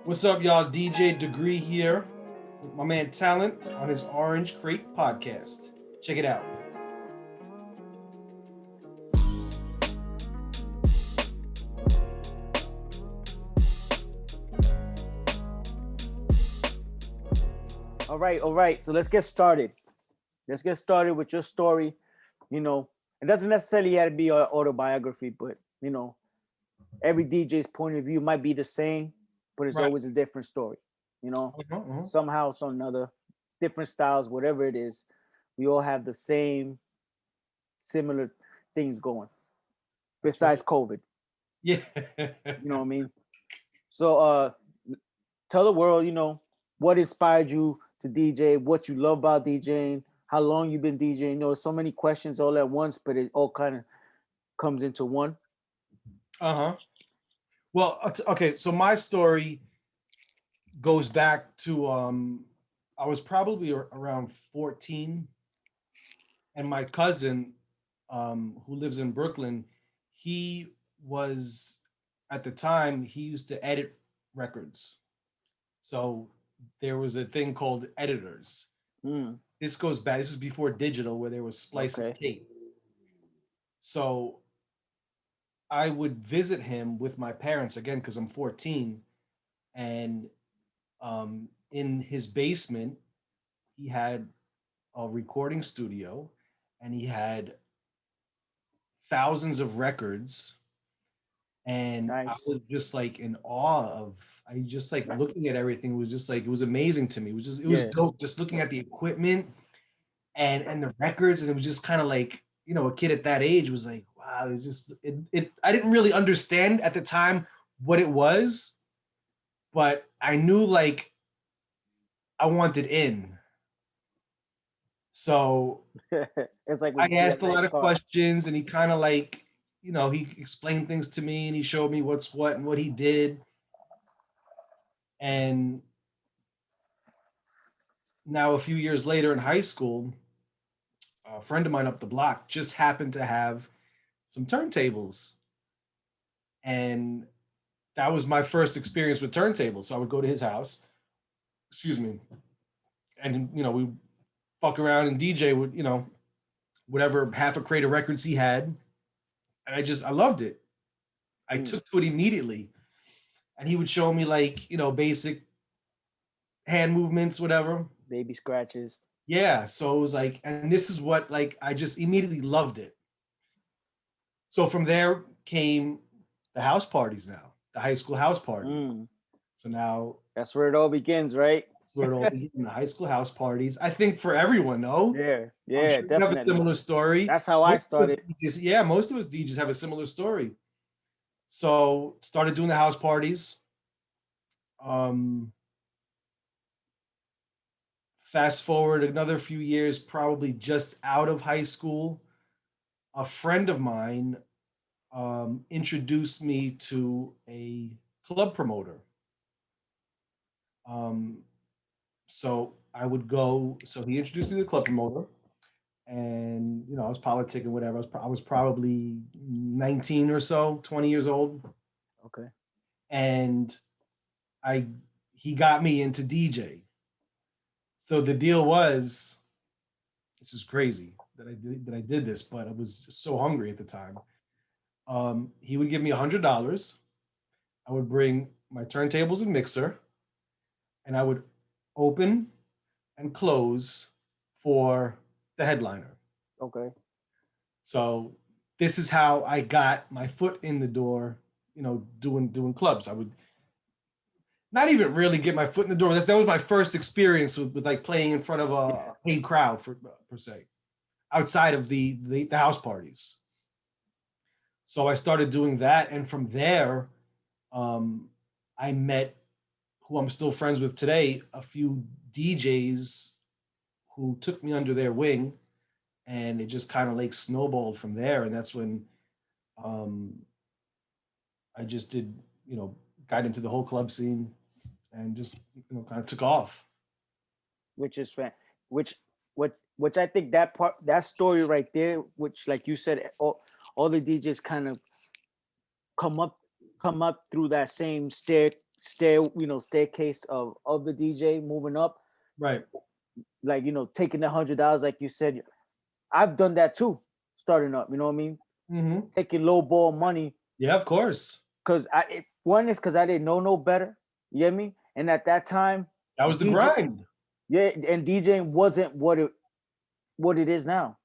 What's up, y'all? DJ Degree here with my man Talent on his Orange Crate podcast. Check it out. All right. So let's get started. Let's get started with your story. You know, it doesn't necessarily have to be an autobiography, but every DJ's point of view might be the same, but it's Right. always a different story. You know, Uh-huh, uh-huh. somehow, some another, different styles, whatever it is, we all have the same similar things going. That's Besides right. COVID, Yeah. you know what I mean? So tell the world, what inspired you to DJ, what you love about DJing, how long you've been DJing. So many questions all at once, but it all kind of comes into one. Uh-huh. Well, okay, so my story goes back to I was probably around 14, and my cousin who lives in Brooklyn, he was at the time he used to edit records. So there was a thing called editors. Mm, This goes back. This is before digital, where there was splicing okay. tape. So I would visit him with my parents again because I'm 14, and in his basement he had a recording studio, and he had thousands of records, and I Nice. was just like in awe of. I just like looking at everything was just like it was amazing to me. It was Yeah. dope just looking at the equipment and the records, and it was just kind of like a kid at that age was like wow, it I didn't really understand at the time what it was, but I knew like I wanted in. So It's like when I you see a asked a lot nice of car. questions, and he kind of like he explained things to me, and he showed me what's what and what he did. And now a few years later in high school, a friend of mine up the block just happened to have some turntables, and that was my first experience with turntables. So I would go to his house, excuse me, and we fuck around and DJ with whatever half a crate of records he had, and I loved it. I Mm, took to it immediately, and he would show me like basic hand movements, whatever. baby scratches. Yeah, so it was like, and this is what like I just immediately loved it. So from there came the house parties now, the high school house parties. Mm, So now that's where it all begins, right? that's where it all began, the high school house parties. I think for everyone, no? Yeah, I'm yeah, sure you have a definitely. similar story. That's how I Most of us started. DJs, yeah, most of us DJs have a similar story. So started doing the house parties. Um, Fast forward another few years, probably just out of high school, a friend of mine introduced me to a club promoter. Um, so I would go. So he introduced me to the club promoter, and I was politicking, whatever. I was probably 19 or so, 20 years old, Okay. and I he got me into DJ. So the deal was, this is crazy that I did this, but I was so hungry at the time. He would give me $100. I would bring my turntables and mixer, and I would open and close for the headliner. Okay. So this is how I got my foot in the door, doing clubs. I would not even really get my foot in the door. That was my first experience with like playing in front of Yeah. a paid crowd for per se, outside of the house parties. So I started doing that, and from there, um, I met who I'm still friends with today, a few DJs who took me under their wing, and it just kind of like snowballed from there. And that's when um, I just did, you know, got into the whole club scene and just kind of took off. Which is fan, which which I think that story right there, which like you said, all the DJs kind of come up come up through that same staircase of the DJ moving up, Right. like taking the $100, like you said. I've done that too, starting up. You know what I mean? Hmm. Taking low ball money Yeah, of course. because one is because I didn't know no better. You get me? And at that time, That was the DJ, grind. yeah, and DJing wasn't what it is now.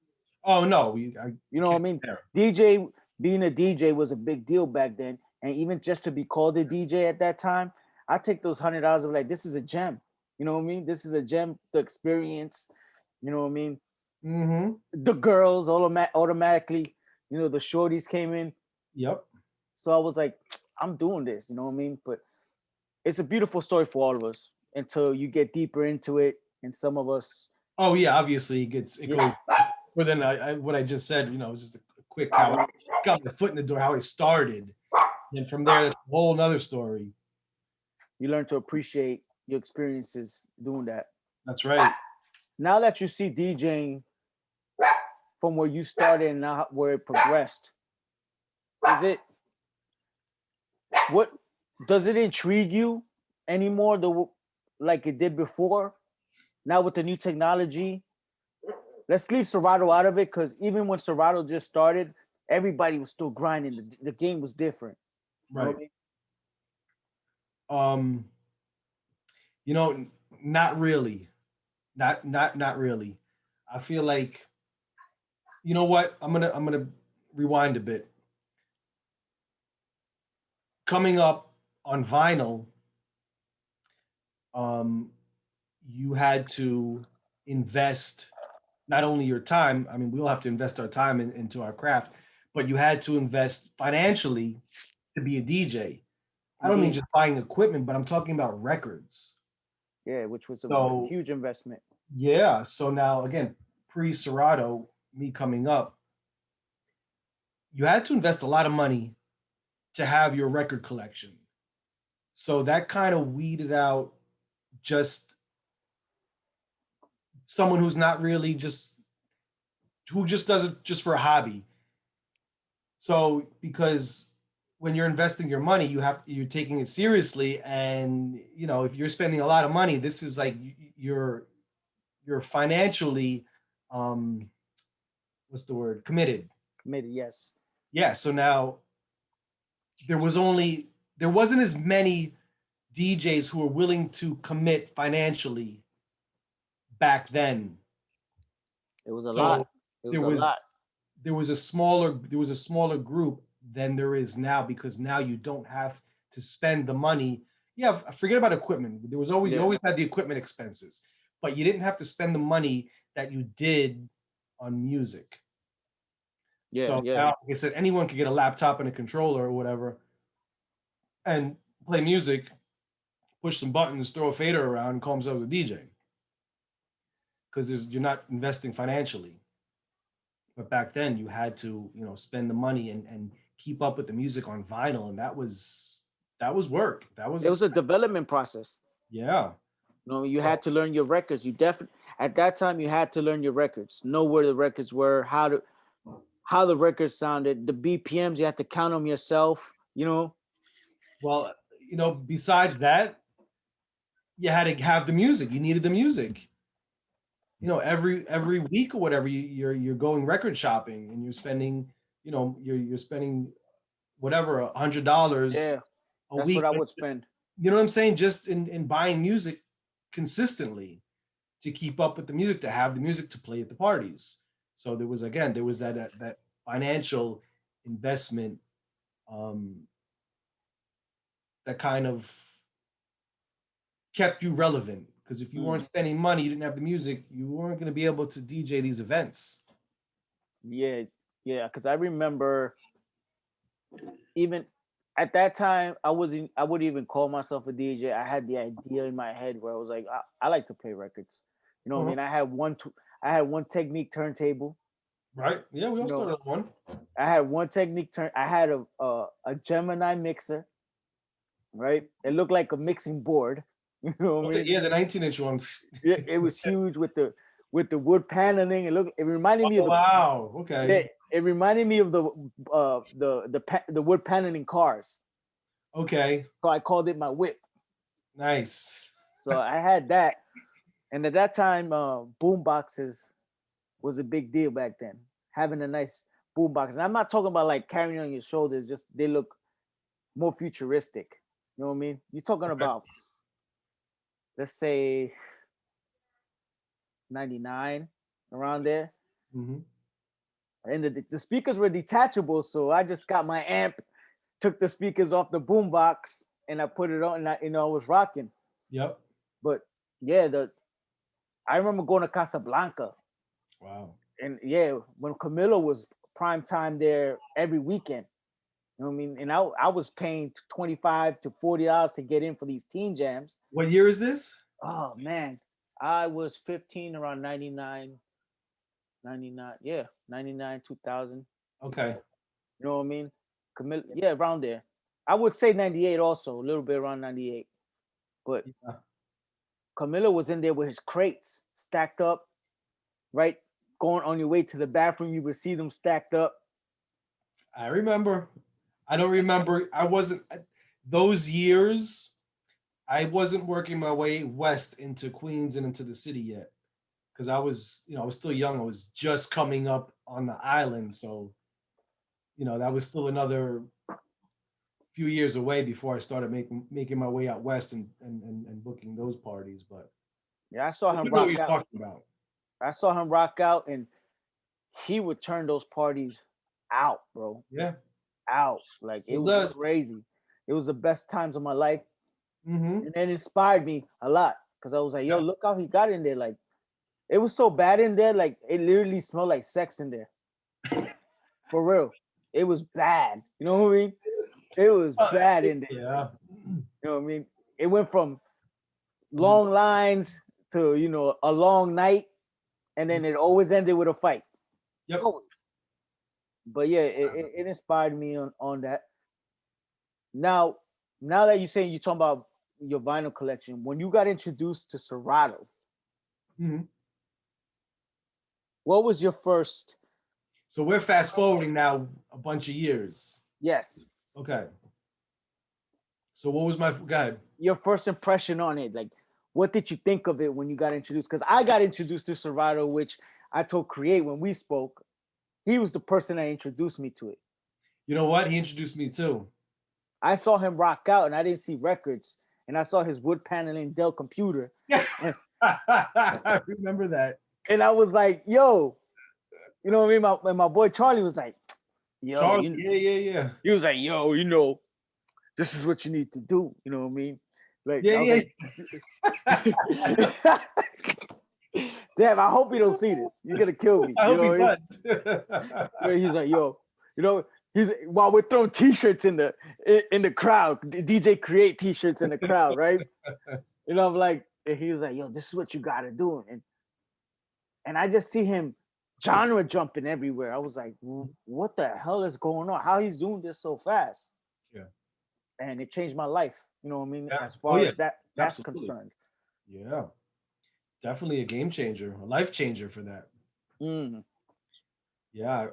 Oh no, I You know what I can't mean? compare. DJ being a DJ was a big deal back then, and even just to be called a DJ at that time, I take those $100 of like this is a gem. You know what I mean? This is a gem. The experience. You know what I mean? Hmm. The girls automatically, the shorties came in. Yep. So I was like, I'm doing this. You know what I mean? But it's a beautiful story for all of us until you get deeper into it, and some of us, Oh yeah, obviously it yeah, goes more than what I just said. It was just a quick how I got my foot in the door, how I started, and from there, that's a whole nother story. you learn to appreciate your experiences doing that. That's right. Now that you see DJing from where you started and now where it progressed, is it what does it intrigue you anymore like it did before? Now with the new technology, let's leave Serato out of it because even when Serato just started, everybody was still grinding. The game was different. You know what Right. I mean? Um, you know, not really. Not really. I feel like, you know what? I'm gonna rewind a bit. Coming up on vinyl, um, you had to invest not only your time. I mean, we all have to invest our time into our craft, but you had to invest financially to be a DJ. I don't mean Indeed. just buying equipment, but I'm talking about records. Yeah, which was a So huge investment. yeah, so now again, pre Serato, me coming up, you had to invest a lot of money to have your record collection. So that kind of weeded out just someone who's not really just who just does it just for a hobby. So because when you're investing your money, you're taking it seriously, and if you're spending a lot of money, this is like you're financially, um, what's the word, committed. Committed, yes. Yeah. So now there wasn't as many DJs who were willing to commit financially back then. It was a lot. So It was there a was lot. there was a smaller group than there is now, because now you don't have to spend the money. Yeah, forget about equipment. There was always you Yeah. always had the equipment expenses, but you didn't have to spend the money that you did on music. Yeah, So yeah. now, like I said, anyone could get a laptop and a controller or whatever and play music, push some buttons, throw a fader around, and call themselves a DJ, because you're not investing financially. But back then, you had to, spend the money and keep up with the music on vinyl, and that was work. That was It was a development process. yeah. You So had to learn your records. You definitely at that time you had to learn your records, know where the records were, how the records sounded, the BPMs. You had to count them yourself. well, besides that, you had to have the music. You needed the music. Every week or whatever, you're going record shopping, and you're spending whatever $100 Yeah, a that's what week. I would spend. You know what I'm saying? Just in buying music consistently to keep up with the music, to have the music to play at the parties. So there was that financial investment, um, that kind of kept you relevant. Because if you Mm, weren't spending money, you didn't have the music, you weren't going to be able to DJ these events. yeah, yeah. Because I remember even at that time, I wouldn't even call myself a DJ. I had the idea in my head where I was like, I like to play records. You know what I Uh-huh. mean? I had one Technique turntable. Right? Yeah, we You all know, started on one. I had one Technique turn. I had a Gemini mixer, right? It looked like a mixing board. You know what I Okay, mean? yeah, the 19-inch ones. It was huge with the wood paneling. It reminded me of Oh, wow. Okay. it reminded me of the wood paneling cars. Okay. So I called it my whip. Nice. So I had that. And at that time, boom boxes was a big deal back then. Having a nice boom box. And I'm not talking about like carrying on your shoulders, just they look more futuristic. You know what I mean? You're talking Okay. about, let's say, 99, around there. Hmm. And the speakers were detachable. So I just got my amp, took the speakers off the boom box, and I put it on, and I was rocking. Yep. But yeah, I remember going to Casablanca, Wow. and yeah, when Camilo was prime time there every weekend. You know what I mean? And I was paying $25 to $40 to get in for these teen jams. What year is this? Oh man, I was 15 around 99, 99, yeah, 99, 2000. Okay. You know what I mean? Camilo, yeah, around there. I would say 98 also, a little bit around 98. But Yeah. Camilo was in there with his crates stacked up, right? Going on your way to the bathroom, you would see them stacked up. I remember. I don't remember. I wasn't those years. I wasn't working my way west into Queens and into the city yet because I was, I was still young. I was just coming up on the island, so that was still another few years away before I started making my way out west and booking those parties. But Yeah, I saw I him do know what rock you're out. talking about. I saw him rock out, and he would turn those parties out, bro. Yeah, Out. Like it still was does. crazy. It was the best times of my life. Mm-hmm. And it inspired me a lot. Cause I was like, yo, Yeah. look how he got in there. Like it was so bad in there, like it literally smelled like sex in there. For real. It was bad. You know what I mean? It was Uh, bad in there. yeah. You know what I mean? It went from Was it? long lines to, a long night, and then it always ended with a fight. Yep. Always. But yeah, it inspired me on that. Now, now that you're saying you're talking about your vinyl collection, when you got introduced to Serato, Mhm. what was your first? So we're fast forwarding now a bunch of years. Yes, Okay. So what was my go your first impression on it. Like, what did you think of it when you got introduced? Because I got introduced to Serato, which I told Create when we spoke. He was the person that introduced me to it. You know what? He introduced me too. I saw him rock out, and I didn't see records, and I saw his wood paneling Dell computer, Yeah. and, I remember that. and I was like, "Yo," you know what I mean? My boy Charlie was like, "Yo," Charlie. Yeah, yeah, yeah. he was like, "Yo, this is what you need to do." You know what I mean? Like Yeah, I was yeah. like, "Damn, I hope you don't see this. You're gonna kill me." I You hope know he what I mean? does. Where he's like, "Yo, he's while we're throwing t-shirts in the crowd, DJ Create t-shirts in the crowd, right?" I'm like, and he was like, "Yo, this is what you gotta do," and I just see him genre jumping everywhere. I was like, "What the hell is going on? How he's doing this so fast?" Yeah. And it changed my life. You know what I mean? Yeah. As Oh far yeah. as that's Absolutely. concerned. Yeah. Definitely a game changer, a life changer for that. Mm. Yeah.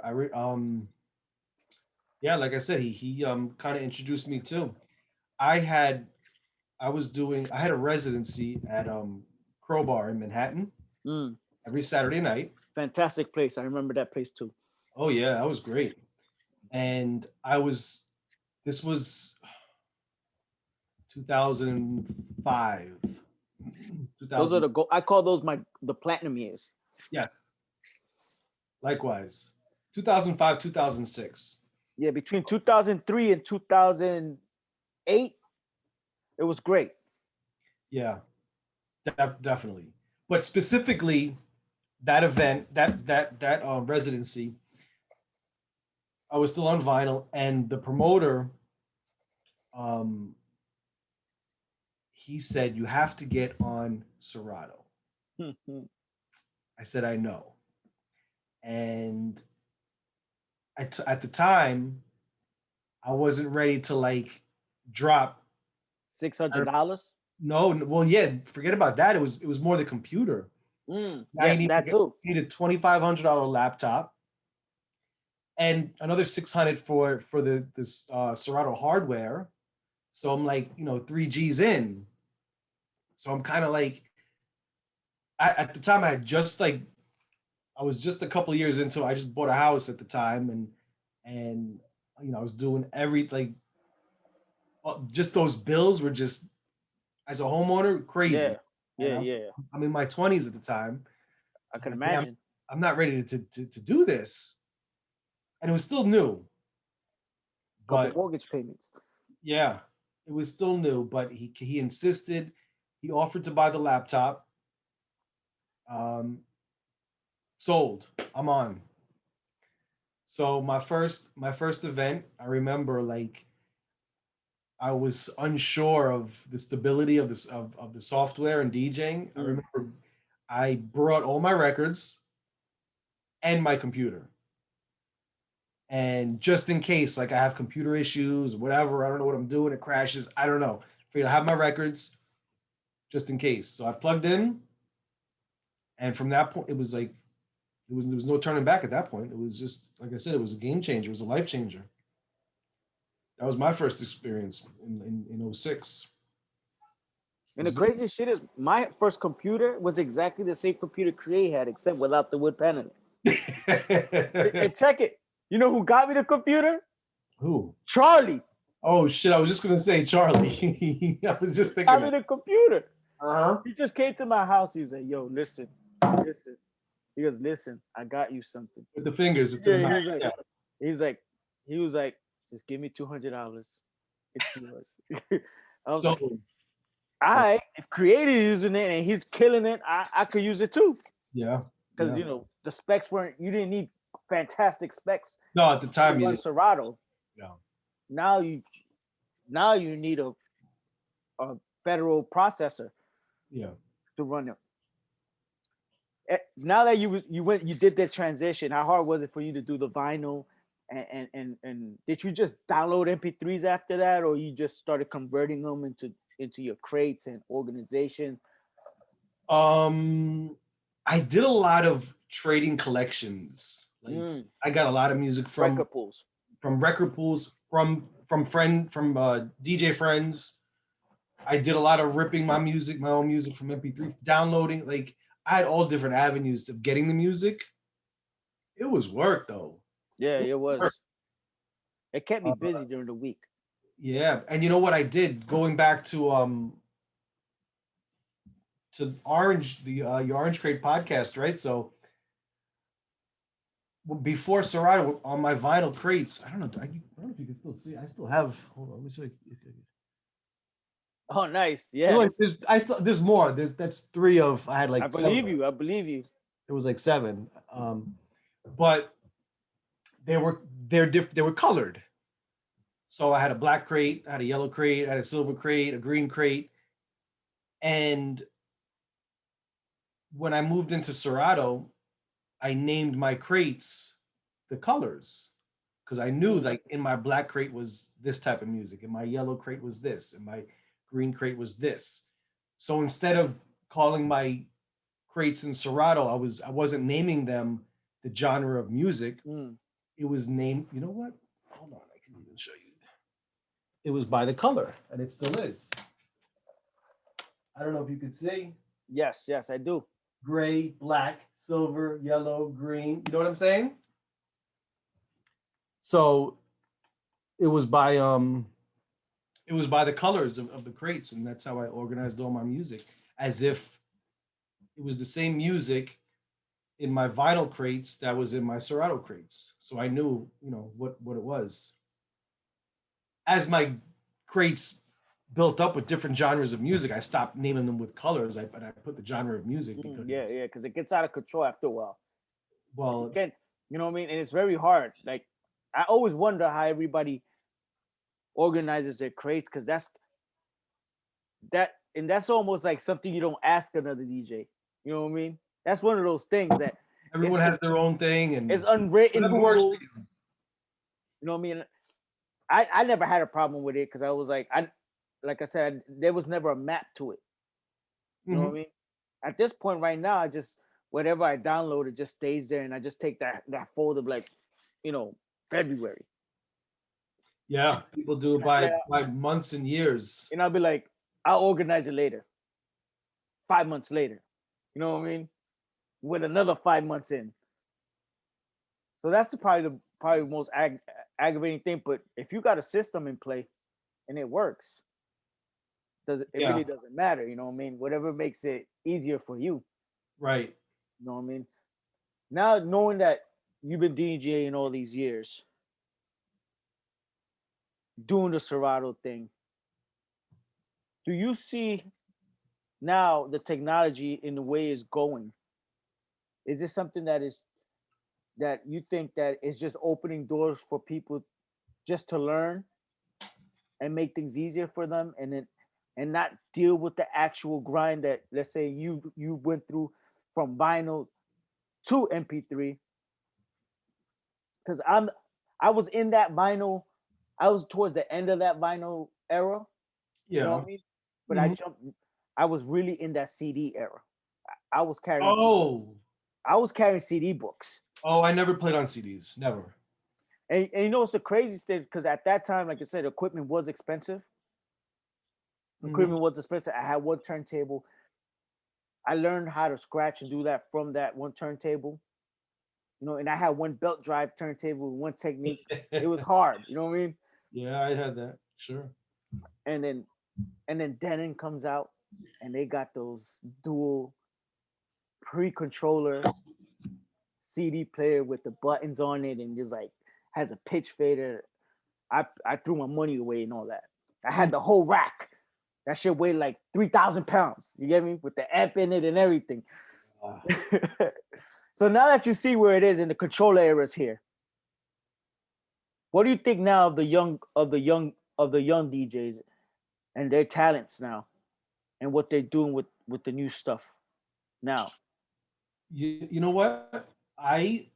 Yeah, like I said, he kind of introduced me too. I had I had a residency at Crowbar in Manhattan Mm. every Saturday night. Fantastic place. I remember that place too. Oh yeah, that was great. And this was 2005. Those are 2000. the I call those the platinum years. Yes, likewise. 2005, 2006. Yeah, between 2003 and 2008, it was great. Yeah, definitely. But specifically, that event, that residency, I was still on vinyl, and the promoter, um, he said you have to get on Serato. I said I know, and at the time, I wasn't ready to like drop. Six I hundred don't- dollars. No, well, yeah, forget about that. It was more the computer. Now you Yes, need that too. a $2,500 laptop and another 600 for this Serato hardware. So I'm like, 3 G's in. So I'm kind of like, at the time I had just like, I was just a couple of years into, I just bought a house at the time, and I was doing every like, just those bills were just, as a homeowner, crazy. Yeah, And yeah, yeah. I'm in my 20s at the time. I So I'm can like, damn, imagine. I'm not ready to do this. And it was still new, Couple but mortgage payments. yeah, it was still new. But he insisted. He offered to buy the laptop. Um, Sold. I'm on. So my first event, I remember like I was unsure of the stability of this of the software and DJing. I Mm. remember I brought all my records and my computer. And just in case, like I have computer issues, whatever, I don't know what I'm doing, it crashes, I don't know. Figured I have my records just in case. So I plugged in, and from that point, it was like there was no turning back at that point. It was just like I said, it was a game changer, it was a life changer. That was my first experience in '06. It And the was craziest shit is my first computer was exactly the same computer Cray had, except without the wood paneling. good. And check it. You know who got me the computer? Who? Charlie Oh shit! I was just gonna say Charlie. I was just thinking got me that. the computer. Uh-huh. He just came to my house. He was like, "Yo, listen, listen." He goes, "Listen, I got you something." With the fingers to the Yeah, back. he was like, Yeah. he's like, he was like, "Just give me $200. It's yours." I was So like, if Creator using it and he's killing it, I could use it too. yeah, Because yeah. the specs weren't, you didn't need fantastic specs No, at the to time you run didn't. Serato. Yeah. Now you now you need a federal processor Yeah. to run it. Now that you did that transition, how hard was it for you to do the vinyl? And did you just download MP3s after that, or you just started converting them into your crates and organization? Um, I did a lot of trading collections. Like Mm, I got a lot of music from record pools. record pools, from DJ friends. I did a lot of ripping my own music from MP3, downloading. Like I had all different avenues of getting the music. It was work though. Yeah, It it was work. was. It kept me Uh, busy during the week. yeah, and you know what I did? Going back to Orange, the your Orange Crate podcast, right? So before Serato on my vinyl crates, I don't know. I don't know if you can still see. I still have. Hold on, let me see. Oh, nice. You know, like, Yes, there's more. That's three of. I had I like seven. believe you. I believe you. It was like seven. But they were colored. So I had a black crate, I had a yellow crate, I had a silver crate, a green crate, and when I moved into Serato, I named my crates the colors because I knew Mm, like in my black crate was this type of music, and my yellow crate was this, and my green crate was this. So instead of calling my crates in Serato, I wasn't naming them the genre of music. mm. It was named. You know what? Hold on, I can even show you. It was by the color, and it still is. I don't know if you could see Yes, yes, I do. gray, black, silver, yellow, green. You know what I'm saying? So it was by the colors of the crates, and that's how I organized all my music, as if it was the same music in my vinyl crates that was in my Serato crates. So I knew, what it was. As my crates built up with different genres of music, I stopped naming them with colors. But I put the genre of music Yeah, because, yeah, because it gets out of control after a while. It well, can, you know what I mean? And it's very hard. Like, I always wonder how everybody organizes their crates, because that's almost like something you don't ask another DJ. You know what I mean? That's one of those things that it's everyone has it's their own thing, it's and unwritten whatever works for rules. you. You know what I mean? I never had a problem with it because I was like I said, there was never a map to it. You know what I Mhm. mean? At this point right now, I just whatever I download, it just stays there, and I just take that folder like, you know, February. Yeah, people do it And I'll be by months and years. and I'll be like, I'll organize it later. 5 months later, you know what I mean? With another 5 months in. So that's probably the most aggravating thing. But if you got a system in play and it works, does it Yeah, really doesn't matter, you know what I mean? Whatever makes it easier for you, right. you know what I mean? Now knowing that you've been DJing all these years, doing the Serato thing, do you see now the technology in the way it's going? Is this something that you think that is just opening doors for people just to learn and make things easier for them, and not deal with the actual grind that, let's say, you went through from vinyl to MP3? Because I was in that vinyl, I was towards the end of that vinyl era, you know what Yeah. I mean? But Mhm. I was really in that CD era. I was carrying Oh, I was carrying CD books. oh, I never played on CDs. Never. And you know it's the craziest thing, because at that time, like I said, equipment was expensive. Hmm. Equipment was expensive. I had one turntable. I learned how to scratch and do that from that one turntable. You know, and I had one belt drive turntable, one technique. It was hard, you know what I mean? Yeah, I had that. Sure. And then Denon comes out, and they got those dual pre-controller CD player with the buttons on it, and just like has a pitch fader. I threw my money away and all that. I had Mm. the whole rack. That shit weighed like 3,000 pounds. You get me? With the amp in it and everything. Ah, So now that you see where it is, and the controller era is here, what do you think now of the young DJs and their talents now, and what they're doing with the new stuff now? you know what? I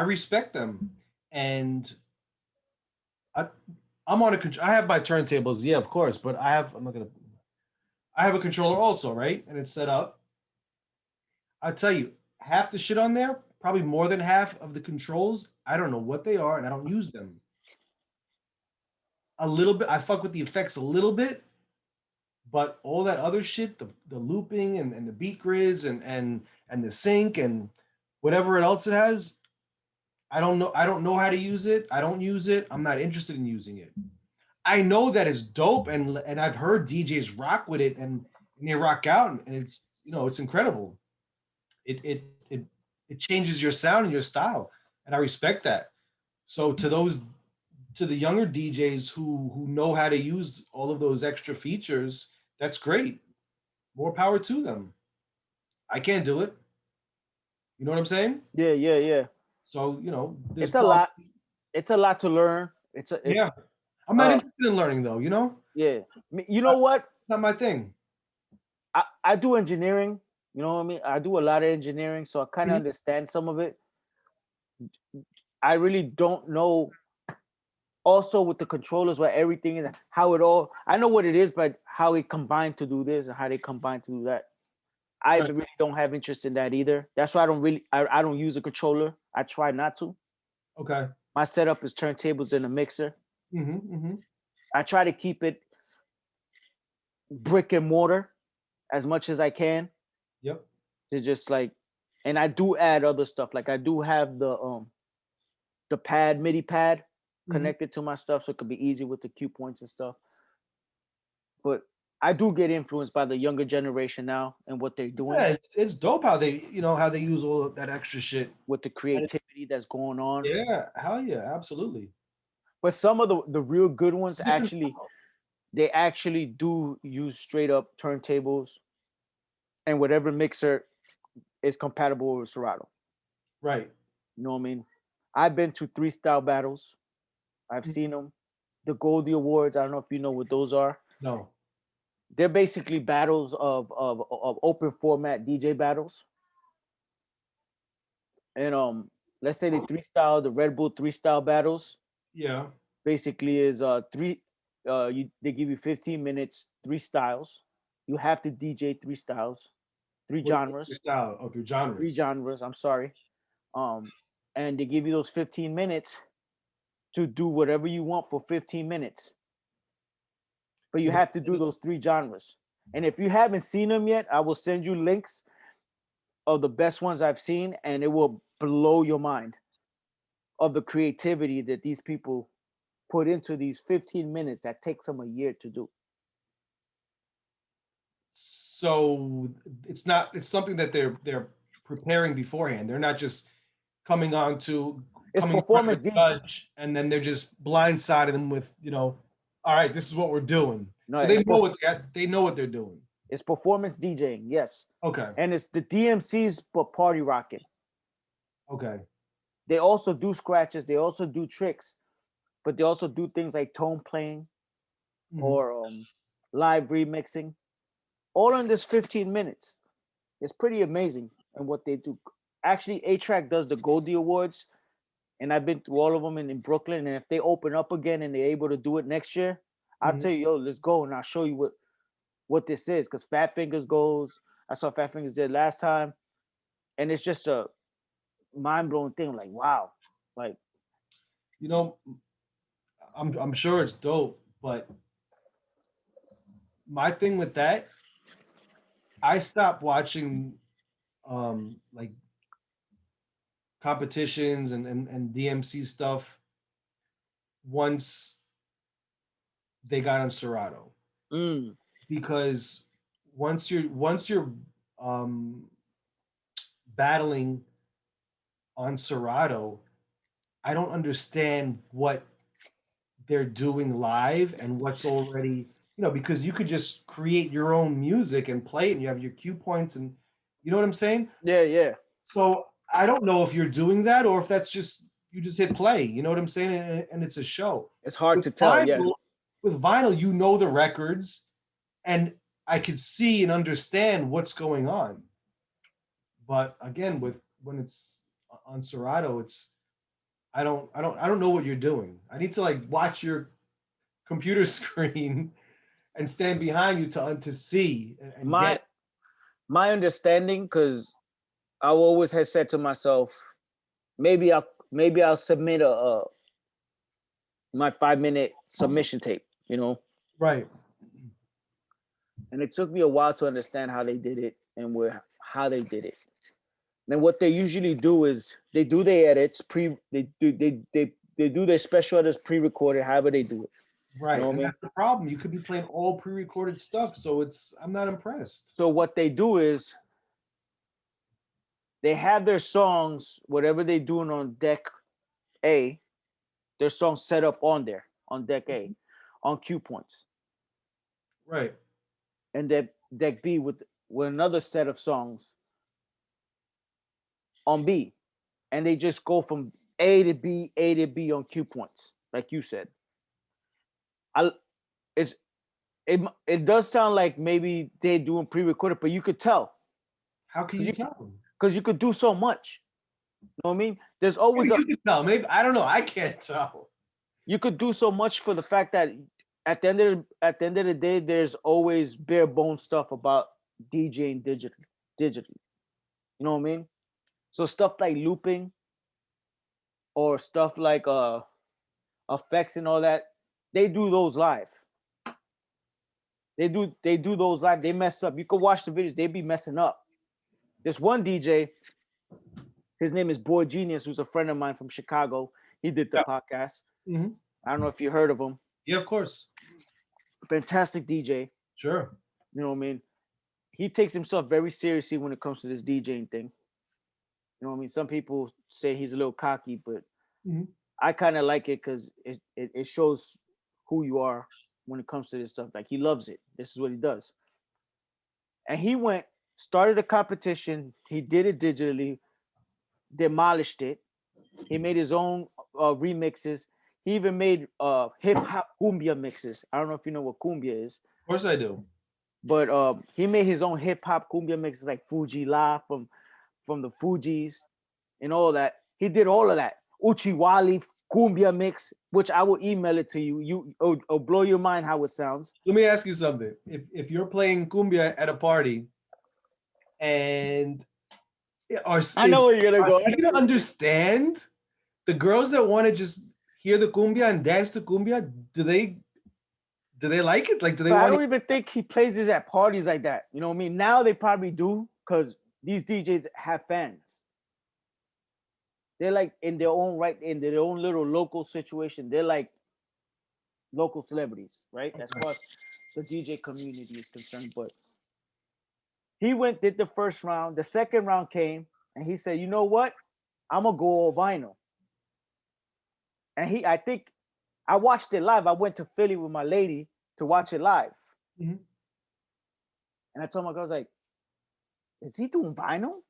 respect them, and I I'm on a I have my turntables, yeah, of course, but I'm not gonna. I have a controller also, right? And it's set up. I tell you, half the shit on there, probably more than half of the controls, I don't know what they are, and I don't use them. A little bit, I fuck with the effects a little bit, but all that other shit, the looping and the beat grids and the sync and whatever else it has, I don't know. I don't know how to use it. I don't use it. I'm not interested in using it. I know that it's dope, and I've heard DJs rock with it, and they rock out, and it's it's incredible. It it changes your sound and your style, and I respect that. So to the younger DJs who know how to use all of those extra features, that's great. More power to them. I can't do it. You know what I'm saying? Yeah, yeah, yeah. So there's It's a probably lot. It's a lot to learn. yeah. I'm not Uh interested in learning though. yeah. You Uh, know what? not my thing. I do engineering. You know what I mean? I do a lot of engineering, so I kind of Mhm. understand some of it. I really don't know. Also, with the controllers, where everything is, how it all. I know what it is, but how it combined to do this and how they combine to do that. I Right. really don't have interest in that either. That's why I don't use a controller. I try not to. Okay. My setup is turntables and a mixer. Hmm. Hmm. I try to keep it brick and mortar as much as I can, Yep. to just like, and I do add other stuff. Like I do have the pad, MIDI pad Hmm. connected to my stuff, so it could be easy with the cue points and stuff. But I do get influenced by the younger generation now and what they're doing Yeah, it's dope how they use all of that extra shit. with the And creativity that's going on. yeah, hell yeah, absolutely. But some of the real good ones actually, they actually do use straight up turntables and whatever mixer is compatible with Serato. Right. You know what I mean? I've been to three style battles. I've Mm. seen them. The Goldie Awards. I don't know if you know what those are. No. They're basically battles of open format DJ battles. And let's say the Red Bull three style battles Yeah. basically is three they give you 15 minutes, three styles. You have to DJ three styles, three What's your genres, style? Oh, through three genres. genres, I'm sorry. Um and they give you those 15 minutes, to do whatever you want for 15 minutes. But you have to do those 3 genres. And if you haven't seen them yet, I will send you links of the best ones I've seen, and it will blow your mind of the creativity that these people put into these 15 minutes that takes them a year to do. So it's something that they're preparing beforehand. They're not just coming on to It's coming in front of performance the DJ. judge and then they're just blindsiding them with, all right, this is what we're doing. No, So they know what they're doing. It's performance DJing, yes. Okay. And it's the DMCs for party rocking. Okay. They also do scratches, they also do tricks, but they also do things like tone playing Mhm. or live remixing, all in this 15 minutes. It's pretty amazing and what they do. Actually, A-Trak does the Goldie Awards, and I've been through all of them in Brooklyn. And if they open up again and they're able to do it next year, I'll Mhm. tell you, yo, let's go and I'll show you what this is. Because Fat Fingers goes, I saw Fat Fingers did last time, and it's just a mind-blowing thing. Like, wow, like You know, I'm sure it's dope, but my thing with that, I stopped watching like competitions and DMC stuff once they got on Serato. mm, Because once you're um battling on Serato, I don't understand what they're doing live and what's already, because you could just create your own music and play it and you have your cue points and you know what I'm saying? yeah. So I don't know if you're doing that or if that's just you just hit play, you know what I'm saying? And it's a show. It's hard With to tell. Yeah, vinyl, with vinyl, you know the records and I could see and understand what's going on. But again, when it's on Serato, it's I don't know what you're doing. I need to like watch your computer screen and stand behind you to see and my get. my understanding, because I always had said to myself, maybe I'll submit a my 5-minute submission tape, Right. and it took me a while to understand how they did it and how they did it. And what they usually do is they do their edits they do their special edits pre-recorded, however they do it. Right. what I And mean? that's the problem. You could be playing all pre-recorded stuff, so I'm not impressed. So what they do is they have their songs, whatever they're doing on deck A, their songs set up on deck A, on cue points. Right. And then deck B with another set of songs on B. And they just go from A to B on cue points, like you said. I it's it does sound like maybe they're doing pre-recorded, but you could tell How can you tell? because you could do so much. You know what I mean? There's always Maybe you can tell. Maybe I don't know. I can't tell. you could do so much for the fact that at the end of the day, there's always bare bone stuff about DJing digitally. You know what I mean? So stuff like looping or stuff like effects and all that, they do those live. They do those live. They mess up. You could watch the videos. They be messing up. There's one DJ. His name is Boy Genius, who's a friend of mine from Chicago. He did the podcast. Mhm. I don't know if you heard of him. Yeah, of course. Fantastic DJ. Sure. You know what I mean? He takes himself very seriously when it comes to this DJing thing. You know what I mean? Some people say he's a little cocky, but Mhm. I kind of like it because it shows who you are when it comes to this stuff. Like he loves it. This is what he does. And he started a competition. He did it digitally, demolished it. He made his own remixes. He even made hip hop cumbia mixes. I don't know if you know what cumbia is, Of course I do. but he made his own hip hop cumbia mixes like Fuji La from the Fugees and all that. He did all of that. Uchiwali cumbia mix, which I will email it to you. It'll blow your mind how it sounds. Let me ask you something. If you're playing cumbia at a party and I know where you're gonna go. are you gonna understand the girls that want to just hear the cumbia and dance to cumbia, do they like it? Like, do they But I want don't even think he plays this at parties like that. You know what I mean? Now they probably do because these DJs have fans. They're like in their own right, in their own little local situation. They're like local celebrities, right? As to? far as the DJ community is concerned. But he went, did the first round. The second round came, and he said, "You know what? I'm gonna go all vinyl." And I think I watched it live. I went to Philly with my lady to watch it live, Mhm. and I told my girl, I was like, "Is he doing vinyl?"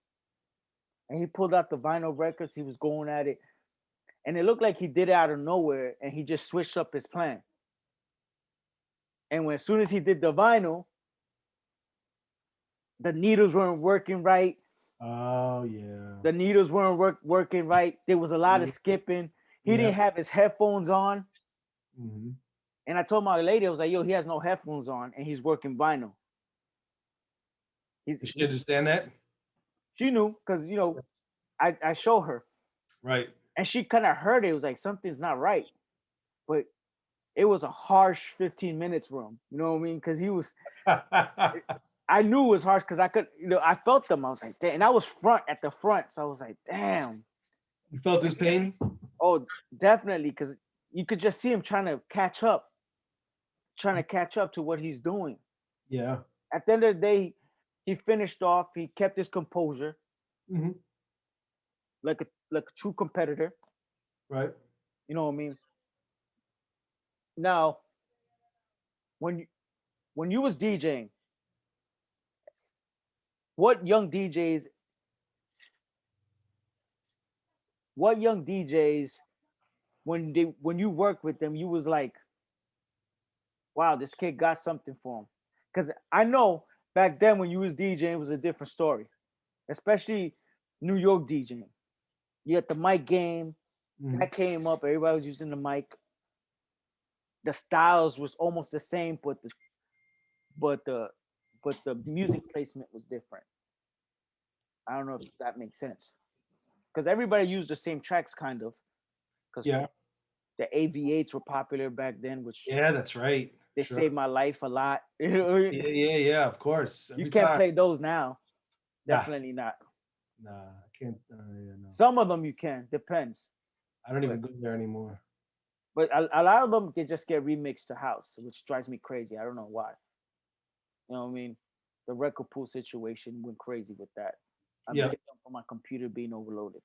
And he pulled out the vinyl records. He was going at it, and it looked like he did it out of nowhere, and he just switched up his plan. And when as soon as he did the vinyl, the needles weren't working right. Oh yeah. The needles weren't working right. There was a lot of Mhm. skipping. He Yeah. didn't have his headphones on. Hmm. And I told my lady, I was like, "Yo, he has no headphones on, and he's working vinyl." Does she He understand that? she knew because I showed her, Right. and she kind of heard it. It was like something's not right, but it was a harsh 15 minutes for him. You know what I mean? Because he was, I knew it was harsh because I could, I felt them. I was like, damn. And I was at the front, so I was like, damn. You felt his pain? Oh, definitely, because you could just see him trying to catch up to what he's doing. Yeah. At the end of the day, he finished off. He kept his composure, Hmm. like a true competitor. Right. You know what I mean? Now, when you, when you was DJing, what young DJs, what young DJs, when you worked with them, you was like, wow, this kid got something for him. Because I know back then when you was DJing, it was a different story, especially New York DJing. You had the mic game Hmm. that came up. Everybody was using the mic. The styles was almost the same, but the but the music placement was different. I don't know if that makes sense because everybody used the same tracks kind of because Yeah. the AV8s were popular back then, which Yeah, that's right. they Sure. saved my life a lot. You Yeah, yeah, yeah. Of course. Every can't time. play those now. Nah, Definitely not. nah. I can't. Yeah, no. Some of them you can, depends. I don't But even go there anymore. a lot of them they just get remixed to house, which drives me crazy. I don't know why. You know what I mean? The record pool situation went crazy with that. I blame Yeah. them for my computer being overloaded.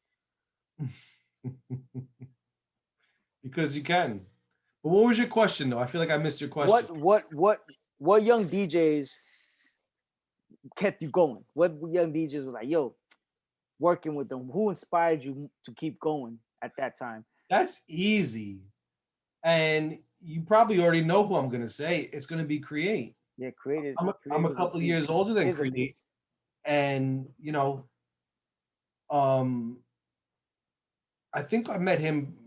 Because you can. But what was your question, though? I feel like I missed your question. What young DJs kept you going? What young DJs was like, yo, working with them? Who inspired you to keep going at that time? That's easy. And you probably already know who I'm going to say. It's going to be Create. Yeah, I'm creative a was a couple of piece. years older than Is a Create. piece. And, um, I think I met him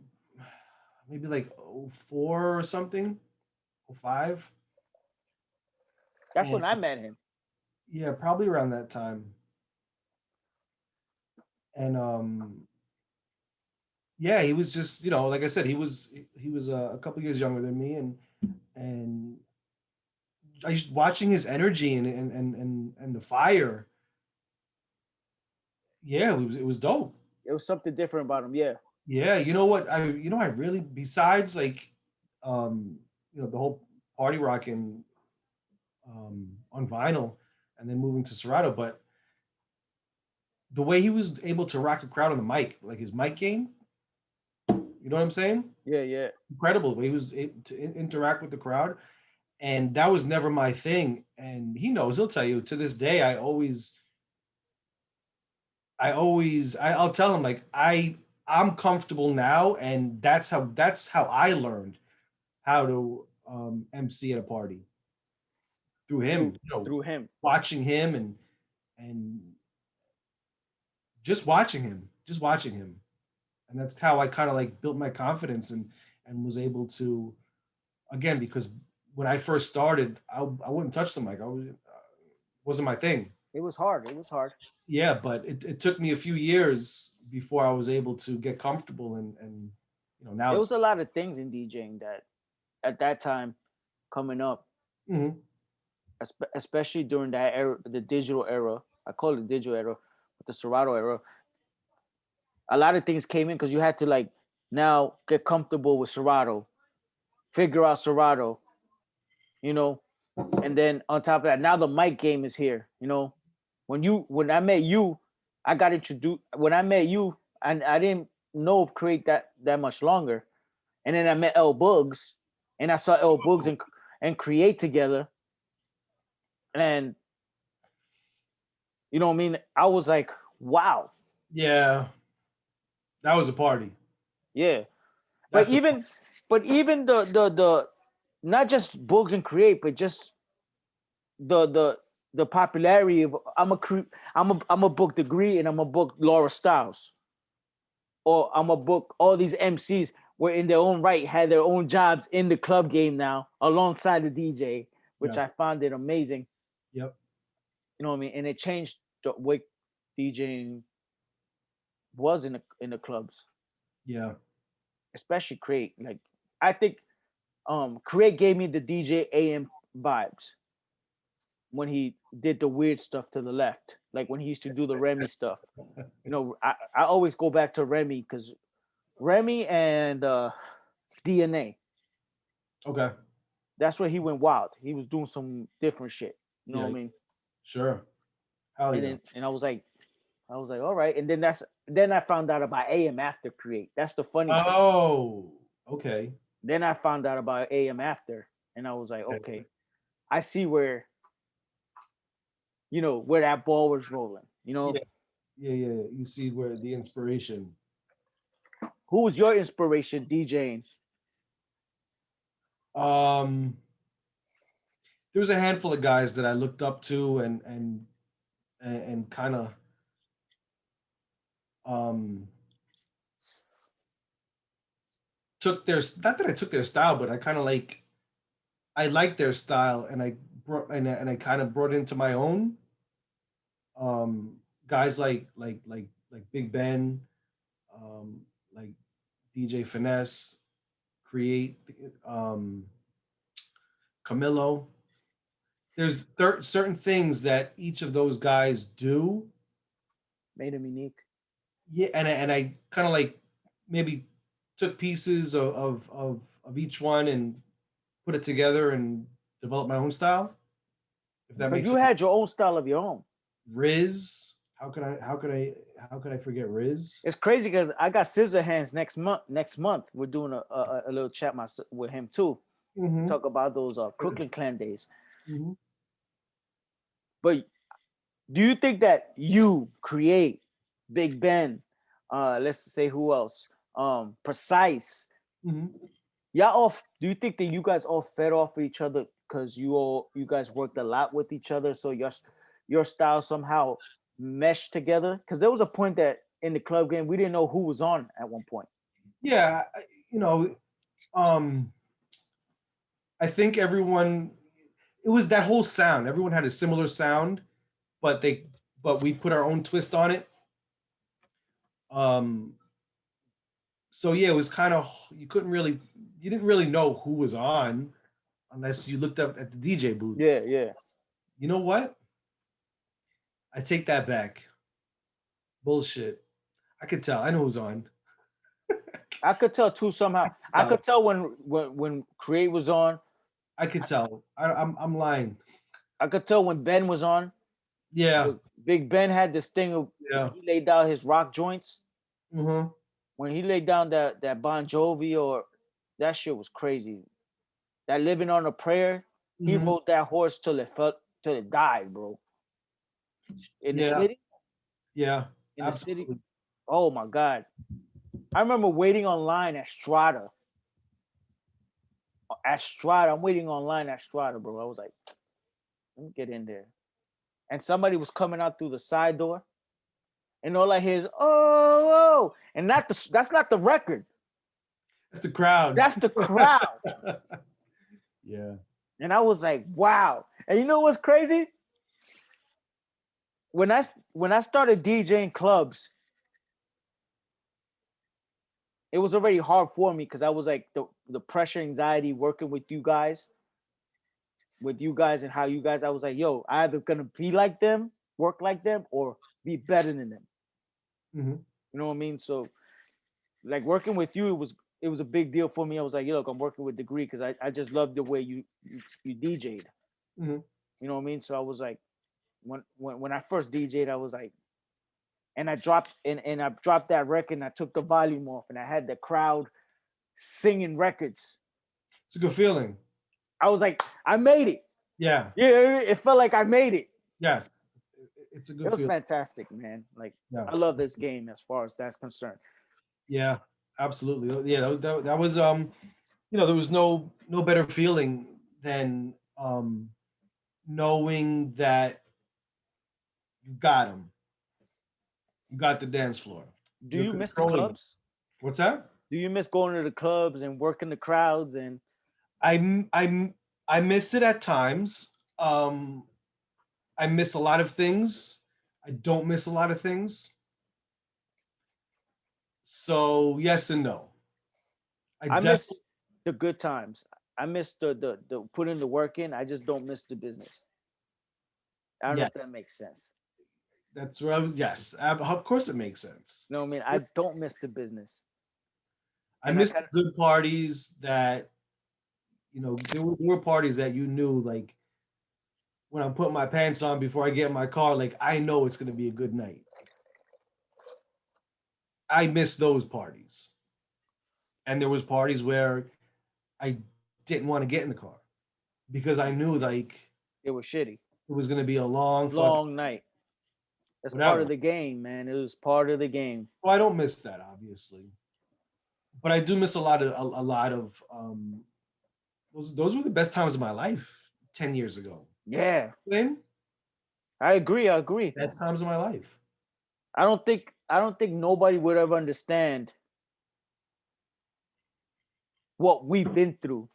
maybe like '04 or something, '05. That's And when I met him. yeah, probably around that time. And yeah, he was just, like I said, he was a couple years younger than me, and I just watching his energy and the fire. Yeah, it was dope. It was something different about him. Yeah. Yeah, you know what? I really, besides like um the whole party rocking on vinyl and then moving to Serato, but the way he was able to rock a crowd on the mic, like his mic game, you know what I'm saying? Yeah, yeah. Incredible the way he was able to interact with the crowd, and that was never my thing. And he knows, he'll tell you to this day. I'll tell him like I'm comfortable now, and that's how I learned how to MC at a party through Through him. through him. Watching him and just watching him, and that's how I kind of like built my confidence and was able to, again, because when I first started, I wouldn't touch the mic. I wasn't my thing. It was hard. It was hard. Yeah, but it took me a few years before I was able to get comfortable and Now There it's was a lot of things in DJing that at that time coming up, mhm. especially during that era, the digital era. I call it the digital era, but the Serato era. A lot of things came in because you had to like now get comfortable with Serato, figure out Serato, you know, and then on top of that, now the mic game is here. When I met you, I got introduced. When I met you, and I didn't know of Create that much longer, and then I met L Bugs, and I saw L Bugs and Create together, and you know what I mean. I was like, wow, Yeah, that was a party. yeah. But That's a even the not just Bugs and Create, but just the the the popularity of I'm a book Degree and I'm a book Laura Styles, or I'm a book all these MCs were in their own right had their own jobs in the club game now alongside the DJ, which yes. I found it amazing. Yep. You know what I mean? And it changed the way DJing was in the clubs, Yeah. especially Create. Like I think Create gave me the DJ AM vibes when he did the weird stuff to the left, like when he used to do the Remy stuff. I always go back to Remy because Remy and DNA. Okay. That's where he went wild. He was doing some different shit. You know what Yeah. I mean? Sure. Hell And yeah. then I was like, all right. And then I found out about AM After Create. That's the funny thing. Oh. Okay. Then I found out about AM After, and I was like, okay, I see where that ball was rolling. Yeah. Yeah. Yeah. You see where the inspiration. Who was your inspiration DJing? Um. There was a handful of guys that I looked up to and kind of um took their not that I took their style, but I kind of I liked their style and I brought and I kind of brought it into my own. Guys like Big Ben, um, like DJ Finesse, Create, um, Camilo. There's certain things that each of those guys do. Made him unique. Yeah, and I kind of maybe took pieces of each one and put it together and develop my own style. If that Because makes you sense. had your own style of your own. Riz, how could I forget Riz? It's crazy because I got Scissor Hands next month. Next month, we're doing a little chat with him too to Mm-hmm. talk about those Crooklyn Clan days. Mm-hmm. But do you think that you Create Big Ben, let's say who else, Precise, Mm-hmm. do you think that you guys all fed off each other because you guys worked a lot with each other, so your style somehow meshed together? Because there was a point that in the club game we didn't know who was on at one point. Yeah, you know, um, I think everyone it was that whole sound. Everyone had a similar sound, but we put our own twist on it. Um, so yeah, it was kind of you didn't really know who was on unless you looked up at the DJ booth. Yeah, yeah. You know what? I take that back. Bullshit. I could tell. I know who's on. I could tell too somehow. I could tell when Create was on. I could tell. I'm lying. I could tell when Ben was on. Yeah. Big Ben had this thing of Yeah. he laid down his rock joints. Mm-hmm. When he laid down that Bon Jovi, or that shit was crazy. That Living on a Prayer, he Mm-hmm. rode that horse till it died, bro. In the Yeah. city, Yeah. in the city. Absolutely. Oh my god. I remember waiting online at Strata. I'm waiting online at Strata, bro. I was like, let me get in there. And somebody was coming out through the side door. And all I hear is, oh, and that's not the record. That's the crowd. That's the crowd. Yeah. And I was like, wow. And you know what's crazy? When I started DJing clubs it was already hard for me because I was like the pressure, anxiety working with you guys, and how you guys. I was like, yo, I either gonna be like them, work like them, or be better than them. Hmm. You know what I mean? So like working with you, it was a big deal for me. I was like, yo, look, I'm working with Degree because I just love the way you DJ'd. Hmm. You know what I mean? So I was like, when I first DJ'd, I was like, and I dropped that record and I took the volume off and I had the crowd singing records. It's a good feeling. I was like, I made it. Yeah. Yeah, it felt like I made it. Yes. It's a It good was feeling. fantastic, man. Like Yeah. I love this game as far as that's concerned. Yeah. Absolutely. Yeah. That was there was no better feeling than knowing that you got him. You got the dance floor. Do You're you miss the controlling it. clubs? What's that? Do you miss going to the clubs and working the crowds and I miss it at times. I miss a lot of things. I don't miss a lot of things. So yes and no. I miss Definitely, the good times. I miss the putting the work in. I just don't miss the business. I don't know yeah. if that makes sense. That's where I was. Yes, of course it makes sense. You know what I mean? I don't miss the business. I And I miss kind the good parties that there were parties that you knew like when I'm putting my pants on before I get in my car, like I know it's gonna be a good night. I miss those parties. And there was parties where I didn't want to get in the car because I knew like it was shitty. it was gonna be a long fucking Long night. That's part of whatever. the game, man. It was part of the game. Well, I don't miss that obviously, but I do miss a lot of those were the best times of my life 10 years ago. Yeah, Then I agree. I agree. best times of my life. I don't think nobody would ever understand what we've been through.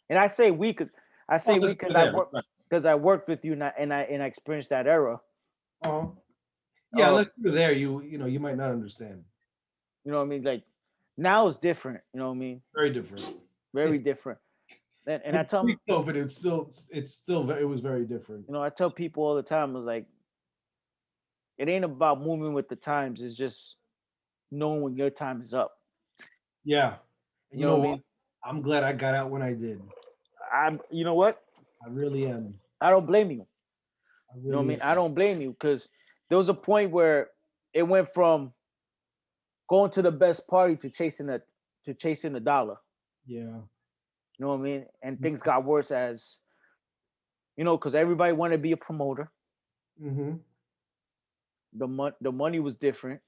And I say we because I Oh, say we let's because go there. Right. I worked with you and I experienced that era. Uh-huh. Yeah, Uh, unless you're there, you might not understand. you know what I mean? Like now it's different. You know what I mean? Very different. Very It's different. And I tell 'em, pre-COVID. It was very different. I tell people all the time, I was like, it ain't about moving with the times. It's just knowing when your time is up. Yeah, and You you know know what I what? mean? I'm glad I got out when I did. You know what? I really am. I don't blame you. I You know what I really mean? am. I don't blame you because there was a point where it went from going to the best party to chasing the dollar. Yeah. You know what I mean? And things got worse as because everybody wanted to be a promoter. Mm-hmm. The money was different.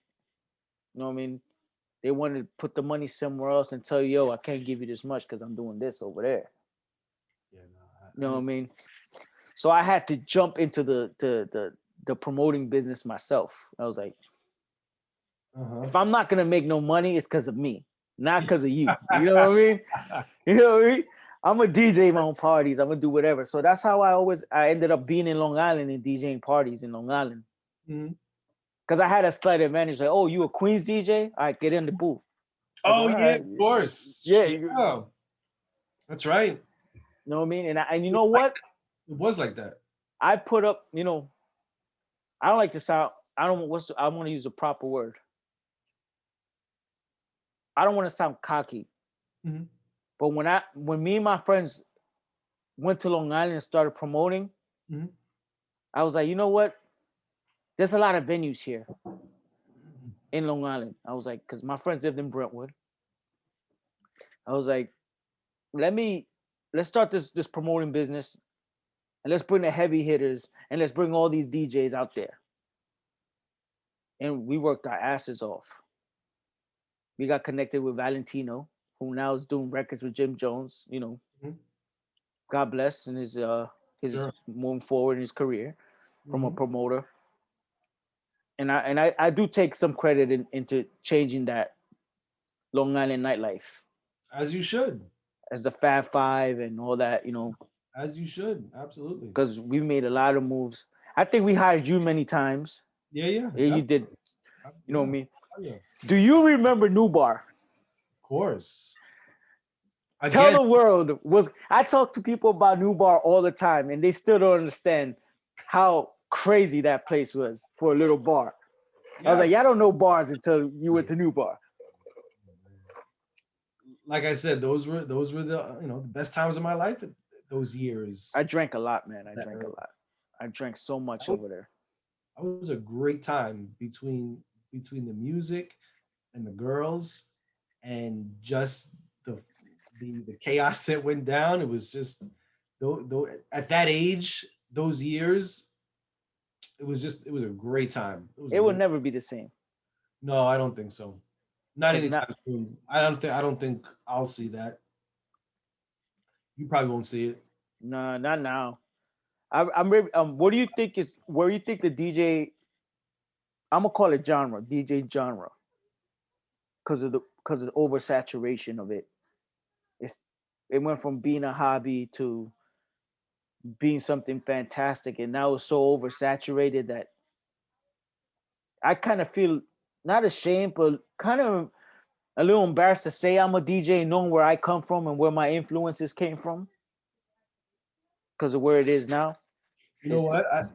You know what I mean? They wanted to put the money somewhere else and tell you, yo, I can't give you this much because I'm doing this over there. Yeah. You know No, what I mean? So I had to jump into the promoting business myself. I was like, uh-huh. if I'm not gonna make no money, it's because of me, not because of you. You know what I mean? You know what I mean? I'm a DJ my own parties. I'm gonna do whatever. So that's how I ended up being in Long Island and DJing parties in Long Island. Mhm. Because I had a slight advantage. Like, oh, you a Queens DJ? All right, get in the booth. I was Oh like, all yeah, right, of course. yeah, Yeah, that's right. know what I mean? And you It know what? was like that. I put up, I don't like to sound. I don't. I want to use a proper word. I don't want to sound cocky, Mhm. but when me and my friends went to Long Island and started promoting, Mhm. I was like, you know what? There's a lot of venues here in Long Island. I was like, because my friends lived in Brentwood. I was like, let's start this promoting business and let's bring the heavy hitters and let's bring all these DJs out there. And we worked our asses off. We got connected with Valentino, who now is doing records with Jim Jones. Mhm. God bless and his Sure. moving forward in his career from a Mhm. promoter. And I do take some credit into changing that Long Island nightlife As you should. as the Fab Five and all that, As you should. Absolutely. because we made a lot of moves. I think we hired you many times. Yeah. Yeah. Yeah, you did, you know what I Yeah. mean? Oh, yeah. Do you remember New Bar? course. Tell Again, the world. I talk to people about New Bar all the time, and they still don't understand how crazy that place was for a little bar. I was like, y'all don't know bars until you went to New Bar. like I said, those were the the best times of my life. Those years. I drank a lot, man. I That drank a era. lot. I drank so much That over was, there. that was a great time between the music and the girls and just the chaos that went down. It was just though at that age, those years, it was a great time. It was a It will great. never be the same. No, I don't think so. Not It's not. anytime soon. I don't think I'll see that. You probably won't see it. No, not now. I'm really, what do you think is where you think the DJ? I'm gonna call it genre, DJ genre, because of the oversaturation of it. It's it went from being a hobby to being something fantastic, and now it's so oversaturated that I kind of feel not ashamed, but kind of a little embarrassed to say I'm a DJ, knowing where I come from and where my influences came from, because of where it is now. You know It's, what?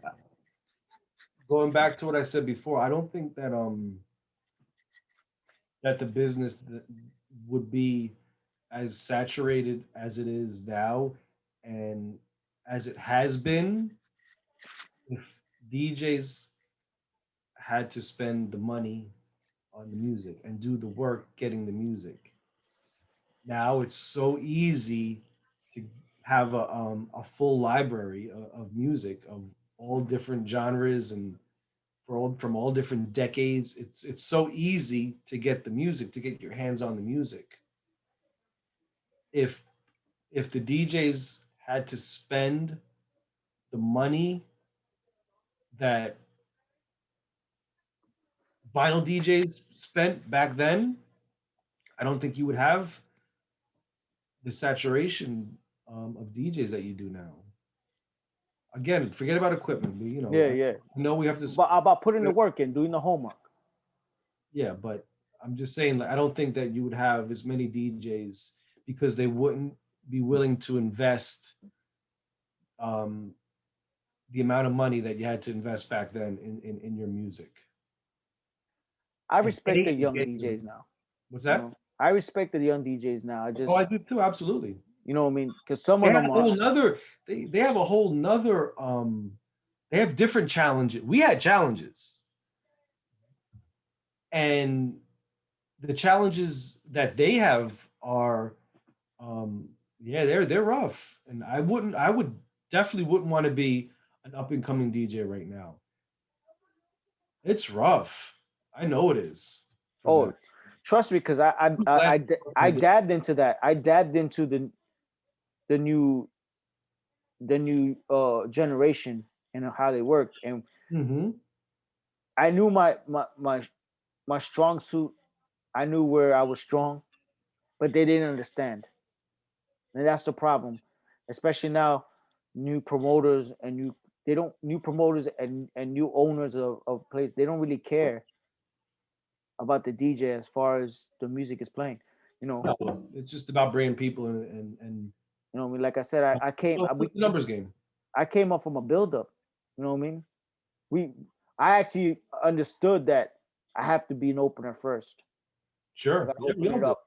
Going back to what I said before, I don't think that the business would be as saturated as it is now and as it has been if DJs had to spend the money on the music and do the work getting the music. Now it's so easy to have a full library of music of all different genres and from all different decades. It's so easy to get the music, to get your hands on the music. If if the DJs had to spend the money that vinyl DJs spent back then, I don't think you would have the saturation of DJs that you do now. Again, forget about equipment. yeah, I yeah. know we have to. But about putting the work in, doing the homework. Yeah, but I'm just saying, like, I don't think that you would have as many DJs because they wouldn't be willing to invest um, the amount of money that you had to invest back then in your music. I And respect the getting young get your DJs music. now. What's You that? know, I respect the young DJs now. I Oh, I just, do too. Absolutely. you know what I mean? Because some They of have them a are, whole nother. They have a whole nother. They have different challenges. We had challenges, and the challenges that they have are, yeah, they're rough. And I would definitely wouldn't want to be an up and coming DJ right now. It's rough. I know it is for them. oh, trust me, because I'm glad I they did. dabbed into that. I dabbed into the new generation and how they work, and Mhm. I knew my strong suit. I knew where I was strong, but they didn't understand, and that's the problem. Especially now, new promoters and new promoters and new owners of place. They don't really care about the DJ as far as the music is playing. You know, No, it's just about bringing people in and you know. What I mean, like I said, I came well, it's the numbers game. I came up from a build up. You know what I mean? We I actually understood that I have to be an opener first. I Sure. gotta Yeah, we open all it do. up.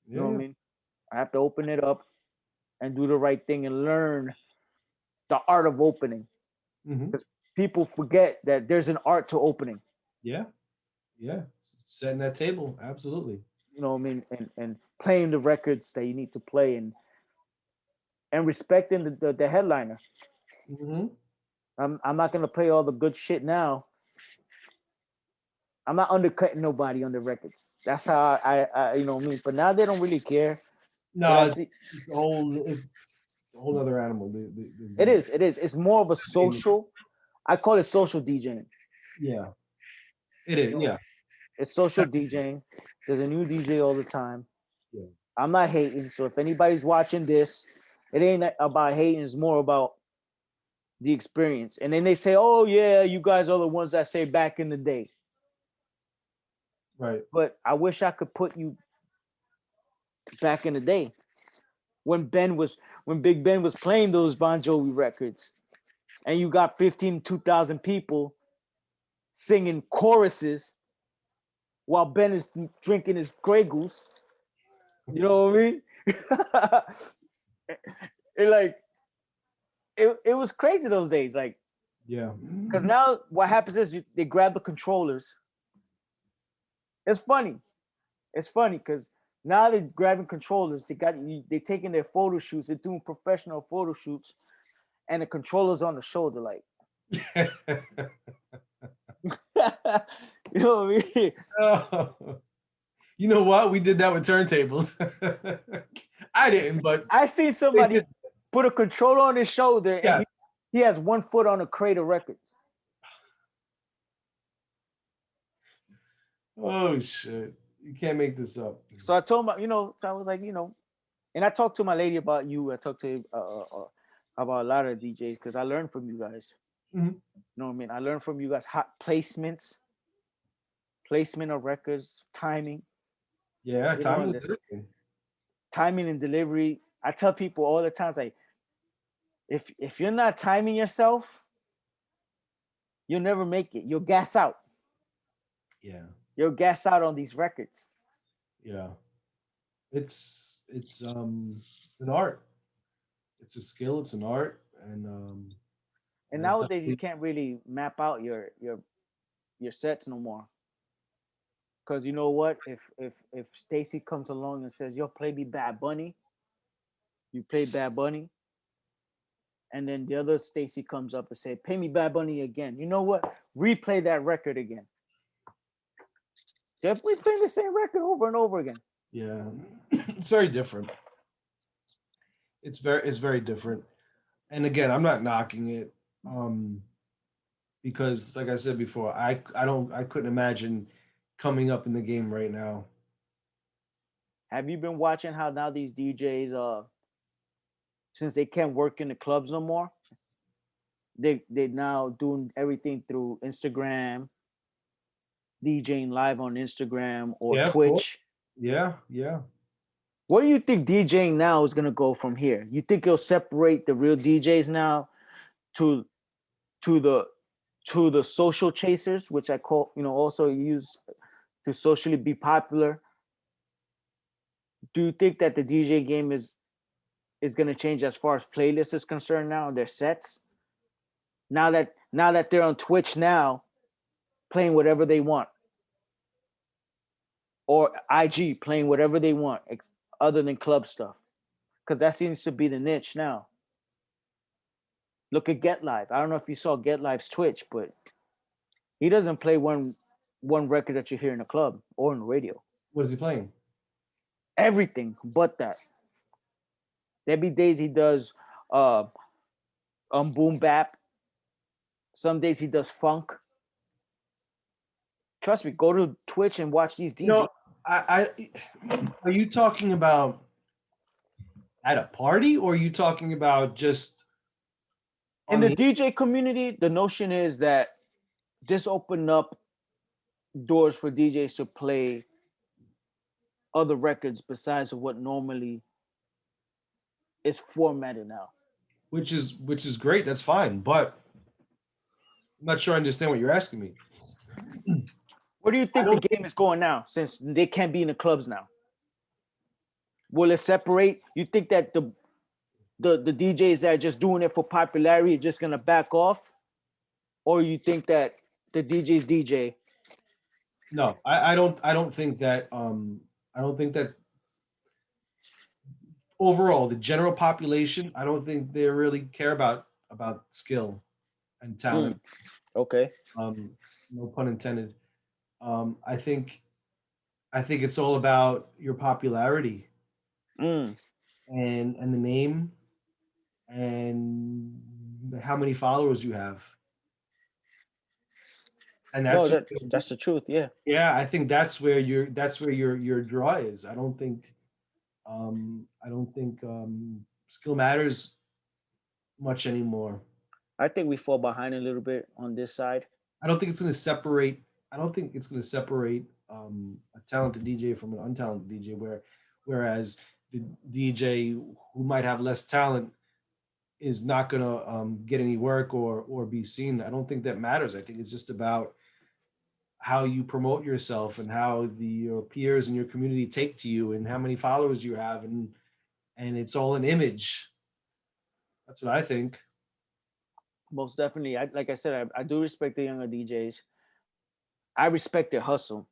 You Yeah, know what I yeah. mean? I have to open it up and do the right thing and learn the art of opening. Hmm. Because people forget that there's an art to opening. Yeah. Yeah. Setting that table. Absolutely. You know what I mean? And playing the records that you need to play and respecting the headliner. Hmm. I'm not gonna play all the good shit now. I'm not undercutting nobody on the records. That's how I you know what I mean. But now they don't really care. But No, I see it's a whole other animal. it is. It is. It's more of a It's- social. I call it social DJing. yeah, it is. You know, Yeah. it's social DJing. There's a new DJ all the time. Yeah. I'm not hating. So if anybody's watching this, it ain't about hating. It's more about the experience. And then they say, "Oh yeah, you guys are the ones that say back in the day." Right. But I wish I could put you back in the day when Big Ben was playing those Bon Jovi records, and you got 2,000 people singing choruses while Ben is drinking his Grey Goose. You know what I mean? it like it was crazy those days, like, Yeah. because now what happens is they grab the controllers. It's funny. It's funny because now they're grabbing controllers. They taking their photo shoots. They're doing professional photo shoots, and the controllers on the shoulder, like, you know what I mean? Oh, you know what? We did that with turntables. I didn't, but I seen they somebody did. put a controller on his shoulder, and Yes. he has 1 foot on a crate of records. Oh shit! You can't make this up. So I told him, so I was like, and I talked to my lady about you. I talked to about a lot of DJs because I learned from you guys. Mhm. You know what I mean? I learned from you guys hot placement of records, timing, Yeah, you know, time and was everything. timing and delivery. I tell people all the time, like, if you're not timing yourself, you'll never make it. You'll gas out. Yeah, You'll gas out on these records. yeah. It's an art. It's a skill. It's an art, And and it nowadays you definitely. can't really map out your sets no more. Cause you know what? If Stacy comes along and says, "Yo, play me Bad Bunny," you play Bad Bunny, and then the other Stacy comes up and say, "Pay me Bad Bunny again." You know what? Replay that record again. Definitely playing the same record over and over again. Yeah, it's very different. It's very different. And again, I'm not knocking it, um, because like I said before, I couldn't imagine coming up in the game right now. Have you been watching how now these DJs, since they can't work in the clubs no more, they now doing everything through Instagram, DJing live on Instagram or Yeah, of course. Twitch. Yeah, yeah. Where do you think DJing now is gonna go from here? You think it'll separate the real DJs now to to the to the social chasers, which I call, also use to socially be popular? Do you think that the DJ game is gonna change as far as playlists is concerned now, their sets? Now that they're on Twitch now, playing whatever they want, or IG playing whatever they want, other than club stuff, because that seems to be the niche now. Look at Get Live. I don't know if you saw Get Live's Twitch, but he doesn't play one record that you hear in a club or in the radio. What is he playing? Everything but that. There be days he does uh boom bap. Some days he does funk. Trust me, go to Twitch and watch these DJs. No, I are you talking about at a party, or are you talking about just In on the the? DJ community, the notion is that just open up doors for DJs to play other records besides what normally is formatted now. Which is great. That's fine, but I'm not sure I understand what you're asking me. Where do you I think the don't game is going now, since they can't be in the clubs now? Will it separate? You think that the DJs that are just doing it for popularity are just gonna back off, or you think that the DJs DJ? No, I don't think that I don't think that overall the general population, I don't think they really care about skill and talent. Mm, okay. Um, no pun intended. I think it's all about your popularity Mm. and the name and how many followers you have. And No, that's that's the truth. Yeah. yeah, I think that's where your draw is. I don't think skill matters much anymore. I think we fall behind a little bit on this side. I don't think it's going to separate. I don't think it's going to separate a talented DJ from an untalented DJ. whereas the DJ who might have less talent is not going to get any work or be seen. I don't think that matters. I think it's just about how you promote yourself and how your peers and your community take to you and how many followers you have, and it's all an image. That's what I think. Most definitely. Like I said, I do respect the younger DJs. I respect their hustle.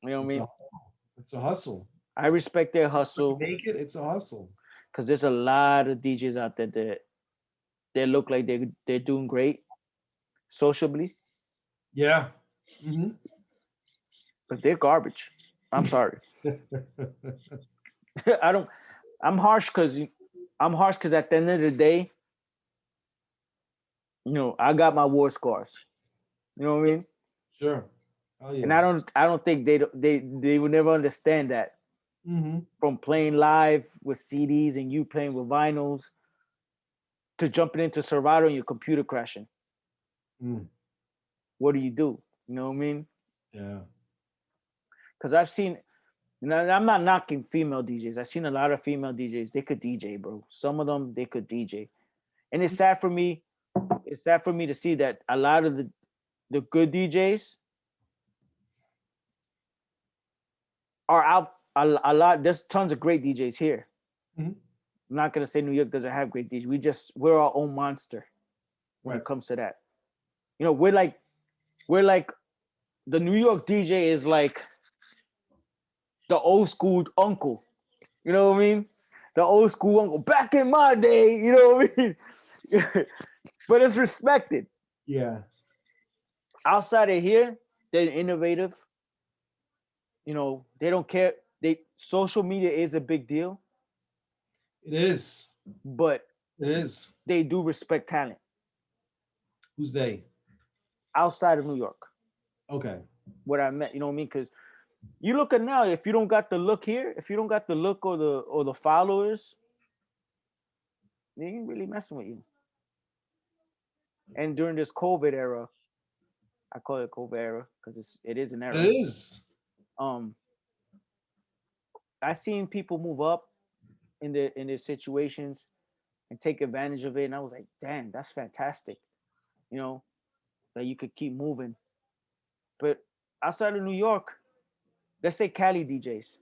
You know what I It's mean? a it's a hustle. I respect their When you hustle make it, it's a hustle. because there's a lot of DJs out there that look like they're doing great sociably, Yeah. Hmm. but they're garbage. I'm sorry. I don't. I'm harsh because at the end of the day, I got my war scars. You know what I mean? Sure. Oh And yeah. I don't think they would never understand that Hmm. from playing live with CDs and you playing with vinyls to jumping into Serato and your computer crashing. Mm, What do you do? You know what I mean? yeah. Because I've seen, and I'm not knocking female DJs. I've seen a lot of female DJs. They could DJ, bro. Some of them they could DJ, and it's sad for me. It's sad for me to see that a lot of the good DJs are out. A lot. There's tons of great DJs here. Mhm. I'm not gonna say New York doesn't have great DJs. We're our own monster when Right. it comes to that. We're like the New York DJ is like the old school uncle. You know what I mean? The old school uncle back in my day. You know what I mean? But it's respected. Yeah. Outside of here, they're innovative. They don't care. They Social media is a big deal, It is. but It is. they do respect talent Who's they? outside of New York. Okay. What I meant, you know what I mean? Because you look at now, if you don't got the look here, if you don't got the look or the followers, they ain't really messing with you. And during this COVID era, I call it COVID era because it is an It era. is. Um, I seen people move up in their situations and take advantage of it, and I was like, damn, that's fantastic. You know, that you could keep moving. But outside of New York, let's say Cali DJs,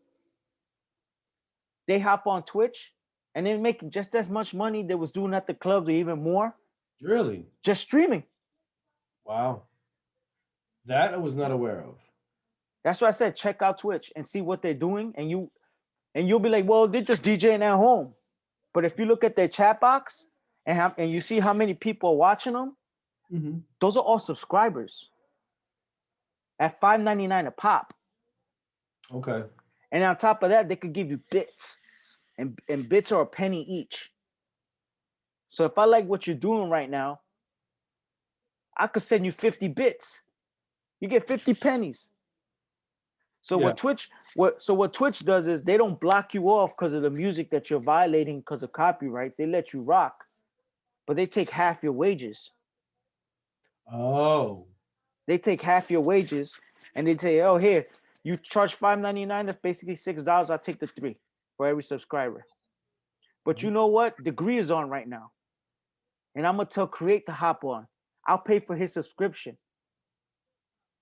they hop on Twitch and they make just as much money they was doing at the clubs or even more, Really? just streaming. Wow. That I was not aware of. That's why I said check out Twitch and see what they're doing, and you'll be like, well, they're just DJing at home. But if you look at their chat box and you see how many people are watching them, Hmm. those are all subscribers at $5.99 a pop. Okay. And on top of that, they could give you bits, and bits are a penny each. So if I like what you're doing right now, I could send you 50 bits. You get 50 pennies. So Yeah. what Twitch does is they don't block you off because of the music that you're violating because of copyright. They let you rock, but they take half your wages. Oh. They take half your wages and they say, oh, here, you charge $5.99, that's basically $6. I'll take the three for every subscriber. But you know what? Degree is on right now. And I'm gonna tell Create to hop on. I'll pay for his subscription.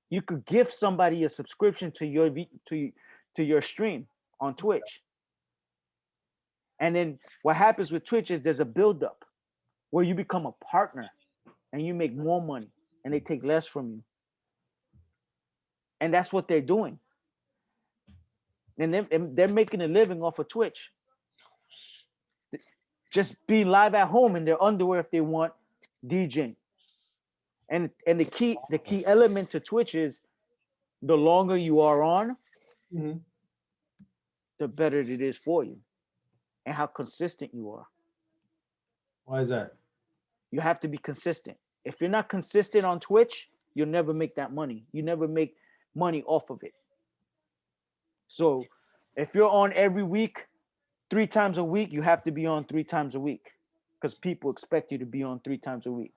You could give somebody a subscription to your stream on Twitch. And then what happens with Twitch is there's a buildup where you become a partner and you make more money and they take less from you. And that's what they're doing. And they're making a living off of Twitch. Just being live at home in their underwear if they want, DJing. And the key element to Twitch is the longer you are on, Hmm. the better it is for you and how consistent you are. Why is that? You have to be consistent. If you're not consistent on Twitch, you'll never make that money. You never make money off of it. So if you're on every week, 3 times a week, you have to be on 3 times a week because people expect you to be on 3 times a week.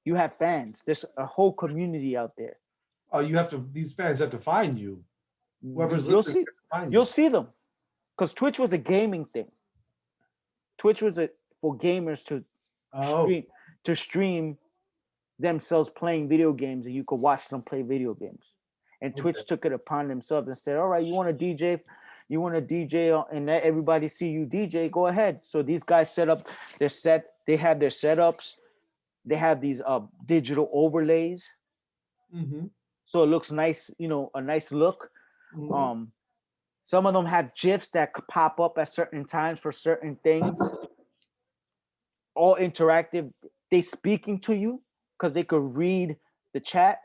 You have fans. There's a whole community out there. Oh, you have to. These fans have to find you. Whoever's You'll listening see. has to find You'll you. see them. because Twitch was a gaming thing. Twitch was a for gamers to Oh, stream to stream themselves playing video games, and you could watch them play video games. And okay. Twitch took it upon themselves and said, "All right, you want to DJ, you want to DJ, and let everybody see you DJ. Go ahead." So these guys set up their set. They have their setups. They have these digital overlays, Mm-hmm. so it looks nice. A nice look. Mm-hmm. Um, some of them have GIFs that could pop up at certain times for certain things. All interactive. They speaking to you because they could read the chat.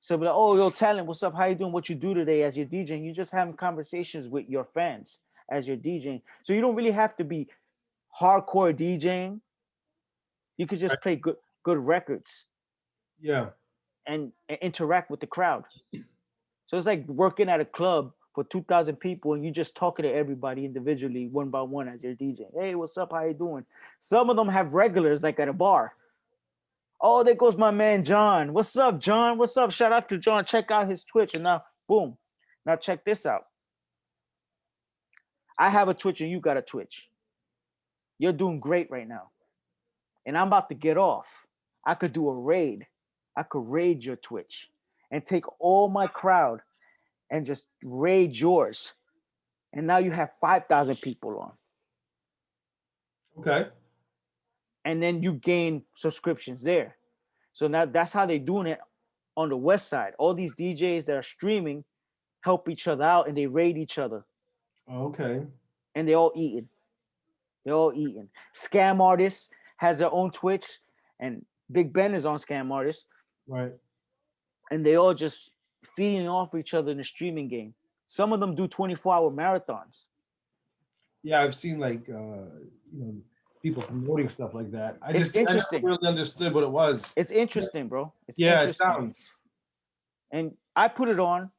So be like, oh, yo, Talent, what's up? How you doing? What you do today as your DJing? You just having conversations with your fans as you're DJing. So you don't really have to be hardcore DJing. You could just play good records Yeah. and interact with the crowd. So it's like working at a club for 2,000 people and you just talking to everybody individually, one by one as you're DJing. Hey, what's up? How you doing? Some of them have regulars like at a bar. Oh, there goes my man John. What's up, John? What's up? Shout out to John. Check out his Twitch. And now, boom. Now check this out. I have a Twitch and you got a Twitch. You're doing great right now. And I'm about to get off. I could do a raid. I could raid your Twitch and take all my crowd and just raid yours. And now you have 5,000 people on. Okay. And then you gain subscriptions there. So now that's how they're doing it on the West Side. All these DJs that are streaming help each other out and they raid each other. Okay. And they all eating. They're all eating. Scam Artists has their own Twitch, and Big Ben is on Scam Artists, Right. and they all just feeding off each other in the streaming game. Some of them do 24-hour marathons. Yeah, I've seen like people promoting stuff like that. I It's just I never interesting. really understood what it was. It's interesting, bro. It's Yeah, it interesting. sounds. And I put it on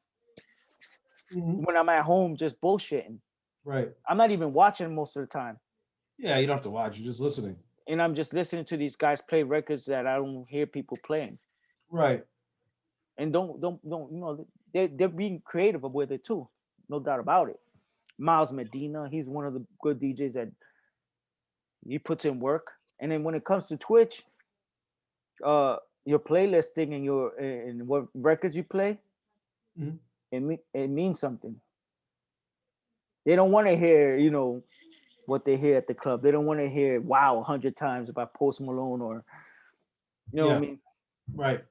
Mhm. when I'm at home just bullshitting. Right. I'm not even watching most of the time. Yeah, you don't have to watch. You're just listening. And I'm just listening to these guys play records that I don't hear people playing. Right. And they're being creative with it too. No doubt about it. Miles Medina, he's one of the good DJs that he puts in work. And then when it comes to Twitch, your playlisting and what records you play, Mhm. it means something. They don't want to hear, what they hear at the club. They don't want to hear "Wow" 100 times about Post Malone or, you know what I Yeah. mean? Right.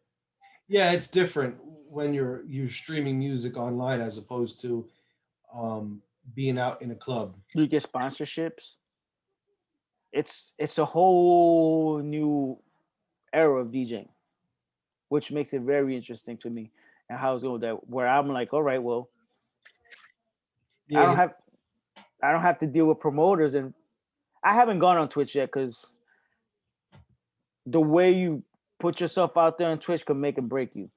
Yeah, it's different when you're streaming music online as opposed to being out in a club. You get sponsorships. It's a whole new era of DJing, which makes it very interesting to me. And how it's going that where I'm like, all right, well, Yeah. I don't have to deal with promoters, and I haven't gone on Twitch yet because the way you put yourself out there on Twitch can make and break you.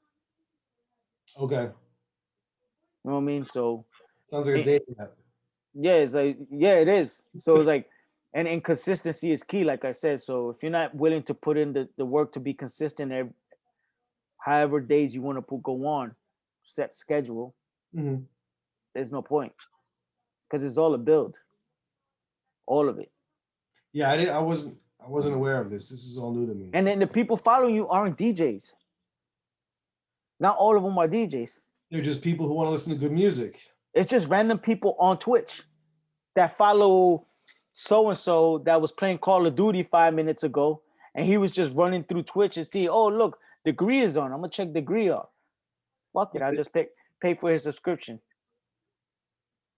Okay. You know what I mean? So Sounds like a it- dating app. yeah, it's like it is. So it's like, and inconsistency is key, like I said. So if you're not willing to put in the work to be consistent, however days you want to go on, set schedule, Mhm. there's no point because it's all a build, all of it. Yeah, I wasn't aware of this. This is all new to me. And then the people following you aren't DJs. Not all of them are DJs. They're just people who want to listen to good music. It's just random people on Twitch that follow so and so that was playing Call of Duty 5 minutes ago, and he was just running through Twitch and see, oh look, Degree is on. I'm gonna check Degree out. Fuck it, I just pay for his subscription.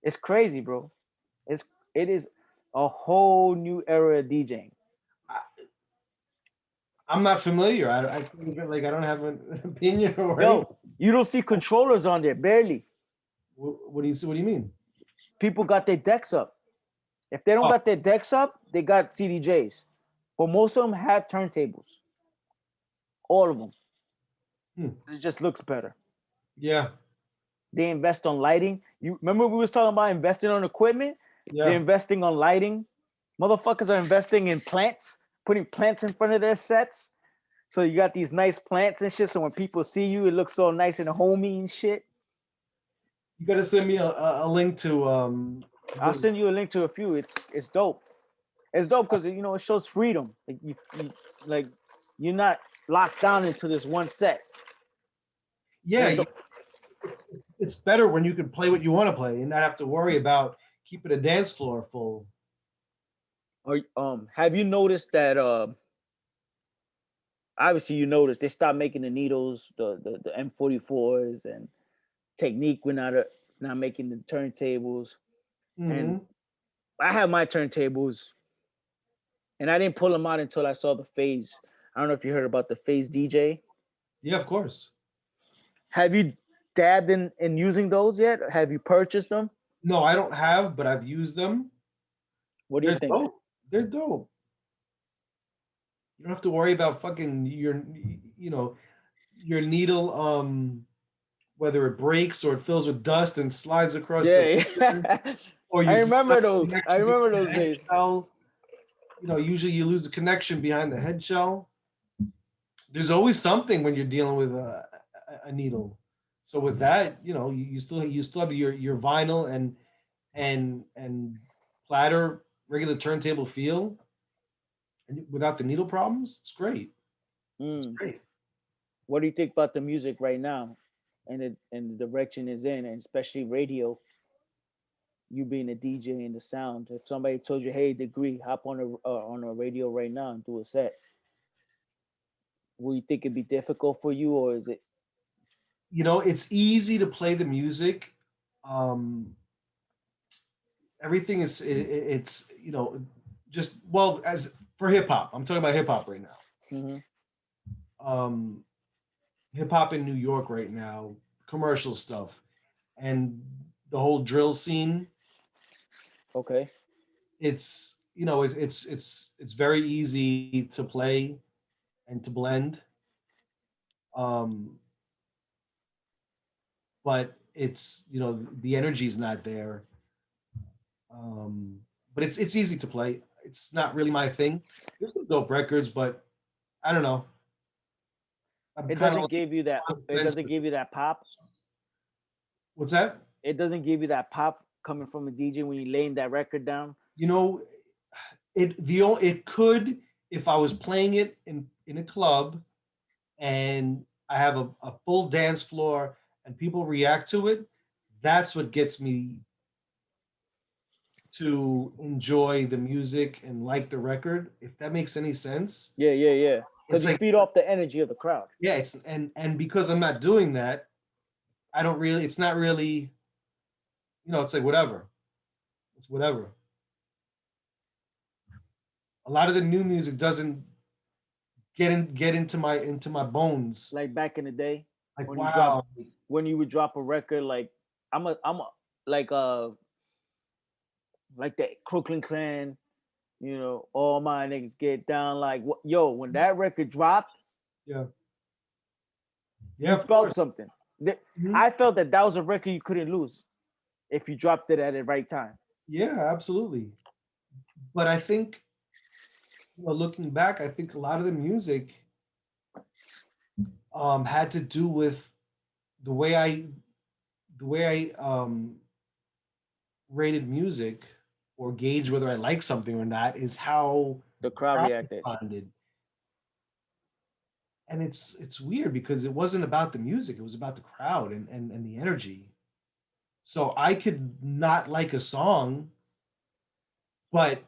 It's crazy, bro. It is a whole new era of DJing. I'm not familiar. I can't even like I don't have an opinion or anything. Yo, you don't see controllers on there, barely. What do you see? What do you mean? People got their decks up. If they don't got their decks up, they got CDJs. But most of them have turntables. All of them. It just looks better. Yeah. They invest on lighting. You remember we was talking about investing on equipment? Yeah. They're investing on lighting. Motherfuckers are investing in plants, putting plants in front of their sets. So you got these nice plants and shit. So when people see you, it looks so nice and homey and shit. You got to send me a link to I'll send you a link to a few. It's dope. It's dope because you know it shows freedom. Like like you're not locked down into this one set. Yeah, It's dope. it's it's better when you can play what you want to play and not have to worry about keeping a dance floor full. Or have you noticed that obviously you noticed they stopped making the needles, the M44s, and Technique went out of not making the turntables. And Hmm. I have my turntables, and I didn't pull them out until I saw the Phase. I don't know if you heard about the Phase DJ. Yeah, of course. Have you dabbed in using those yet? Have you purchased them? No, I don't have, but I've used them. What do you They're think? dope. They're dope. You don't have to worry about fucking you know, your needle, whether it breaks or it fills with dust and slides across the Yeah, record, yeah. or I you lose remember the those. I connection remember behind those the head days. shell. You know, usually you lose the connection behind the head shell. There's always something when you're dealing with a needle. So with that, you know, you still have your vinyl and platter regular turntable feel, and without the needle problems, it's great. It's Mm. great. What do you think about the music right now, and the direction is in, and especially radio? You being a DJ and the sound. If somebody told you, "Hey, Degree, hop on a radio right now and do a set," will you think it'd be difficult for you, or is it? You know, it's easy to play the music. Um, everything is it's you know just well as for hip hop. I'm talking about hip hop right now. Hmm. Um, Hip hop in New York right now, commercial stuff, and the whole drill scene. Okay. It's you know it's very easy to play and to blend. Um, but it's you know the energy's not there. Um, but it's easy to play. It's not really my thing. There's some dope records, but I don't know. I'm It kind of doesn't like give you that. on the It fence doesn't with give it. you that pop. What's that? It doesn't give you that pop coming from a DJ when you laying that record down. You know, it could if I was playing it in a club and I have a full dance floor and people react to it. That's what gets me to enjoy the music and like the record. If that makes any sense, Yeah, yeah, yeah. Because it's you like feed off the energy of the crowd. yeah, it's and because I'm not doing that, I don't really. It's not really. You know, it's like whatever. It's whatever. A lot of the new music doesn't get into my bones. Like back in the day Like when you drop wow, when you would drop a record like I'm a like like the Crooklyn Clan, you know, all my niggas get down like what yo, when that record dropped, yeah, yeah, you of felt course. something. Mhm. I felt that that was a record you couldn't lose if you dropped it at the right time. Yeah, absolutely. But I think you know, looking back, I think a lot of the music had to do with the way I the way I rated music or gauge whether I like something or not is how The crowd crowd reacted. responded. And it's weird because it wasn't about the music, it was about the crowd and the energy. So I could not like a song, but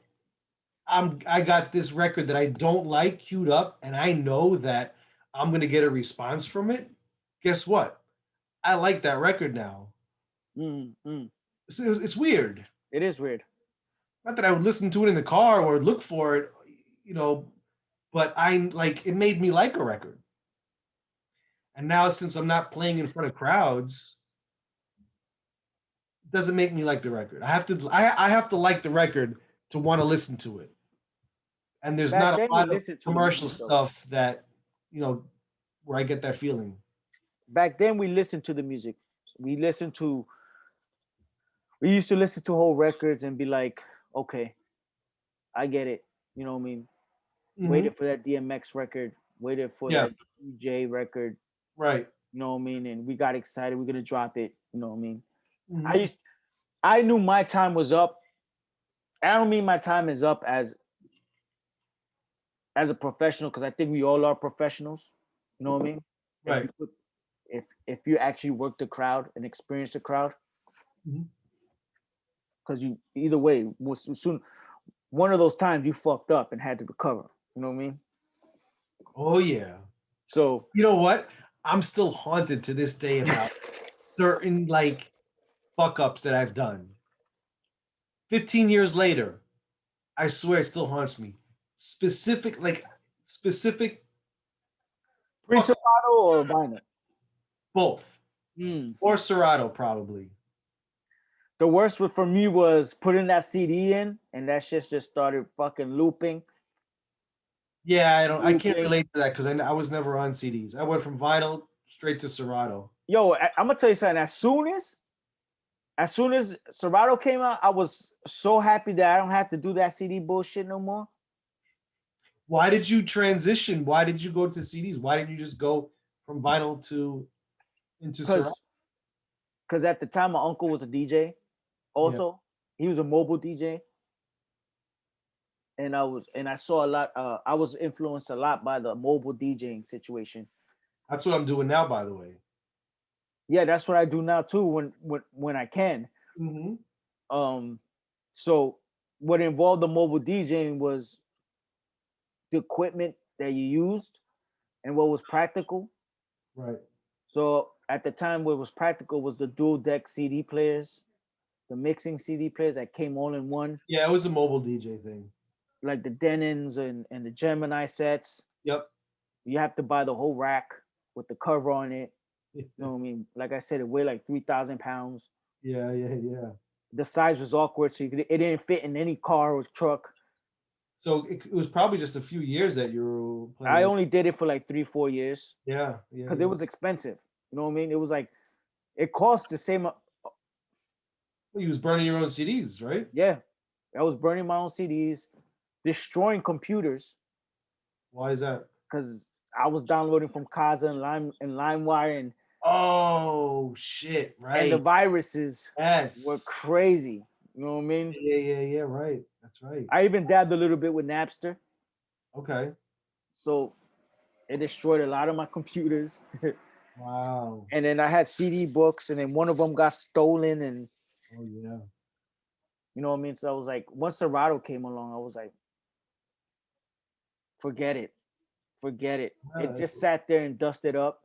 I got this record that I don't like queued up and I know that I'm gonna get a response from it. Guess what? I like that record now. Mm, mm. It's weird. It is weird. Not that I would listen to it in the car or look for it, you know, but I like it made me like a record. And now since I'm not playing in front of crowds, it doesn't make me like the record. I have to like the record to want to listen to it. And there's Back not then a we lot of listened to the commercial music though. stuff that, you know, where I get that feeling. Back then we listened to the music. We listened to we used to listen to whole records and be like, okay, I get it. You know what I mean? Hmm. Waited for that DMX record, waited for Yeah, that DJ record, right. you know what I mean? And we got excited, we're gonna drop it, you know what I mean? I Hmm. used I knew my time was up. I don't mean my time is up as a professional, because I think we all are professionals. You know what I mean? If Right. you put, if you actually work the crowd and experience the crowd, Mhm. because you either way was soon one of those times you fucked up and had to recover. You know what I mean? Oh yeah. So You know what? I'm still haunted to this day about certain like fuck ups that I've done. 15 years later, I swear it still haunts me. Specific fuck up, pre-Serato or vinyl. both. Mm. Or Serato, probably. The worst for me was putting that CD in, and that shit just started fucking looping, Yeah, I can't looping. relate to that because I was never on CDs. I went from vinyl straight to Serato. Yo, I'm gonna tell you something. As soon as Serato came out, I was so happy that I don't have to do that CD bullshit no more. Why did you transition? Why did you go to CDs? Why didn't you just go from vinyl to into Serato? Because at the time my uncle was a DJ. Yeah, Also, he was a mobile DJ, and I saw a lot. I was influenced a lot by the mobile DJing situation. that's what I'm doing now, by the way. Yeah, that's what I do now too when I can. Hmm. Um, so what involved the mobile DJing was the equipment that you used and what was practical. Right. So at the time, what was practical was the dual deck CD players, the mixing CD players that came all in one, Yeah, it was a mobile DJ thing. like the Denons and the Gemini sets. Yep. You have to buy the whole rack with the cover on it. You know what I mean? Like I said, it weighed like 3,000 pounds. Yeah, yeah, yeah. The size was awkward, so it didn't fit in any car or truck. So it was probably just a few years that you were playing I with. only did it for like 3-4 years Yeah, yeah, because it yeah. was expensive. You know what I mean? It was like it cost the same. Well, you was burning your own CDs, right? Yeah, I was burning my own CDs, destroying computers Why is that? because I was downloading from Kazaa and LimeWire, Oh shit! and the Right. viruses were Yes. crazy. You know what I mean? Yeah, yeah, yeah. Right. That's right. I even dabbed a little bit with Napster, Okay. so it destroyed a lot of my computers. Wow. And then I had CD books, and then one of them got stolen, and Oh yeah. you know what I mean. So I was like, once Serato came along, I was like, forget it, forget it. Yeah, It just sat there and dusted up.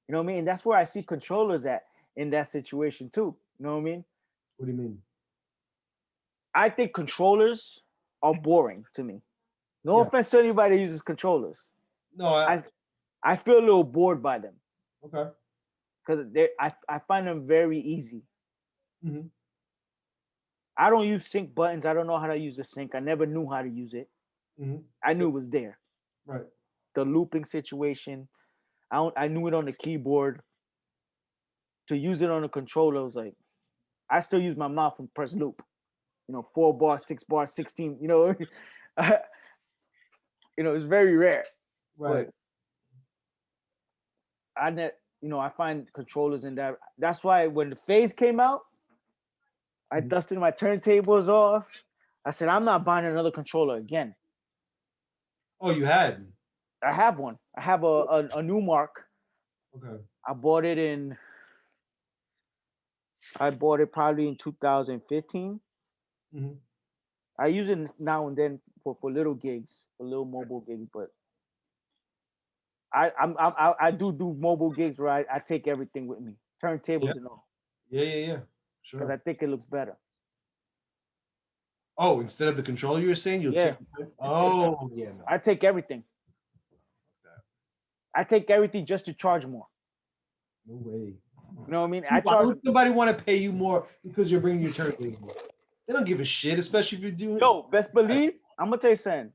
You know what I mean? And that's where I see controllers at in that situation too. You know what I mean? what do you mean? I think controllers are boring to me. No Yeah. offense to anybody that uses controllers. No. I feel a little bored by them Okay. because I find them very easy. Hmm. I don't use sync buttons. I don't know how to use the sync. I never knew how to use it. Hmm. I So knew it was there. right. The looping situation. I knew it on the keyboard. To use it on a controller was like I still use my mouth and press loop. 4 bar, 6 bar, 16. It's very rare. Right. But I find controllers in that. That's why when the phase came out, I Mhm. dusted my turntables off. I said, I'm not buying another controller again. Oh, you had. I have one. I have a new mark. Okay. I bought it in. I bought it probably in 2015. Hmm. I use it now and then for little gigs, for little mobile gigs. But I do mobile gigs where I take everything with me, Yeah. turntables and all, Yeah. Yeah. Yeah. because I Sure. think it looks better. Oh, instead of the controller, you were saying you'll take. Yeah, Oh, yeah. No. I take everything. I take everything just to charge more. No way. You know what I mean? I Why charge. would somebody want to pay you more because you're bringing your turntable? They don't give a shit, especially if you're doing. Yo, best believe I'm gonna tell you something.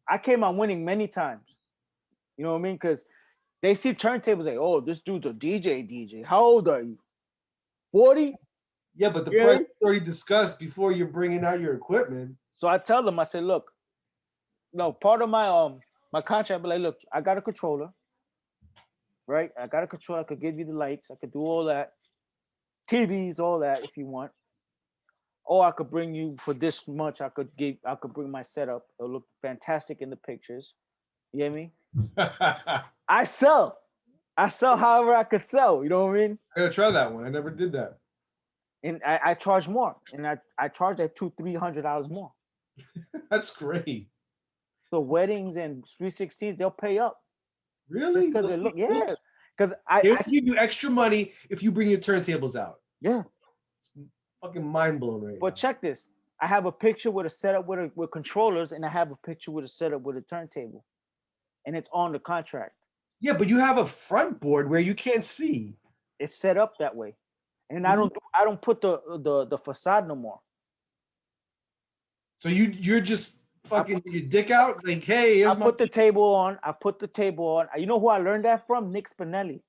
I came out winning many times. You know what I mean? Because they see turntables like, oh, this dude's a DJ. DJ. How old are you? 40? Yeah, but the Yeah. price is already discussed before you're bringing out your equipment. So I tell them, I say, look, no, part of my contract, but like, look, I got a controller, right? I got a controller. I could give you the lights. I could do all that, TVs, all that if you want. oh, I could bring you for this much. I could bring my setup. It'll look fantastic in the pictures. You get me? I I sell. I sell however I could sell. You know what I mean? gotta try that one. I never did that. And I charge more. And I charge at $200-$300 more. That's great. So weddings and 316s, they'll pay up Really? just because it look, yeah. Because They'll give you extra money if you bring your turntables out. yeah. Fucking mind blown right But now. check this. I have a picture with a setup with controllers, and I have a picture with a setup with a turntable, and it's on the contract. Yeah, but you have a front board where you can't see. It's set up that way, and Mhm. I don't put the facade no more. So you're just fucking your dick out like, hey, I here's my. put the table on. I put the table on. You know who I learned that from? Nick Spinelli.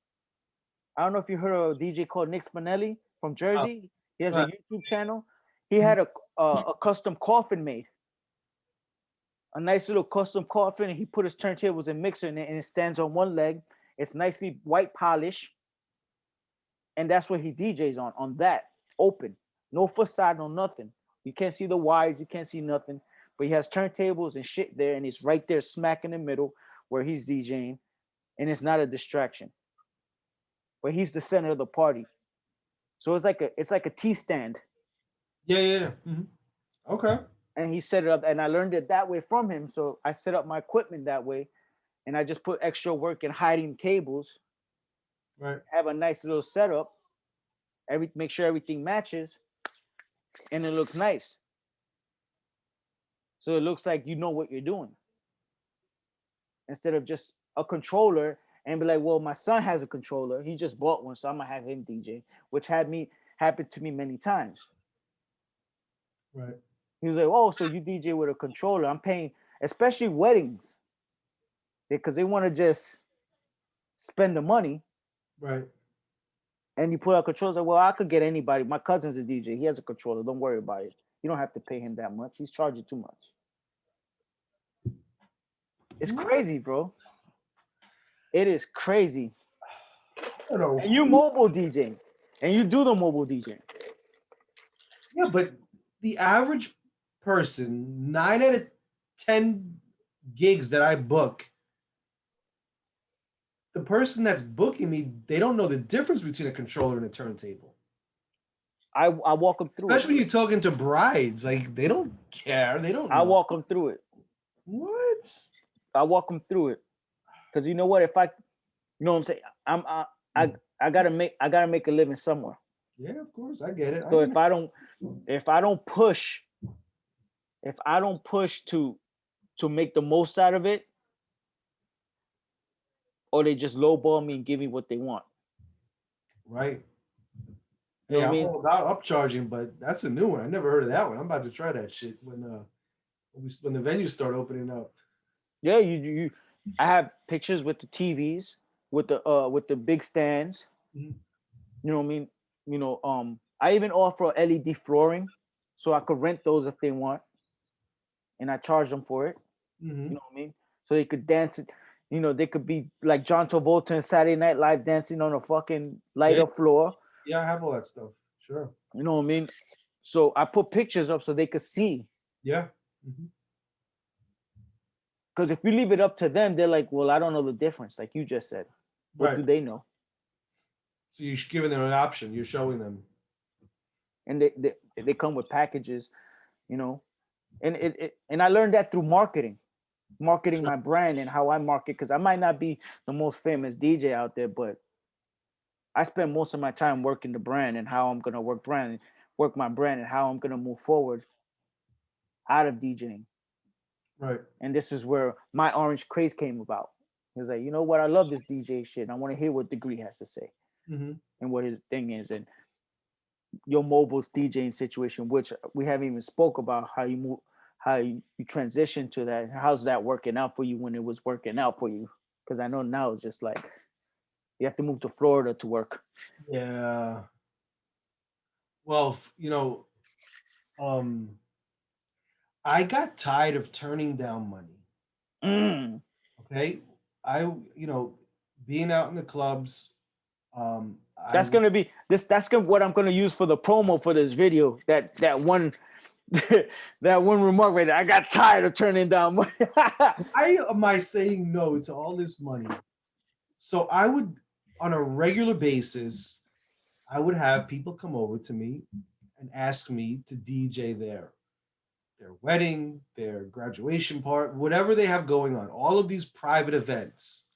I don't know if you heard of a DJ called Nick Spinelli from Jersey. He has a YouTube channel. He had a custom coffin made, a nice little custom coffin, and he put his turntables and mixer in it, and it stands on one leg. It's nicely white polish, and that's what he DJs on that open, no facade, no nothing. You can't see the wires, you can't see nothing, but he has turntables and shit there, and it's right there, smack in the middle where he's DJing, and it's not a distraction. But he's the center of the party, so it's like a T stand, Yeah. Mhm. Okay. and he set it up, and I learned it that way from him. So I set up my equipment that way, and I just put extra work in hiding cables, Right. have a nice little setup, make sure everything matches, and it looks nice. So it looks like you know what you're doing instead of just a controller and be like, well, my son has a controller. He just bought one, so I'm gonna have him DJ, which happened to me many times. Right. He was like, oh, so you DJ with a controller? I'm paying, especially weddings, because they want to just spend the money. Right. And you put out controllers. Like, well, I could get anybody. My cousin's a DJ. He has a controller. Don't worry about it. You don't have to pay him that much. He's charging too much. It's crazy, bro. It is crazy. I don't know. And you mobile DJ, and you do the mobile DJ. Yeah, but the average person, 9 out of 10 gigs that I book, the person that's booking me, they don't know the difference between a controller and a turntable. I walk them through Especially when it. you're talking to brides, like they don't care. They don't. I know. walk them through it. What? I walk them through it. Because you know what? If I, you know what I'm saying? I gotta make a living somewhere. Yeah, of course, I get it. So if I don't push to make the most out of it, or they just lowball me and give me what they want. Right. You know Yeah, what I I'm mean? all about upcharging, but that's a new one. I never heard of that one. I'm about to try that shit when when the venues start opening up. Yeah, you I have pictures with the TVs, with the big stands. Mhm. You know what I mean? I even offer LED flooring, so I could rent those if they want, and I charge them for it. You Mhm. know what I mean? So they could dance it. They could be like John Travolta and Saturday Night Live dancing on a fucking light Yeah, up floor. yeah, I have all that stuff. Sure. You know what I mean? So I put pictures up so they could see. Yeah. Mhm. Because if you leave it up to them, they're like, well, I don't know the difference, like you just said. What Right. do they know? So you're giving them an option. You're showing them. And they come with packages, you know. And I learned that through marketing my brand and how I market, because I might not be the most famous DJ out there, but I spend most of my time working the brand and how I'm gonna work my brand and how I'm gonna move forward out of DJing. Right. And this is where my orange craze came about. He was like, you know what? I love this DJ shit. And I want to hear what Degree has to say Mm-hmm. and what his thing is. And your mobile's DJing situation, which we haven't even spoke about how you move, how you transition to that. How's that working out for you when it was working out for you? Because I know now it's just like you have to move to Florida to work. Yeah. Well, um, I got tired of turning down money. Mm. Okay. I, being out in the clubs, That's I gonna be this. What I'm gonna use for the promo for this video. That one, that one remark right there. I got tired of turning down money. why am I saying no to all this money? So I would, on a regular basis, I would have people come over to me and ask me to DJ their wedding, their graduation part, whatever they have going on, all of these private events.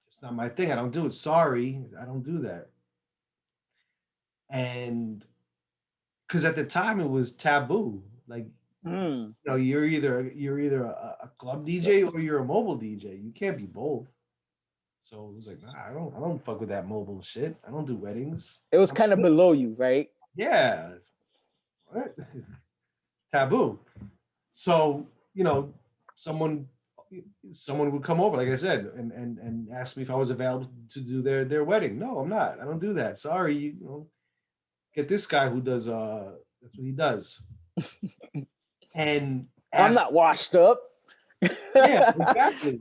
It's not my thing. I don't do it. Sorry, I don't do that. And because at the time it was taboo. Like, Hmm. you're either a club DJ or you're a mobile DJ. You can't be both. So it was like, nah, I don't fuck with that mobile shit. I don't do weddings. It It's was not my kind of thing. below you, right? Yeah. What? It's taboo. So, someone someone would come over, like I said, and ask me if I was available to do their wedding. No, I'm not. I don't do that. Sorry, get this guy who does that's what he does. And I'm after not washed up. yeah, exactly.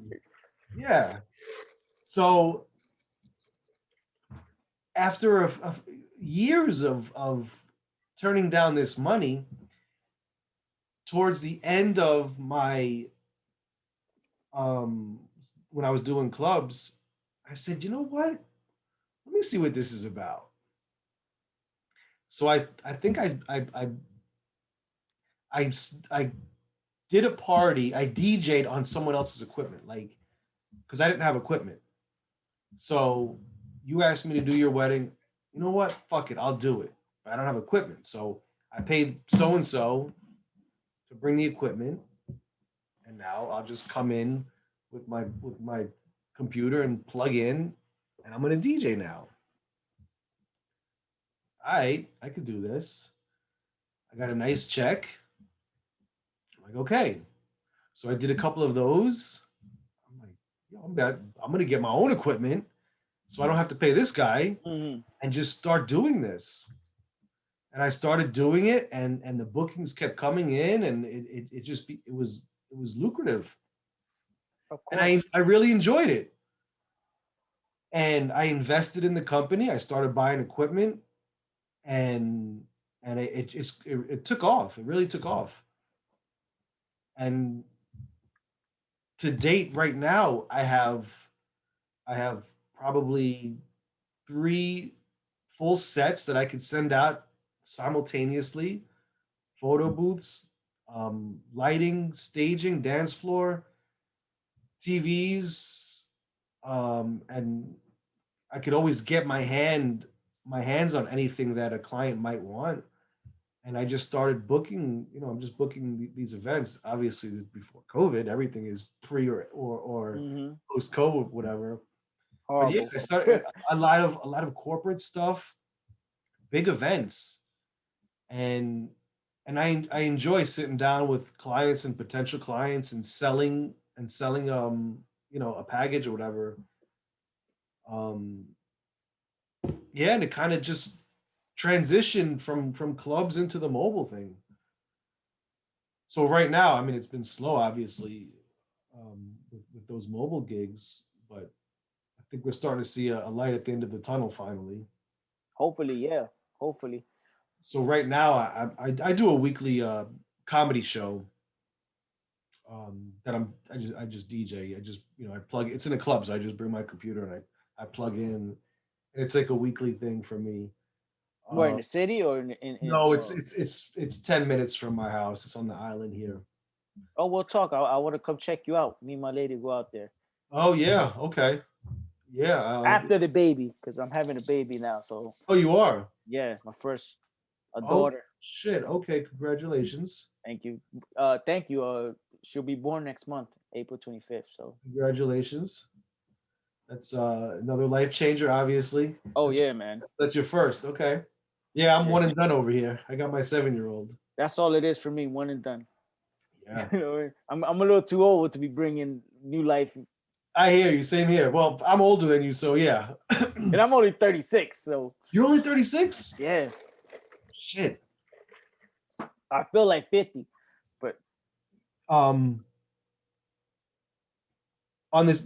Yeah. So after years of turning down this money, towards the end of my um when I was doing clubs, I said, you know what? Let me see what this is about. So I think I did a party. I DJ'd on someone else's equipment, like because I didn't have equipment. So you asked me to do your wedding. You know what? Fuck it, I'll do it. But I don't have equipment, so I paid so and so to bring the equipment, and now I'll just come in with my computer and plug in, and I'm gonna DJ now. All right, I could do this. I got a nice check. I'm like, okay. So I did a couple of those. I'm like, yo, I'm gonna get my own equipment so I don't have to pay this guy Mhm. and just start doing this. And I started doing it, and the bookings kept coming in, and it just it was lucrative, Of and course. I really enjoyed it. And I invested in the company. I started buying equipment, and it took off. It really took off. And to date, right now, I have probably three full sets that I could send out simultaneously: photo booths, lighting, staging, dance floor, TVs, and I could always get my hands on anything that a client might want. And I just started booking. I'm just booking these events. Obviously, before COVID, everything is pre or Hmm. post COVID, whatever. But yeah, Horrible. I started a lot of corporate stuff, big events, and I enjoy sitting down with clients and potential clients and selling a package or whatever. Um yeah, and it kind of just transitioned from clubs into the mobile thing. So right now, I mean, it's been slow, obviously, with those mobile gigs, but I think we're starting to see a light at the end of the tunnel finally. Hopefully, yeah. Hopefully. So right now, I do a weekly comedy show that I just DJ. I plug. It's in a club, so I just bring my computer and I plug in. And it's like a weekly thing for me. Where in Uh, the city or in no, it's 10 minutes from my house. It's on the island here. oh, we'll talk. I want to come check you out. Me and my lady go out there Oh yeah, okay, yeah. after the baby because I'm having a baby now. So Oh, you are. yeah, my first a Oh daughter. shit. Okay, congratulations. Thank you. Thank you. She'll be born next month, April 25th. So Congratulations. That's another life changer. Obviously, oh that's yeah, man. that's your first. Okay. Yeah, I'm Yeah. one and done over here. I got my 7-year-old. That's all it is for me. One and done. Yeah. You know, I'm a little too old to be bringing new life, I hear you. Same here. Well, I'm older than you, so yeah. and I'm only 36. So You're only 36? yeah, Shit. I feel like 50. But Um, on this,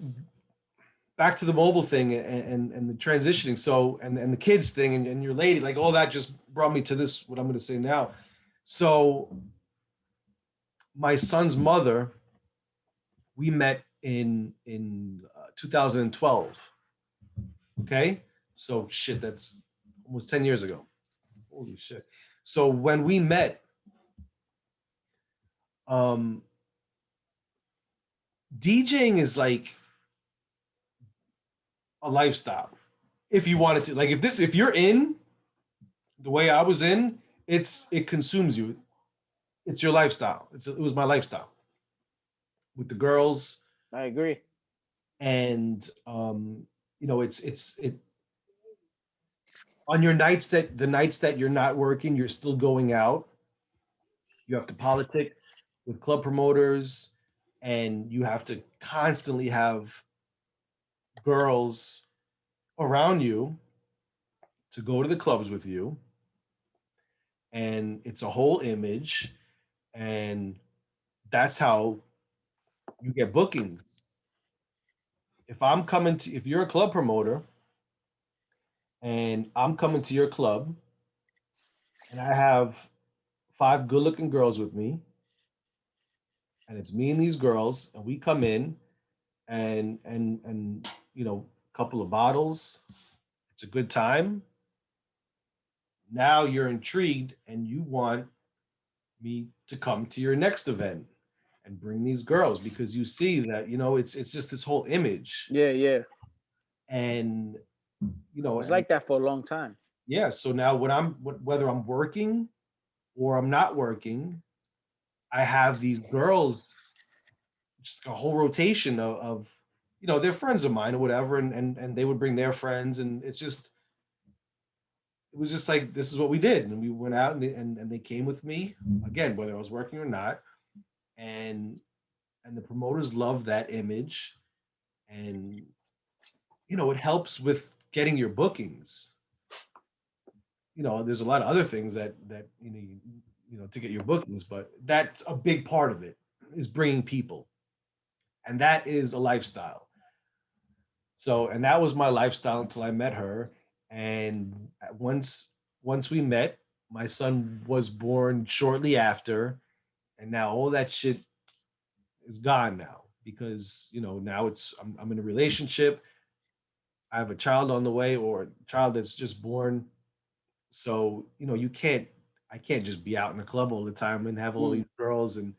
back to the mobile thing and the transitioning. So and the kids thing and your lady, like all that just brought me to this, what I'm going to say now. So my son's mother, we met in 2012. Okay, so shit, that's almost 10 years ago. Holy shit. So when we met, um, DJing is like a lifestyle. If you wanted to, like, if you're in the way I was in, it consumes you. It's your lifestyle. It was my lifestyle with the girls, I agree. and it on your nights that the nights that you're not working, you're still going out. You have to politic with club promoters, and you have to constantly have girls around you to go to the clubs with you, and it's a whole image, and that's how you get bookings. If you're a club promoter and I'm coming to your club and I have 5 good-looking girls with me, and it's me and these girls, and we come in and a couple of bottles, it's a good time. Now you're intrigued and you want me to come to your next event and bring these girls because you see that it's just this whole image. Yeah, yeah. And It's like that for a long time. yeah, so now whether I'm working or I'm not working, I have these girls, just a whole rotation of they're friends of mine or whatever, and they would bring their friends, and it was just like this is what we did, and we went out and they came with me again, whether I was working or not, and the promoters love that image, and it helps with getting your bookings. There's a lot of other things that to get your bookings, but that's a big part of it is bringing people, and that is a lifestyle. So, and that was my lifestyle until I met her, and once we met, my son was born shortly after, and now all that shit is gone now because now I'm in a relationship. I have a child on the way or a child that's just born. So I can't just be out in the club all the time and have all these girls, and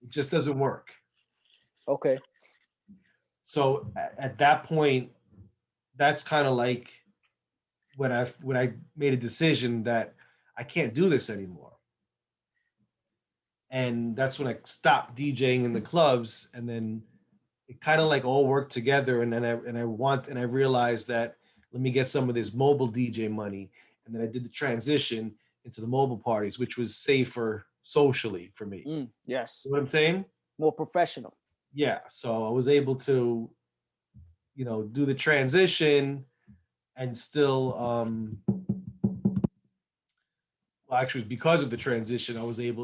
it just doesn't work. Okay. So at that point, that's kind of like when I made a decision that I can't do this anymore. And that's when I stopped DJing in the clubs, and then it kind of like all worked together. And then I realized that let me get some of this mobile DJ money, and then I did the transition into the mobile parties, which was safer socially for me. Yes. You know what I'm saying? More professional. Yeah. So I was able to, do the transition and still, well, actually, because of the transition,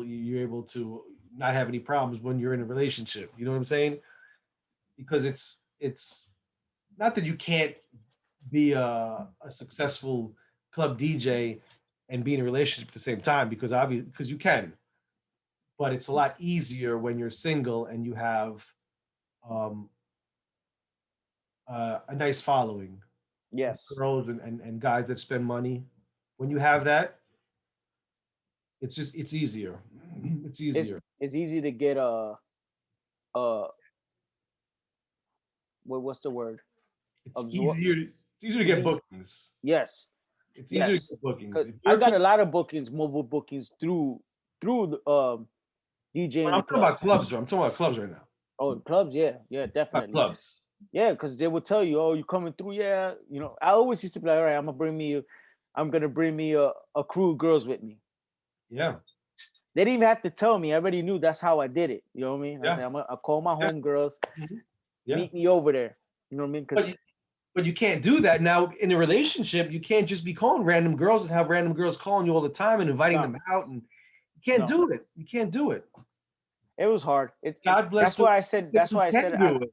you're able to not have any problems when you're in a relationship. You know what I'm saying? Because it's not that you can't be a successful club DJ and be in a relationship at the same time, because you can, but it's a lot easier when you're single and you have um, a nice following, Yes. girls and guys that spend money. When you have that, it's easier. It's easier. It's easy to get uh what's the word? It's Absorb. easier. It's easier to get bookings. Yes. It's easier Yes. to get bookings. Because I got a lot of bookings, mobile bookings through the DJ. I'm talking about clubs, bro. I'm talking about clubs right now. Oh, clubs, yeah, definitely. Clubs. Yeah, because they would tell you, oh, you coming through? Yeah, I always used to be like, all right, I'm gonna bring me a crew of girls with me. Yeah. They didn't even have to tell me. I already knew that's how I did it. You know what I mean? Yeah. I said, I'll call my homegirls, Yeah. meet me over there. You know what I mean? But you can't do that now in a relationship. You can't just be calling random girls and have random girls calling you all the time and inviting them out, and you can't do it. You can't do it. It was hard. God bless. That's why I said. That's why I said. Do it.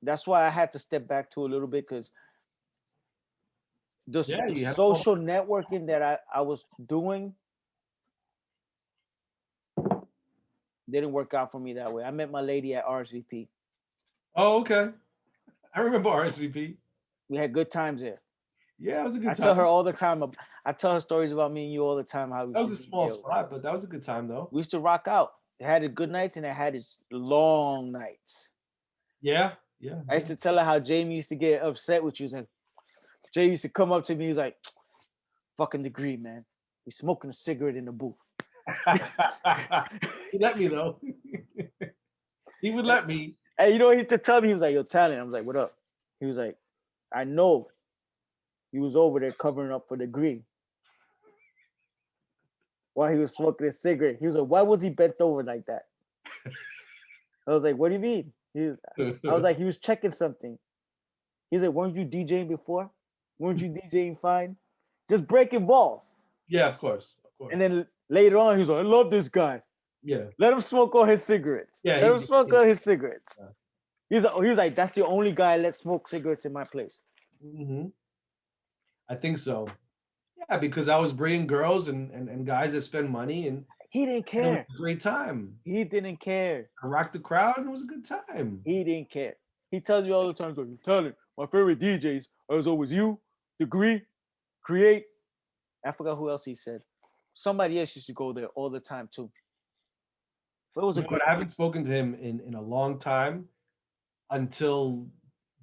That's why I had to step back to a little bit because Yeah, the you have social networking that I was doing didn't work out for me that way. I met my lady at RSVP. Oh, okay. I remember RSVP. We had good times there. Yeah, it was a I good tell her time. all the time. I tell her stories about me and you all the time. How we That used was to a DJ. small spot, but that was a good time though. We used to rock out. It had its good nights and it had its long nights. Yeah, yeah, I used to tell her how Jamie used to get upset with you. He was like, Jay used to come up to me. He was like, "Fucking degree, man. He's smoking a cigarette in the booth." yeah. He let me though. He would let me. And you know what he used to tell me? He was like, "Yo, Talent." I was like, "What up?" He was like, "I know he was over there covering up for degree while he was smoking a cigarette." He was like, "Why was he bent over like that?" I was like, "What do you mean?" I was like, "He was checking something." He's like, "Weren't you DJing before? Weren't you DJing fine? Just breaking balls." Yeah, of course, of course. And then later on, he was like, "I love this guy. Yeah, Let him smoke all his cigarettes. yeah. Let him smoke all his cigarettes." Yeah. He was like, "That's the only guy I let smoke cigarettes in my place." I think so. Yeah, because I was bringing girls and guys that spend money, and He didn't it was care. a great time. He didn't care. I rocked the crowd, and it was a good time. He didn't care. He tells you all the time, so you tell him, my favorite DJs are always you, Degree, Create. I forgot who else he said. Somebody else used to go there all the time too. But it was You a know great. what? I haven't spoken to him in a long time until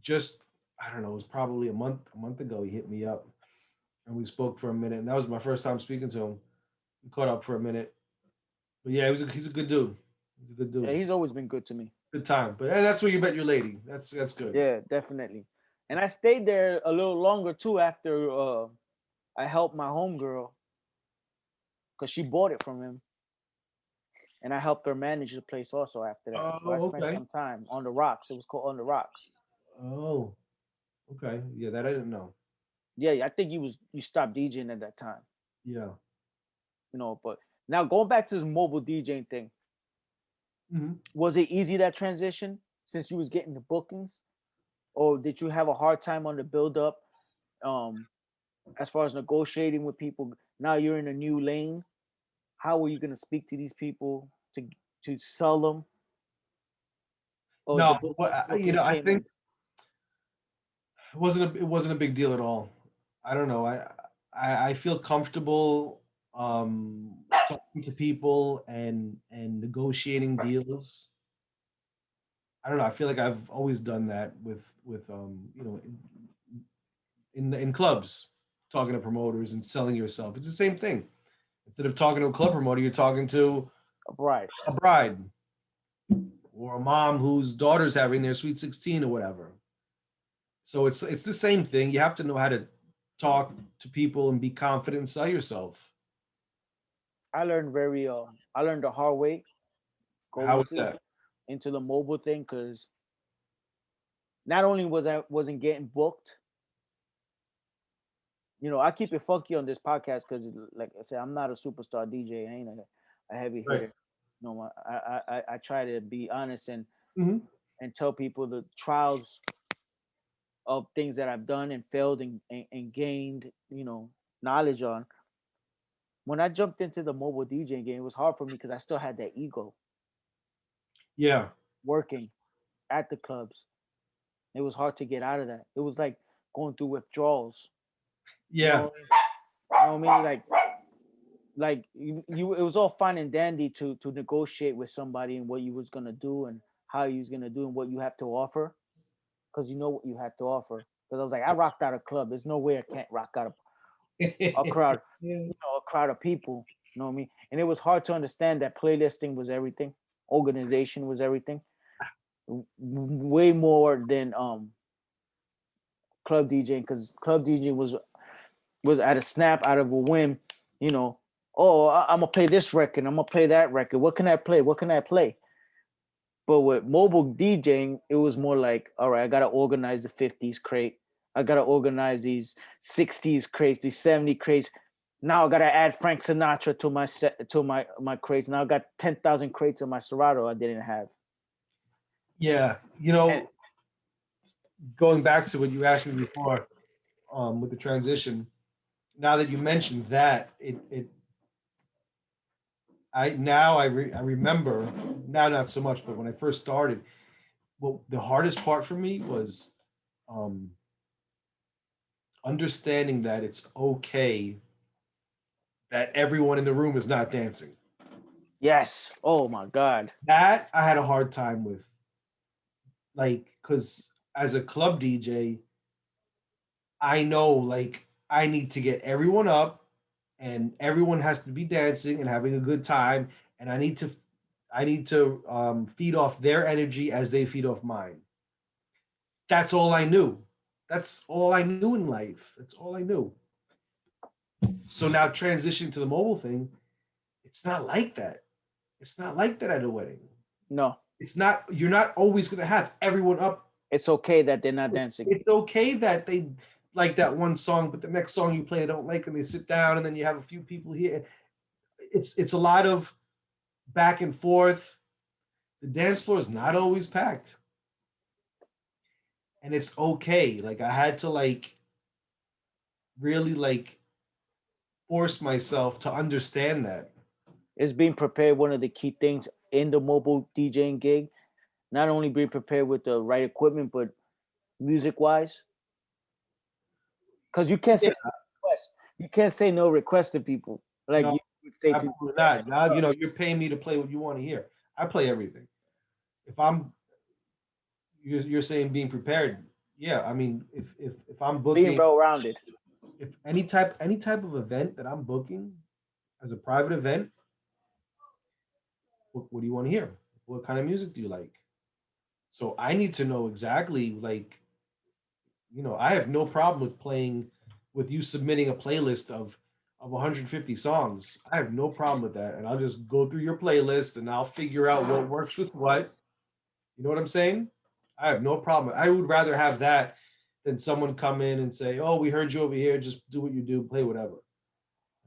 just I don't know. It was probably a month ago. He hit me up, and we spoke for a minute, and that was my first time speaking to him. We caught up for a minute, but yeah, he's a good dude. He's a good Yeah, dude. he's always been good to me. Good time. But and that's where you met your lady. That's good. Yeah, definitely. And I stayed there a little longer too after I helped my homegirl because she bought it from him, and I helped her manage the place also after that. So I Oh, spent okay. some time on the rocks. It was called On the Rocks. Oh, okay. Yeah, that I didn't know. Yeah, I think you stopped DJing at that time, Yeah. you know. But now going back to this mobile DJing thing, Mhm. was it easy that transition since you was getting the bookings, or did you have a hard time on the build up? Um, as far as negotiating with people, now you're in a new lane. How are you going to speak to these people to sell them? Or No, the you know, bookings I came think in? it wasn't a big deal at all. I don't know. I feel comfortable talking to people and negotiating deals. I don't know. I feel like I've always done that with in clubs, talking to promoters and selling yourself. It's the same thing. Instead of talking to a club promoter, you're talking to Right. a bride or a mom whose daughter's having their sweet 16 or whatever. So it's the same thing. You have to know how to talk to people and be confident and sell yourself. I learned the hard way How going is that? into the mobile thing because not only wasn't getting booked, you know, I keep it funky on this podcast because, like I said, I'm not a superstar DJ. I ain't a heavy Right. hitter. You know, I try to be honest Hmm. and tell people the trials of things that I've done and failed and gained, you know, knowledge on. When I jumped into the mobile DJ game, it was hard for me because I still had that ego Yeah. working at the clubs. It was hard to get out of that. It was like going through withdrawals. You Yeah. know, you know what I mean? Like you it was all fine and dandy to negotiate with somebody and what you was gonna do and how you was gonna do and what you have to offer because you know what you have to offer. Because I was like, I rocked out a club. There's no way I can't rock out a crowd, Yeah. you know, a crowd of people. You know what I mean? And it was hard to understand that playlisting was everything, organization was everything, way more than club DJing because club DJing was at a snap out of a whim, you know. Oh, I'm gonna play this record. I'm gonna play that record. What can I play? What can I play? But with mobile DJing, it was more like, all right, I gotta organize the 50s crate. I gotta organize these 60s crates, these 70 crates. Now I gotta add Frank Sinatra to my set to my crates. Now I got 10,000 crates of my Serato I didn't have. Yeah. And going back to what you asked me before, with the transition. Now that you mentioned that, I remember now, not so much, but when I first started, well, the hardest part for me was um, understanding that it's okay that everyone in the room is not dancing. Yes. Oh my God. That I had a hard time with, like, because as a club DJ, I know, like, I need to get everyone up and everyone has to be dancing and having a good time, and I need to feed off their energy as they feed off mine. That's all I knew. That's all I knew in life. That's all I knew. So now transitioning to the mobile thing, it's not like that. It's not like that at a wedding. No, It's not, you're not always going to have everyone up. it's okay that they're not dancing. It's okay that they like that one song, but the next song you play they don't like, and they sit down, and then you have a few people here. It's a lot of back and forth. The dance floor is not always packed, and it's okay. Like, I had to, like, really, like, force myself to understand that. Is being prepared one of the key things in the mobile DJing gig? Not only being prepared with the right equipment, but music wise, because you can't Yeah, say no request. You can't say no request to people like no, you would say to. absolutely not. Now, you're paying me to play what you want to hear. I play everything. If I'm, you're saying being prepared. Yeah, I mean, if I'm Being booking, well rounded. if any type of event that I'm booking as a private event, what do you want to hear? What kind of music do you like? So I need to know exactly, like, I have no problem with playing, with you submitting a playlist of 150 songs. I have no problem with that, and I'll just go through your playlist and I'll figure out what works with what. You know what I'm saying? I have no problem. I would rather have that than someone come in and say, "Oh, we heard you over here. Just do what you do, play whatever."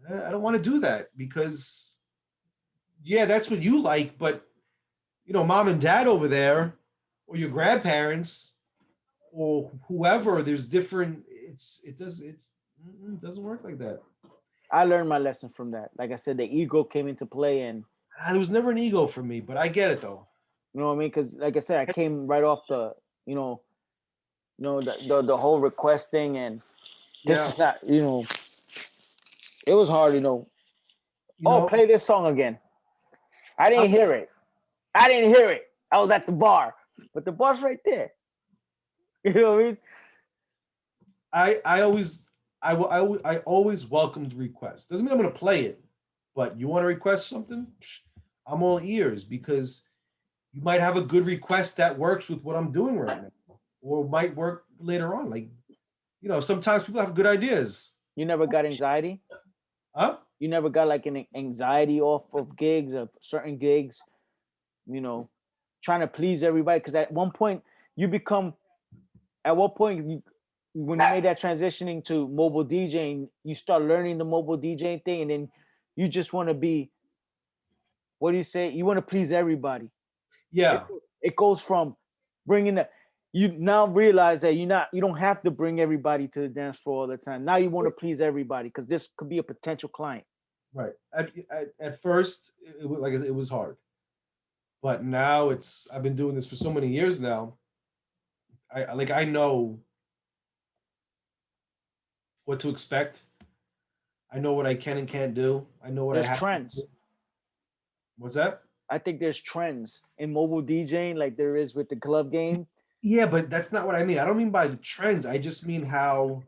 I don't want to do that, because yeah, that's what you like, but mom and dad over there, or your grandparents, or whoever, there's different. It doesn't work like that. I learned my lesson from that. Like I said, the ego came into play, and There was never an ego for me, but I get it though. you know what I mean. Because like I said, I came right off the you know the whole request thing, and this Yeah, is not it was hard. you Oh, know, play this song again. I I, didn't hear it. I didn't hear it. I was at the bar, but the bar's right there. You know what I mean? I always, I always welcomed requests. Doesn't mean I'm gonna play it, but you want to request something, I'm all ears, because you might have a good request that works with what I'm doing right now, or might work later on. Like, sometimes people have good ideas. You never got anxiety. Huh? You never got like an anxiety off of gigs, of certain gigs. You know, trying to please everybody. Because at one point you become. At what point when you made that transition into mobile DJing, you start learning the mobile DJing thing, and then you just want to be. What do you say? You want to please everybody. It, Yeah, it goes from bringing the you now realize that you don't have to bring everybody to the dance floor all the time. Now you want to please everybody because this could be a potential client. right. At first, like I said, it was hard, but now I've been doing this for so many years now. I know what to expect. I know what I can and can't do. I know what I There's have to do. trends. What's that? I think there's trends in mobile DJing like there is with the club game. Yeah, but that's not what I mean. I don't mean by the trends. I just mean how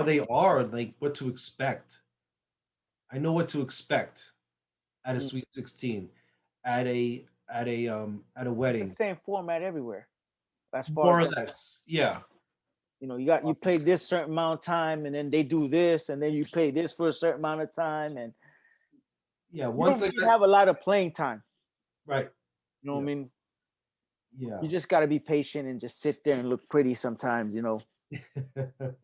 they are, like what to expect. I know what to expect at a Mm. sweet 16, at a It's the wedding, same format everywhere. As far more as or that, less. Yeah. you play this certain amount of time, and then they do this, and then you play this for a certain amount of time, and Yeah. you Once don't I really got have a lot of playing time. right. You know what I Yeah. mean? Yeah. You just got to be patient and just sit there and look pretty sometimes.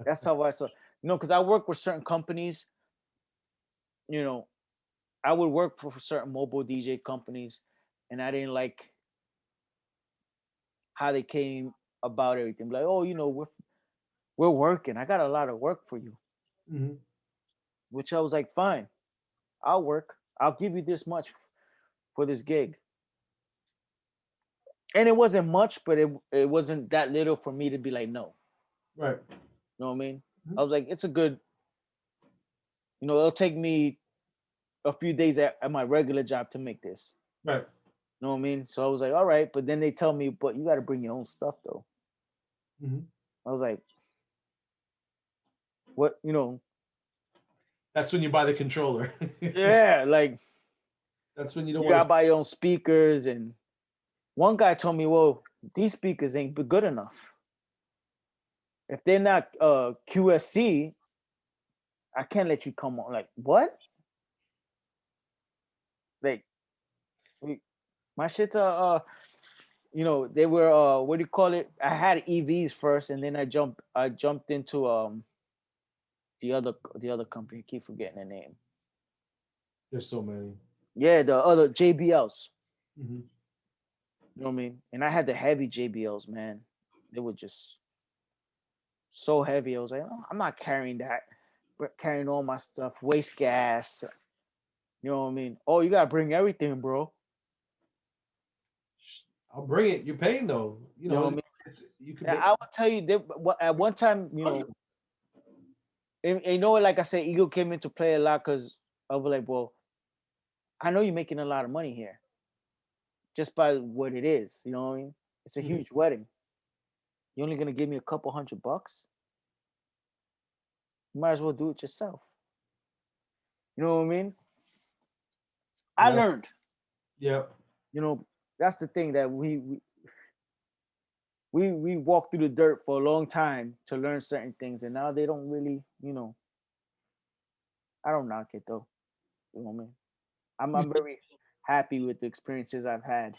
That's how I saw. Because I work with certain companies. You know, I would work for certain mobile DJ companies, and I didn't like how they came. about everything. Like, oh, we're working. I got a lot of work for you. Hmm. Which I was like, fine, I'll work. I'll give you this much for this gig. And it wasn't much, but it wasn't that little for me to be like, no. Right. You know what I mean? I Mhm. was like, it's a good, it'll take me a few days at my regular job to make this. Right. You know what I mean? So I was like, all right. But then they tell me, but you got to bring your own stuff though. Hmm. I was like, what, That's when you buy the controller. yeah, like That's when you don't you want got to. to buy your own speakers. And one guy told me, well, these speakers ain't good enough. If they're not QSC, I can't let you come on. Like, what? Like, my shit's they were what do you call it? I had EVs first, and then I jumped into the other company. I keep forgetting the name. There's so many. Yeah, the other JBLs. Hmm. You know what I mean? And I had the heavy JBLs, man. They were just so heavy. I was like, oh, I'm not carrying that. But carrying all my stuff, waste gas. You know what I mean? Oh, you gotta bring everything, bro. I'll bring it. You're paying though. You know what I mean? You can And make. I will tell you that at one time, and like I said, ego came into play a lot because I was like, well, I know you're making a lot of money here just by what it is. You know what I mean? It's a Mhm. huge wedding. You're only gonna give me a couple $100. You might as well do it yourself. You know what I mean? I Yeah. learned. Yeah. You know, that's the thing that we walked through the dirt for a long time to learn certain things, and now they don't really. I don't knock it though. You know what I mean? I'm very happy with the experiences I've had.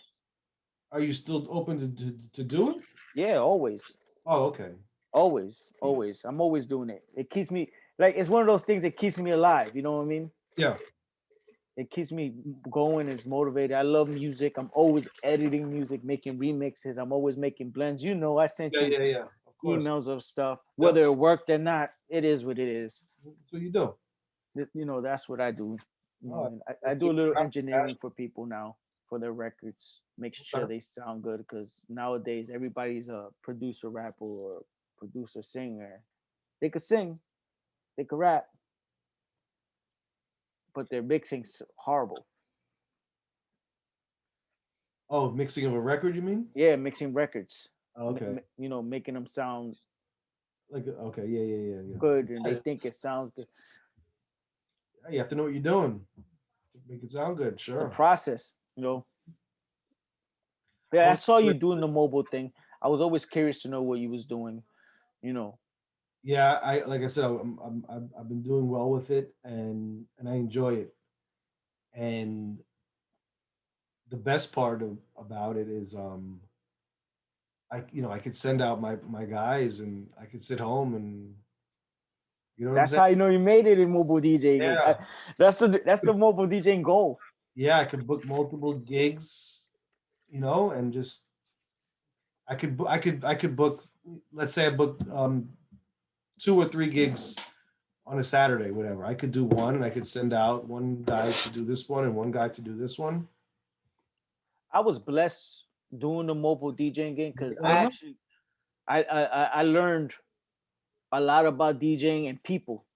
Are you still open to do it? Yeah, always. Oh, okay. Always. I'm always doing it. It keeps me like it's one of those things that keeps me alive. You know what I mean? Yeah. It keeps me going. It's motivated. I love music. I'm always editing music, making remixes. I'm always making blends. I sent Yeah. you Yeah. Yeah. Of course. emails of stuff, Yep. whether it worked or not. It is what it is. So you do. That's what I do. Oh, And I that's do good. a little engineering for people now for their records, make sure Okay. they sound good because nowadays everybody's a producer, rapper, or producer, singer. They could sing, they could rap, but their mixing's horrible. Oh, mixing of a record, you mean? Yeah, mixing records, Oh, okay. making them sound Like okay. Yeah. Yeah. Yeah. Yeah. good, and they Yeah, think it sounds good. you have to know what you're doing to make it sound good. It's a Sure. process. Yeah, I Oh, saw you doing the mobile thing. I was always curious to know what you was doing. You know, yeah. I like I said, I've been doing well with it, and I enjoy it. And the best part about it is, I could send out my guys, and I could sit home, and you know what I'm that's saying? how you know you made it in mobile DJing. Yeah. That's the mobile DJing goal. Yeah. I could book multiple gigs, and just I could book. Let's say I booked 2 or 3 gigs on a Saturday, whatever. I could do one, and I could send out one guy to do this one and one guy to do this one. I was blessed doing the mobile DJing game because I Uh-huh. actually I learned a lot about DJing and people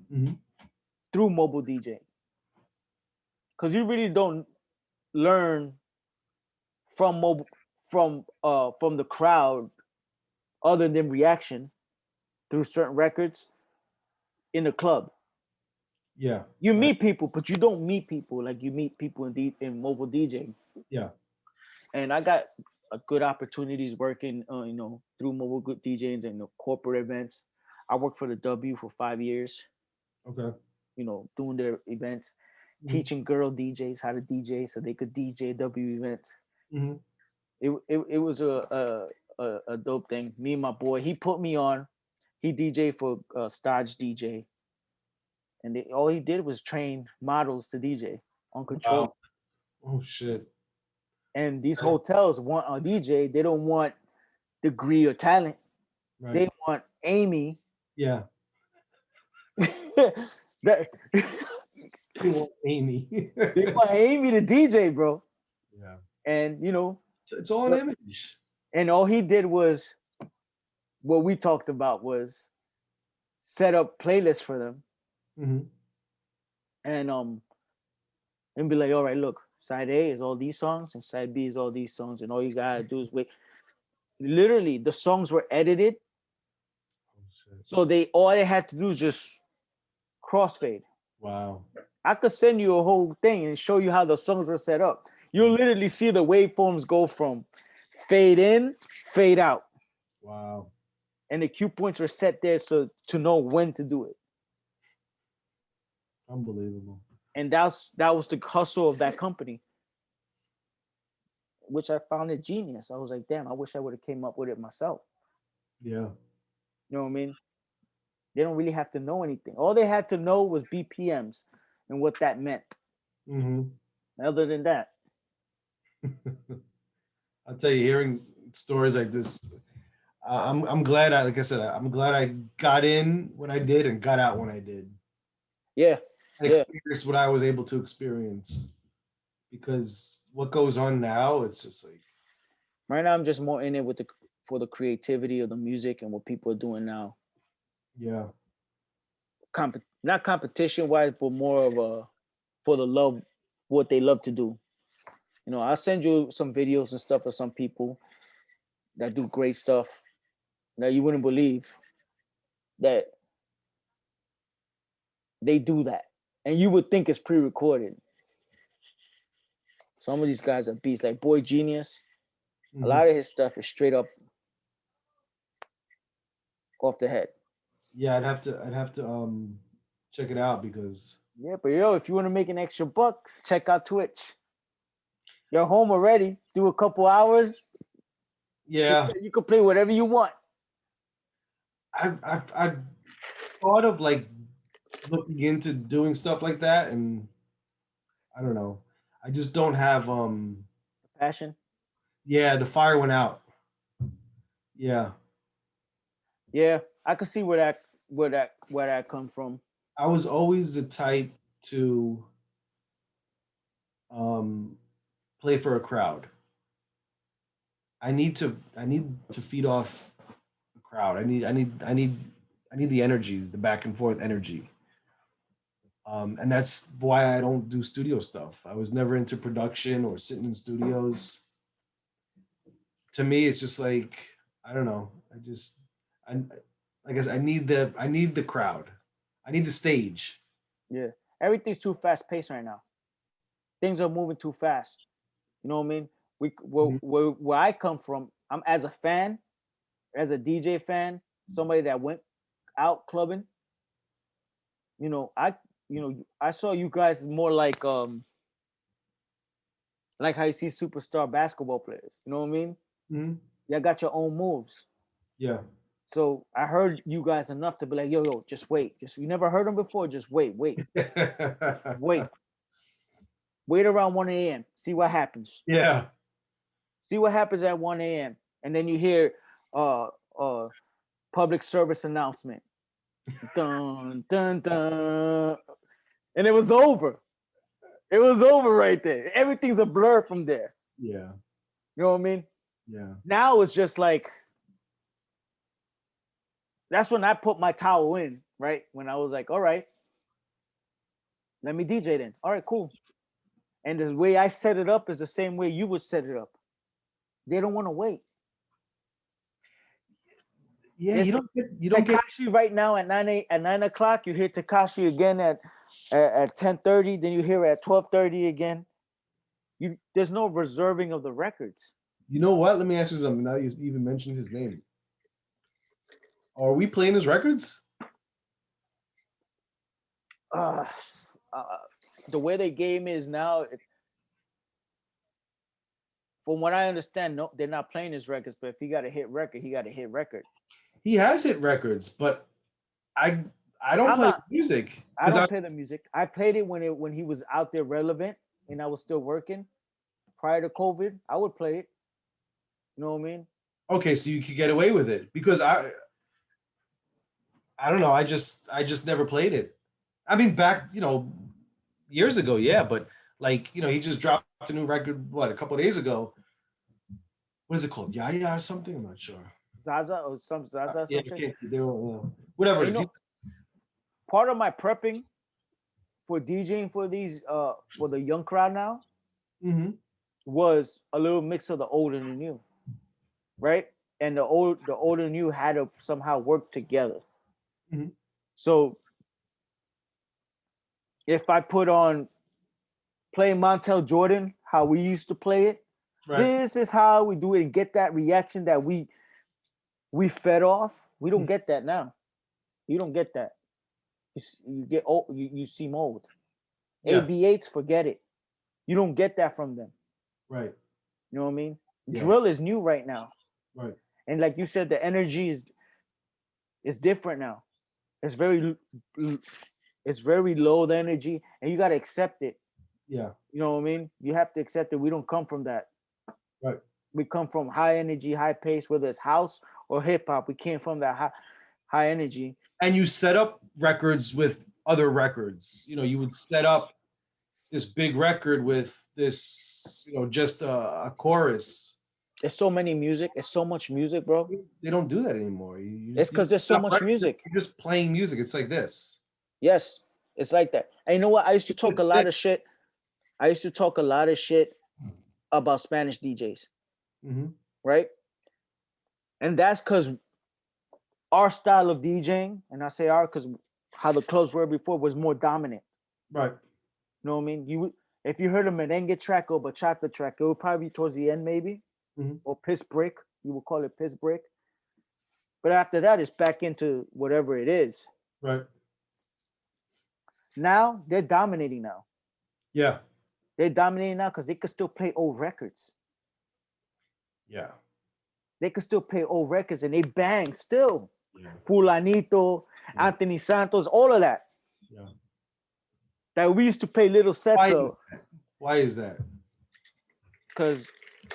Hmm. through mobile DJing because you really don't learn from mobile from the crowd other than reaction through certain records in the club. Yeah. You Right. meet people, but you don't meet people like you meet people in mobile DJing. Yeah. And I got good opportunities working, through mobile good DJs and the corporate events. I worked for the W for 5 years, Okay. doing their events, Hmm. teaching girl DJs how to DJ so they could DJ W events. Hmm. It was a dope thing. Me and my boy, he put me on. He DJ for Stage DJ, and all he did was train models to DJ on Wow. control. Oh shit. And these hotels want a DJ. degree or talent. Right. They want Amy. Yeah. that They want Amy. they want Amy to DJ, bro. Yeah. And you know, It's all an but- image. and all he did was what we talked about was set up playlists for them Hmm. and be like, all right, look, side A is all these songs and side B is all these songs, and all you gotta do is wait. Literally, the songs were edited, Oh, shit. so all they had to do is just crossfade. Wow. I could send you a whole thing and show you how the songs were set up. You'll literally see the waveforms go from fade in, fade out, Wow. and the cue points were set there so to know when to do it. Unbelievable. And that was the hustle of that company, which I found it genius. I was like, damn, I wish I would have came up with it myself. Yeah. You know what I mean? They don't really have to know anything. All they had to know was BPMs and what that meant. Hmm. Other than that, I'll tell you, hearing stories like this, I'm glad like I said, I'm glad I got in when I did and got out when I did. yeah, And Yeah. experienced what I was able to experience. Because what goes on now, it's just like, right now I'm just more in it with for the creativity of the music and what people are doing now. yeah. Not competition wise, but more of a for the love, what they love to do. You know, I'll send you some videos and stuff of some people that do great stuff that you wouldn't believe that they do that. And you would think it's pre-recorded. Some of these guys are beasts, like Boy Genius. A Mhm. lot of his stuff is straight up off the head. Yeah, I'd have to check it out because Yeah, but yo, if you want to make an extra buck, check out Twitch. You're home already. Do a couple hours. yeah, You can play whatever you want. I've thought of like looking into doing stuff like that, and I don't know. I just don't have Passion. yeah, the fire went out. Yeah. Yeah, I could see where that come from. I was always the type to um play for a crowd. I need to feed off the crowd. I need the energy, the back and forth energy. And that's why I don't do studio stuff. I was never into production or sitting in studios. To me, it's just like I don't know. I I guess I need the crowd. I need the stage. Yeah, everything's too fast paced right now. Things are moving too fast. You know what I mean? Mhm. Where I come from, I'm as a fan, as a DJ fan, somebody that went out clubbing. You know, I saw you guys more like how you see superstar basketball players. You know what I mean? Mhm. Y'all got your own moves. Yeah. So I heard you guys enough to be like, yo, just wait. Just you never heard them before. Just wait. Wait around 1 a.m. See what happens. Yeah. See what happens at 1 a.m. And then you hear uh public service announcement. Dun dun dun. And it was over. It was over right there. Everything's a blur from there. Yeah. You know what I mean? Yeah. Now it's just like that's when I put my towel in, right? When I was like, all right, let me DJ then. All right, cool. And the way I set it up is the same way you would set it up. They don't want to wait. Yeah. There's You don't get Takashi right now at 9 o'clock. You hear Takashi again at 10:30. Then you hear it at 12:30 again. There's no reserving of the records. you know what? Let me ask you something. Now you even mentioned his name. Are we playing his records? Uh, uh, the way the game is now, from what I understand, no, they're not playing his records. But if he got a hit record, he got a hit record. He has hit records, but I I don't I'm play not- music I because don't play the music. I played it when he was out there relevant and I was still working prior to COVID. I would play it. You know what I mean? Okay, so you could get away with it because I don't know. I just never played it. I mean, back years ago, yeah, but like he just dropped a new record what a couple of days ago. What is it called? Yaya or something? I'm not sure. Zaza or some Zaza, Yeah, some I shit. can't. Whatever And it is. part of my prepping for DJing for these for the young crowd now Mm-hmm. was a little mix of the old and the new, right? And the old and new had to somehow work together. Mm-hmm. So if I put on play Montel Jordan, how we used to play it, Right. this is how we do it and get that reaction that we fed off. We don't Mhm. get that now. You don't get that. You get old. You seem old. Yeah. AB8s, forget it. You don't get that from them. Right. You know what I mean? Yeah. Drill is new right now, Right. and like you said, the energy is different now. It's very it's very low the energy, and you got to accept it. Yeah. You know what I mean? You have to accept it. We don't come from that. Right. We come from high energy, high pace, whether it's house or hip hop. We came from that high energy. And you set up records with other records. You would set up this big record with this, just a chorus. There's so many music. It's so much music, bro. They don't do that anymore. You It's just because there's so stop much records, music. you're just playing music. It's like this. Yes, it's like that. And you know what? I used to talk It's a lot thick. of shit. I used to talk a lot of shit about Spanish DJs, Mm-hmm. right? And that's because our style of DJing, and I say our because how the clubs were before was more dominant. Right. You know what I mean? If you heard a merengue track or bachata track, it would probably be towards the end, maybe, Mm-hmm. or piss break. You would call it piss break. But after that, it's back into whatever it is. Right. Now they're dominating now. Yeah. They're dominating now because they could still play old records. Yeah. They could still play old records and they bang still. Yeah. Fulanito, Yeah. Anthony Santos, all of that. Yeah. That we used to play little sets Why is of that? Why is that? because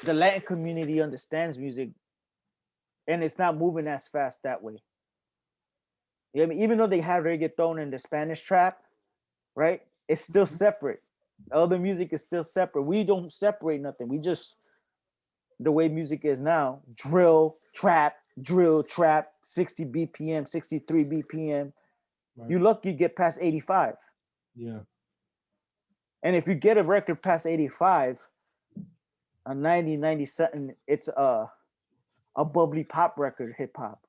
the Latin community understands music and it's not moving as fast that way. You know what I mean? Even though they have reggaeton and the Spanish trap, right? It's still separate. Other music is still separate. We don't separate nothing. We just the way music is now, drill, trap, 60 BPM, 63 BPM. Right. You lucky get past 85. Yeah. And if you get a record past 85, a 90, 97, it's a bubbly pop record, hip hop.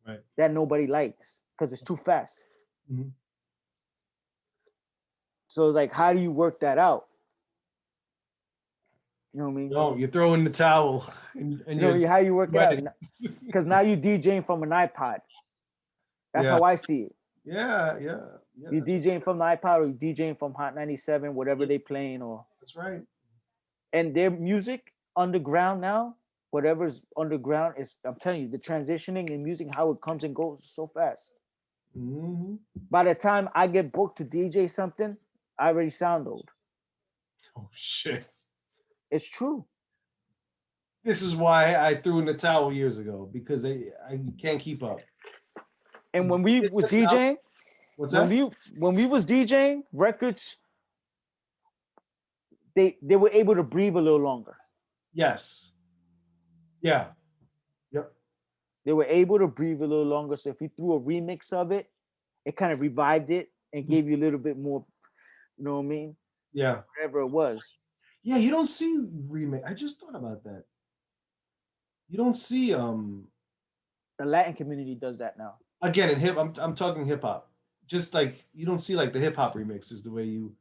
Right. That nobody likes because it's too fast. Mm-hmm. So it's like, how do you work that out? You know what I mean? No, you throw in the towel and You know you're how you work it out? sweating. Because now you DJing from an iPod. That's Yeah. how I see it. Yeah. You DJing from the iPod or you DJing from Hot 97, whatever they playing, or That's right. and their music underground now, whatever's underground is. I'm telling you, the transitioning in music, how it comes and goes so fast. Mm-hmm. By the time I get booked to DJ something, I already sound old. Oh shit. It's true. This is why I threw in the towel years ago because I can't keep up. And when we was Just now- DJing, What's when that? we was DJing records, they were able to breathe a little longer. Yes. Yeah. Yep. They were able to breathe a little longer. So if you threw a remix of it, it kind of revived it and gave you a little bit more, you know what I mean? Yeah. Whatever it was. Yeah. You don't see remake. I just thought about that. You don't see The Latin community does that now. again in I'm talking hip hop. Just like you don't see like the hip hop remixes the way you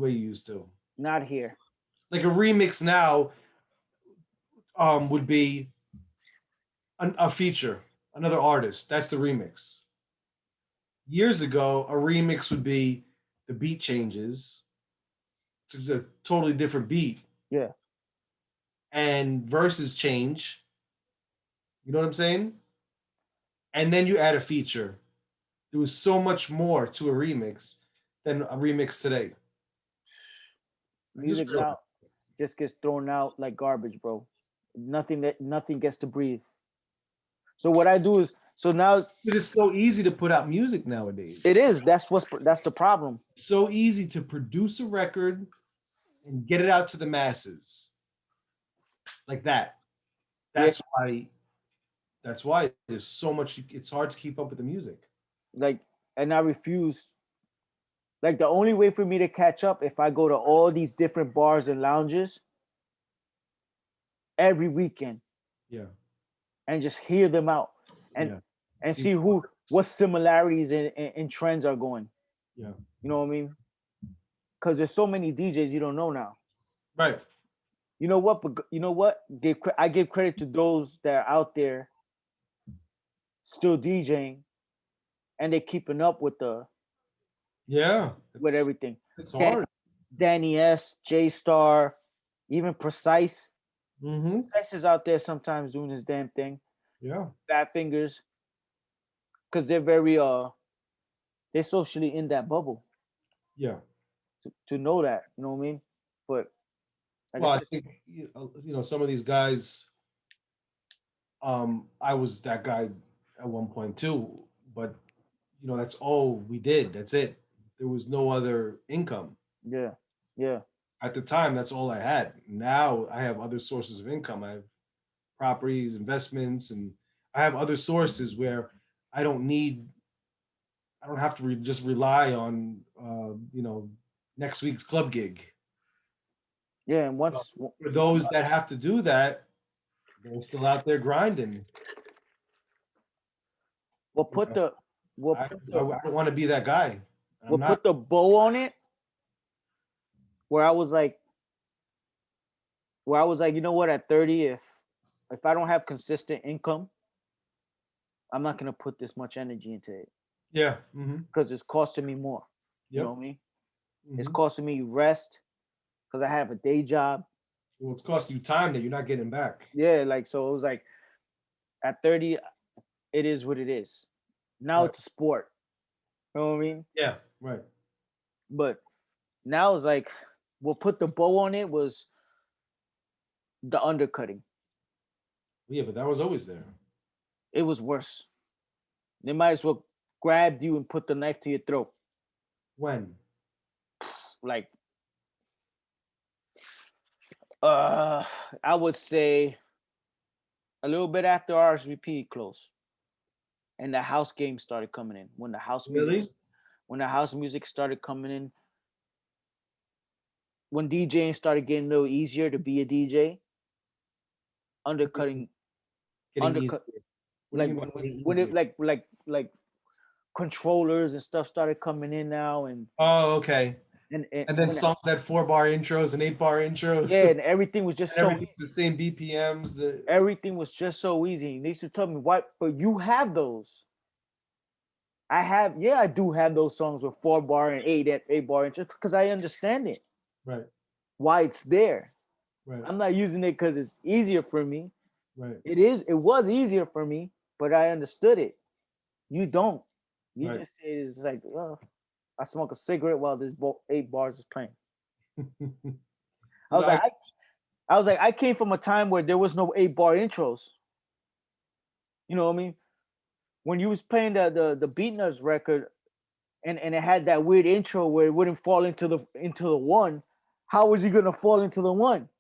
used to. Not here. Like a remix now would be a feature, another artist. That's the remix. Years ago, a remix would be the beat changes. It's a totally different beat. Yeah. And verses change. You know what I'm saying? And then you add a feature. There was so much more to a remix than a remix today. I just Music realized- now just gets thrown out like garbage, bro. nothing gets to breathe. So what I do is, so now It is so easy to put out music nowadays. it is, that's the problem. So easy to produce a record and get it out to the masses like that. Yeah, That's why there's so much. It's hard to keep up with the music. like, and I refuse. Like, the only way for me to catch up if I go to all these different bars and lounges every weekend Yeah, and just hear them out and yeah. and See, see what similarities and trends are going. yeah, You know what I mean? Because there's so many DJs you don't know now. right. You know what? But you know what? I give credit to those that are out there still DJing and they keeping up Yeah, with everything. it's Dan, hard. Danny S, J Star, even Precise. Mm-hmm. Precise is out there sometimes doing his damn thing. Yeah, Fat Fingers, because they're very they're socially in that bubble yeah. to know that. You know what I mean? But like I Well, I said, think some of these guys. I was that guy at one point too, but that's all we did. That's it. There was no other income. yeah, yeah, At the time, that's all I had. Now I have other sources of income. I have properties, investments, and I have other sources where I don't need, I don't have to just rely on, next week's club gig. yeah. And So once, for those that have to do that, they're still out there grinding. we'll You put know, the we'll I, put I, the I don't want to be that guy. we'll I'm not. put the bow on it where I was like, you know what, at 30, if I don't have consistent income, I'm not gonna put this much energy into it Yeah. Hmm. because it's costing me more. You know Yep. what I mean? It's Hmm. costing me rest because I have a day job. Well, it's costing you time that you're not getting back. Yeah, like, so it was like at 30, it is what it is. Now Right. it's a sport. You know what I mean? Yeah. Right. But now it's like what put the bow on it was the undercutting. Yeah, but that was always there. It was worse. They might as well grabbed you and put the knife to your throat. When? Like, uh, I would say a little bit after RSVP closed and the house game started coming in. Really? When the house music started coming in, when DJing started getting a little easier to be a DJ, undercutting, Getting easier. undercut, What do you like mean by getting when it easier? like controllers and stuff started coming in now, Oh, okay. and And then when songs had 4 bar intros and 8 bar intros, yeah, and and everything was just so everything's the same BPMs. everything was just so easy. And they used to tell me, "What? But you have those." I have, yeah, I do have those songs with 4 bar and eight bar intros because I understand it, Right, why it's there. right, I'm not using it because it's easier for me. right, It was easier for me, but I understood it. You don't. You right. just say it's like, oh, I smoke a cigarette while this 8 bars is playing. I was I, like, I came from a time where there was no 8 bar intros. You know what I mean? When you was playing the Beatnuts record and it had that weird intro where it wouldn't fall into the one, how was he gonna fall into the one?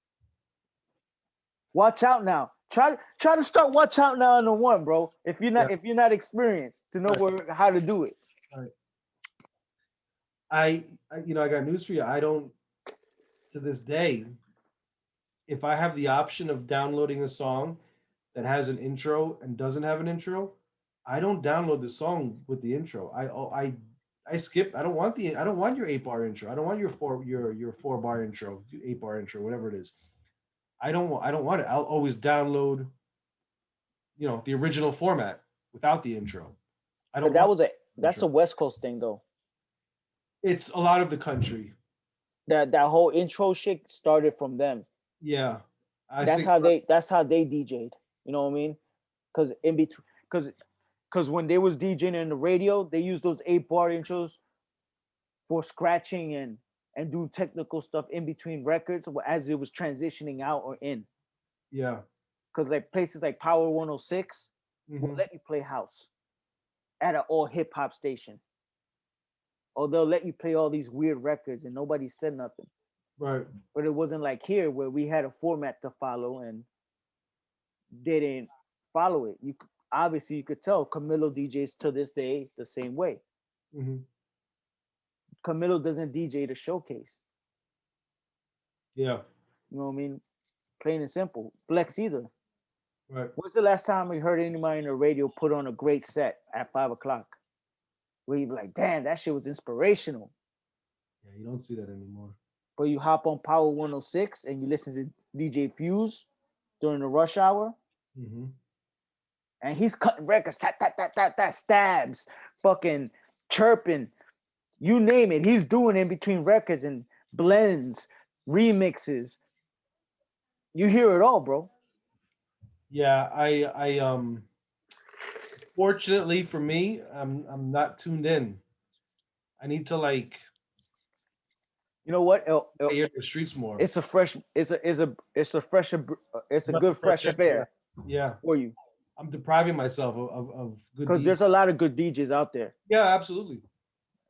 Watch out now. Try to start watch out now in the one, bro. yeah, If you're not experienced to know right, how to do it. right. I got news for you. I don't, to this day, if I have the option of downloading a song that has an intro and doesn't have an intro, I don't download the song with the intro. I skip. I don't want your 8 bar intro. I don't want your 4 bar intro, 8 bar intro, whatever it is. I don't want it. I'll always download, the original format without the intro. I But don't want that's intro. a West Coast thing though. It's a lot of the country. That whole intro shit started from them. Yeah. I That's think how they DJ'd. You know what I mean? Because in between, because when they was DJing in the radio, they used those 8 bar intros for scratching and doing technical stuff in between records as it was transitioning out or in. yeah. because like places like Power 106 will Mhm. let you play house at an all hip hop station, or they'll let you play all these weird records and nobody said nothing. Right. But it wasn't like here where we had a format to follow and they didn't follow it. Obviously you could tell Camilo DJs to this day the same way. Mhm. Camilo doesn't DJ the showcase. Yeah. You know what I mean? Plain and simple. Flex either. Right. When's the last time we heard anybody in the radio put on a great set at 5 o'clock? Where you be like, damn, that shit was inspirational. Yeah, you don't see that anymore. But you hop on Power 106 and you listen to DJ Fuse during the rush hour, Mhm. and he's cutting records, tat, tat, tat, tat, tat, stabs, fucking chirping, you name it. He's doing in between records and blends, remixes. You hear it all, bro. Yeah, I fortunately for me, I'm not tuned in. I need to like You know what? hear the streets more. It's a fresh, it's a fresh, it's a Not the good fresh fresh air. affair Yeah. for you I'm depriving myself of good because deeds. there's a lot of good DJs out there, Yeah, absolutely.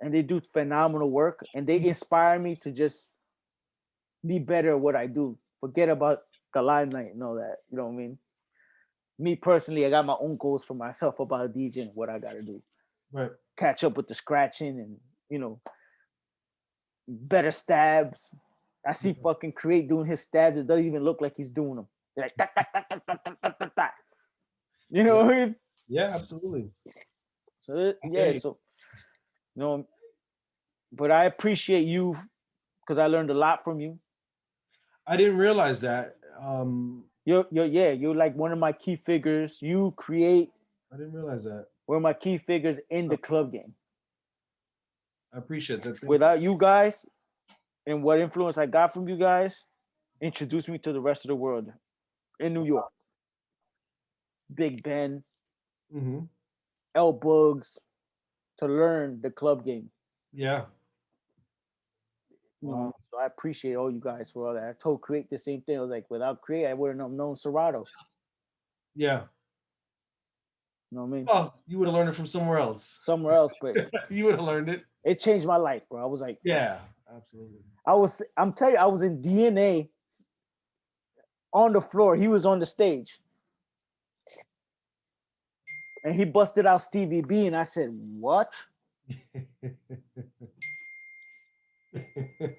and they do phenomenal work, and they inspire me to just be better at what I do. Forget about the limelight and all that. You know what I mean? Me personally, I got my own goals for myself about DJing, what I got to do. Right. Catch up with the scratching and, you know, better stabs. I see Yeah. fucking Create doing his stabs. It doesn't even look like he's doing them. They're like, "Ta, ta, ta, ta, ta, ta, ta, ta, ta." You know Yeah. what I mean? Yeah, absolutely. So, I hear yeah, you. so, you know, but I appreciate you because I learned a lot from you. I didn't realize that. You're like one of my key figures. You Create I didn't realize that. were my key figures in the club game. I appreciate that. Thank you. Without you guys and what influence I got from you guys, introduced me to the rest of the world in New York. Big Ben, Hmm. L Bugs, to learn the club game. Yeah. You know, Wow. so I appreciate all you guys for all that. I told Create the same thing. I was like, without Create, I wouldn't have known Serato. Yeah. You know what I mean? Well, you would have learned it from somewhere else. Somewhere else, but You would have learned it. it changed my life, bro. I was like, Yeah, absolutely. I'm telling you, I was in DNA on the floor. He was on the stage. And he busted out Stevie B, and I said, what?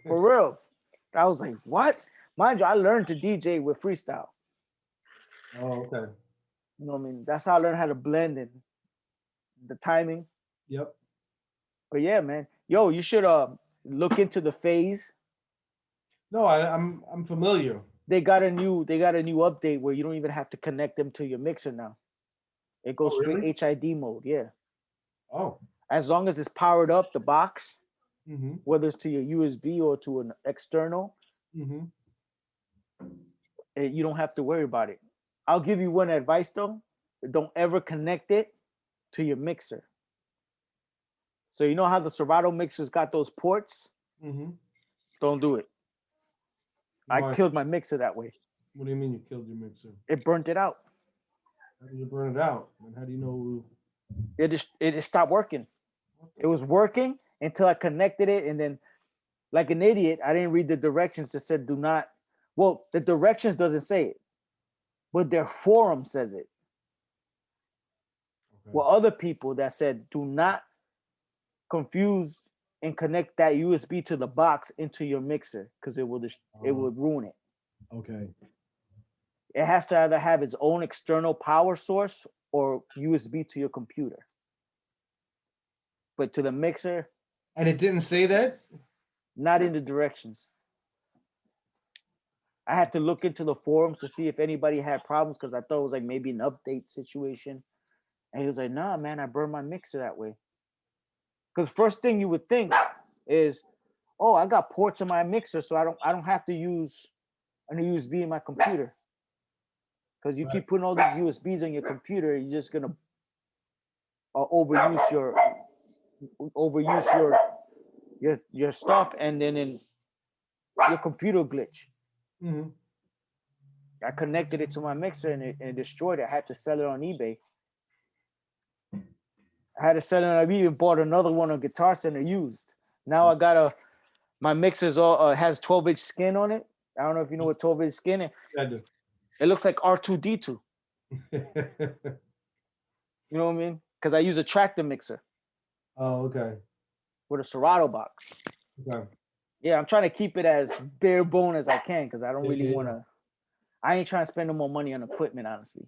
For real. I was like, what? Mind you, I learned to DJ with freestyle. Oh, okay. You know what I mean? That's how I learned how to blend and the timing. Yep. But yeah, man. Yo, you should look into the phase. No, I'm familiar. They got a new update where you don't even have to connect them to your mixer now. It goes Oh, straight really? HID mode. Yeah. Oh. As long as it's powered up, the box, Mm-hmm. whether it's to your USB or to an external, Mm-hmm. you don't have to worry about it. I'll give you one advice though. Don't ever connect it to your mixer. So you know how the Serato mixers got those ports? Mm-hmm. Don't do it. I Why? killed my mixer that way. What do you mean you killed your mixer? It burnt it out. How did you burn it out? And how do you know? It just stopped working. What It was working until I connected it, and then like an idiot, I didn't read the directions that said do not. Well, the directions doesn't say it, but their forum says it. Okay. Well, other people that said do not confuse and connect that USB to the box into your mixer because it would ruin it. Okay. It has to either have its own external power source or USB to your computer. But to the mixer, And it didn't say that? not in the directions. I had to look into the forums to see if anybody had problems because I thought it was like maybe an update situation. And he was like, nah, man, I burned my mixer that way. Because first thing you would think is, oh, I got ports in my mixer, so I don't have to use a USB in my computer. Because you keep putting all these USBs on your computer, you're just gonna overuse your stuff, and then your computer glitch. Mm-hmm. I connected it to my mixer and it destroyed it. I had to sell it on eBay. I had to sell it. I even bought another one on Guitar Center used. Now I got my mixer's all has 12-inch skin on it. I don't know if you know what 12-inch skin is. I do. It looks like R2D2. You know what I mean? Because I use a tractor mixer Oh, okay. with a Serato box. Okay. Yeah, I'm trying to keep it as bare bone as I can because I don't Yeah, really yeah, want to. I ain't trying to spend no more money on equipment, honestly.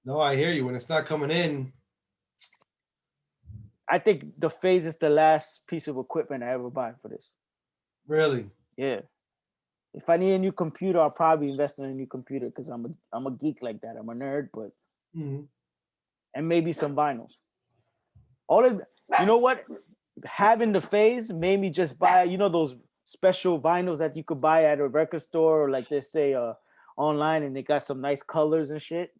No, I hear you. When it's not coming in, I think the Phase is the last piece of equipment I ever buy for this. really. Yeah. If I need a new computer, I'll probably invest in a new computer because I'm a geek like that. I'm a nerd, but Mhm. and maybe some vinyls. All of you know what? Having the Phase made me just buy, those special vinyls that you could buy at a record store or like they say online and they got some nice colors and shit.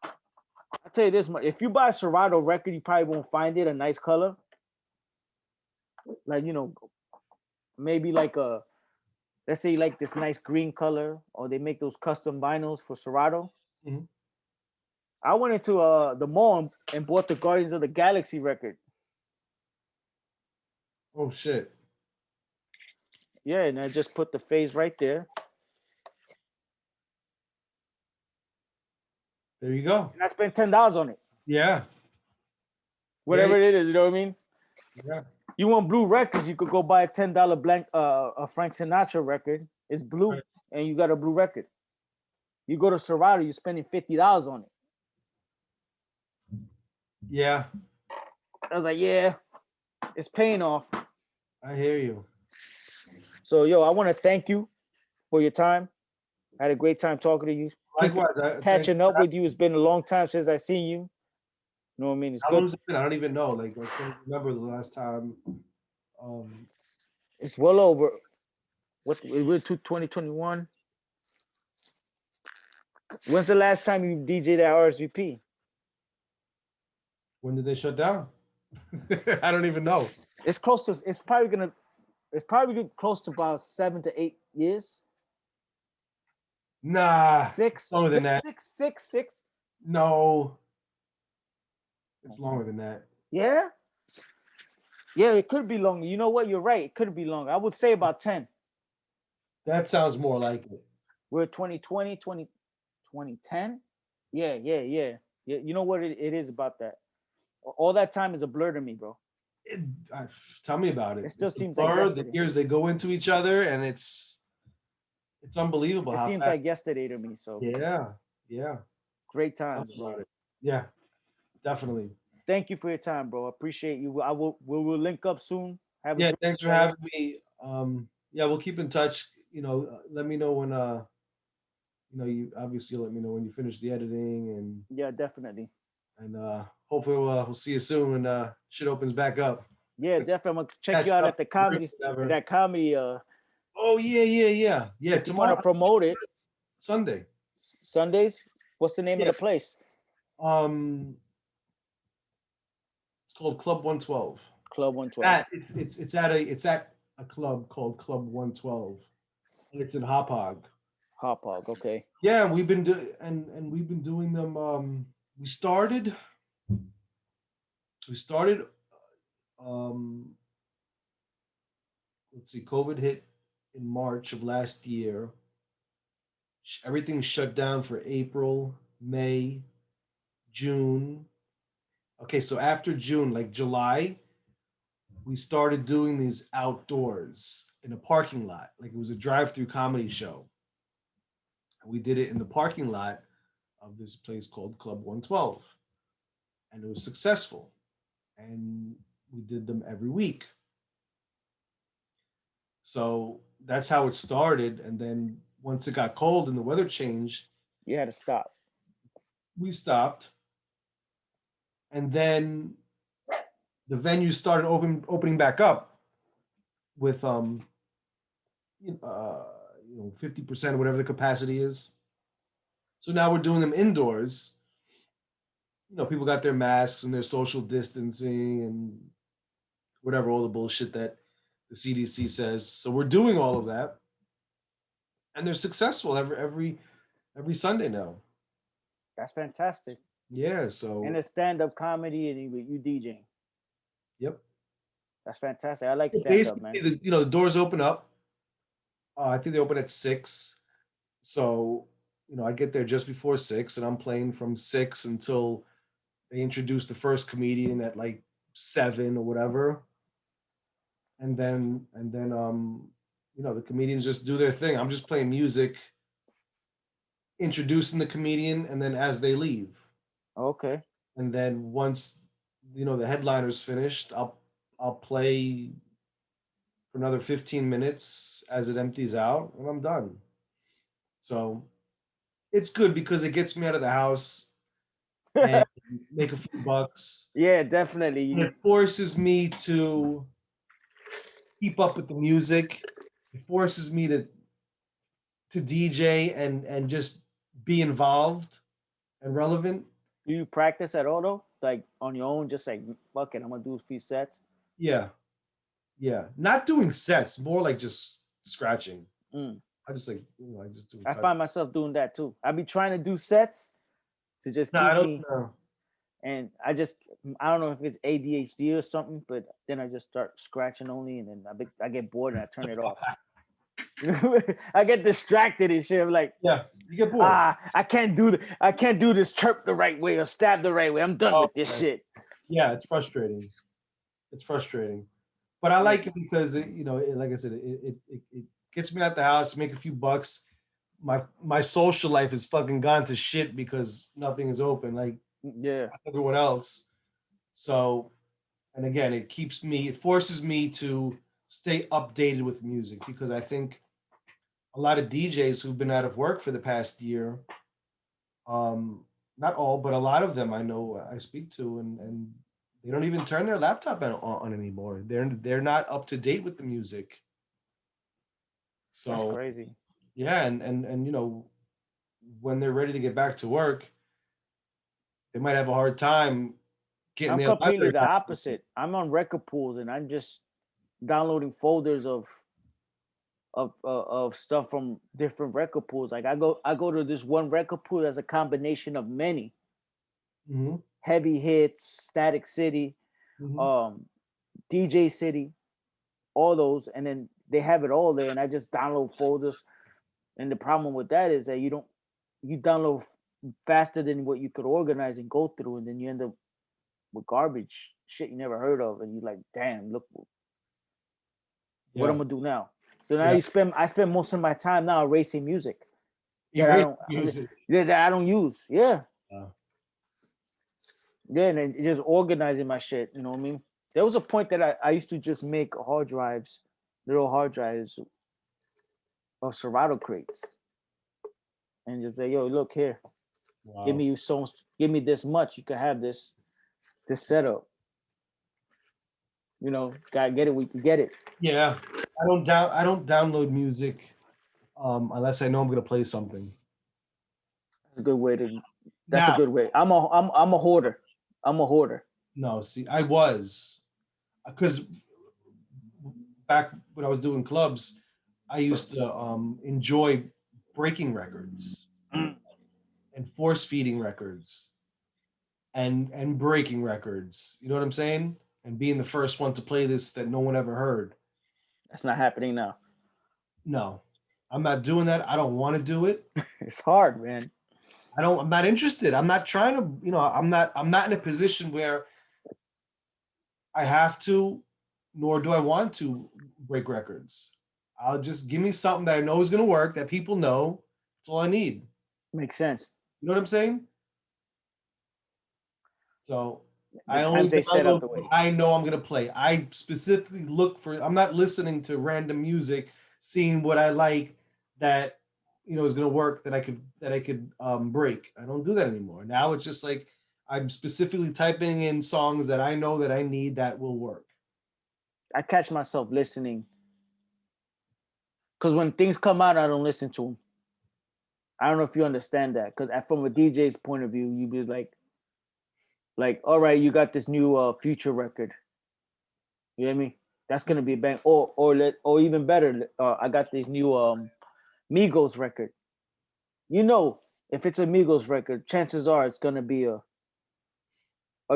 I'll tell you this much. If you buy a Serato record, you probably won't find it a nice color. Like, maybe like let's say you like this nice green color, or they make those custom vinyls for Serato. Mhm. I went into the mall and bought the Guardians of the Galaxy record. Oh shit. Yeah, and I just put the Phase right there. There you go. And I spent $10 on it. Yeah. Whatever it is, you know what I mean? Yeah. You want blue records, you could go buy a $10 blank a Frank Sinatra record. It's blue, Right. and you got a blue record. You go to Serato, you're spending $50 on it. Yeah. I was like, yeah, it's paying off. I hear you. So, yo, I want to thank you for your time. I had a great time talking to you. Likewise. Catching up with you. It's been a long time since I seen you. You know what I mean? It's How long good. has it been? I don't even know. Like I can't remember the last time. Um, It's well over. We're to 2021. When's the last time you DJ'd at RSVP? when did they shut down? I don't even know. It's close to. It's probably close to about 7 to 8 years. Nah. Six, Longer than six, that. six, six, six. No. It's longer than that. Yeah. Yeah, it could be longer. You know what? You're right. It could be longer. I would say about 10. That sounds more like it. We're 2020, 2010. Yeah, yeah, yeah. Yeah, you know what it is about that? All that time is a blur to me, bro. It, tell me about it. It still It's a seems like blur. The yesterday. years they go into each other, and it's unbelievable It how seems fast. like yesterday to me. So Yeah. great Tell times, me bro. about it. Yeah. Definitely. Thank you for your time, bro. Appreciate you. We will link up soon. Have a Yeah. drink Thanks for together. having me. Yeah, we'll keep in touch. Let me know when you obviously let me know when you finish the editing Yeah, definitely. and hopefully we'll see you soon when shit opens back up. Yeah, definitely. I'm gonna check Catch you out up, at the drink, comedy whatever. that comedy Oh yeah. if you want to Tomorrow promote it. Sunday. Sundays. What's the name of Yeah. the place? Um, it's called Club 112. Club 112. It's at a club called Club 112, and it's in Hauppauge. Hot Pog. Okay. Yeah, we've been doing them. We started. Um, let's see. COVID hit in March of last year. Everything shut down for April, May, June. Okay, so after June, like July, we started doing these outdoors in a parking lot. Like it was a drive-through comedy show. We did it in the parking lot of this place called Club 112. And it was successful. And we did them every week. So that's how it started. And then once it got cold and the weather changed, You had to stop. we stopped. And then the venue started opening back up with 50% or whatever the capacity is. So now we're doing them indoors. People got their masks and their social distancing and whatever, all the bullshit that the CDC says. So we're doing all of that. and they're successful every Sunday now. That's fantastic. Yeah, And so a stand-up comedy and you DJing. yep. That's fantastic. I like stand-up, Basically, man. the doors open up. I think they open at 6. So, I get there just before 6, and I'm playing from 6 until they introduce the first comedian at like 7 or whatever. And then the comedians just do their thing. I'm just playing music, introducing the comedian, and then as they leave. Okay. And then once the headliner's finished, I'll play for another 15 minutes as it empties out, and I'm done. So it's good because it gets me out of the house and make a few bucks. Yeah, And definitely. it forces me to keep up with the music. It forces me to DJ and just be involved and relevant. Do you practice at all though? Like on your own, just like fuck it, I'm gonna do a few sets. Yeah, yeah. Not doing sets, more like just scratching. Mm. I just I just do I touch. find myself doing that too. I be trying to do sets to just No, I keep don't me, know. and I don't know if it's ADHD or something, but then I just start scratching only, and then I get bored and I turn it off. I get distracted and shit. I'm like, Yeah, you get bored. I can't do this chirp the right way or stab the right way. I'm done Oh, with this man. shit. Yeah, it's frustrating. It's frustrating, but I Yeah. like it because like I said, it gets me out the house, make a few bucks. My social life is fucking gone to shit because nothing is open like Yeah. everyone else. So, and again, it forces me to stay updated with music because I think a lot of DJs who've been out of work for the past year, um, not all, but a lot of them I know I speak to, and they don't even turn their laptop on anymore. They're not up to date with the music. That's So crazy. yeah, and when they're ready to get back to work, they might have a hard time getting I'm their completely library the back. opposite. I'm on record pools and I'm just downloading folders of stuff from different record pools. Like I go to this one record pool that's a combination of many Hmm. heavy hits, Static City, Hmm. um, DJ City, all those, and then they have it all there, and I just download folders. And the problem with that is that you download faster than what you could organize and go through, and then you end up with garbage shit you never heard of, and you're like, damn, look what I'm Yeah, gonna do now. So now yeah. I spend most of my time now erasing music that I Erase don't music. that I don't use. Yeah, Uh, yeah, and then just organizing my shit. You know what I mean? There was a point that I used to just make hard drives, little hard drives of Serato crates, and just say, yo, look here, wow. give me this much, you can have this setup. Gotta get it, we can get it. Yeah, I don't download music unless I know I'm gonna play something. That's a good way to. That's a Now, good way. I'm a hoarder. I'm a hoarder. no, see, I was because back when I was doing clubs, I used to enjoy breaking records Mm. and force feeding records and breaking records. You know what I'm saying? And being the first one to play this that no one ever heard. That's not happening now. No, I'm not doing that. I don't want to do it. It's hard, man. I'm not interested. I'm not trying to, I'm not in a position where I have to, nor do I want to break records. I'll just give me something that I know is going to work, that people know. That's all I need. Makes sense. You know what I'm saying? So The I only times they set out download the what way. I know I'm going to play. I specifically look for, I'm not listening to random music, seeing what I like that, is going to work that I could break. I don't do that anymore. Now it's just like I'm specifically typing in songs that I know that I need that will work. I catch myself listening because when things come out, I don't listen to them. I don't know if you understand that because from a DJ's point of view, you be like, all right, you got this new future record. You know what I mean? That's gonna be a bang. Or even better, I got this new Migos record. You know, if it's a Migos record, chances are it's gonna be a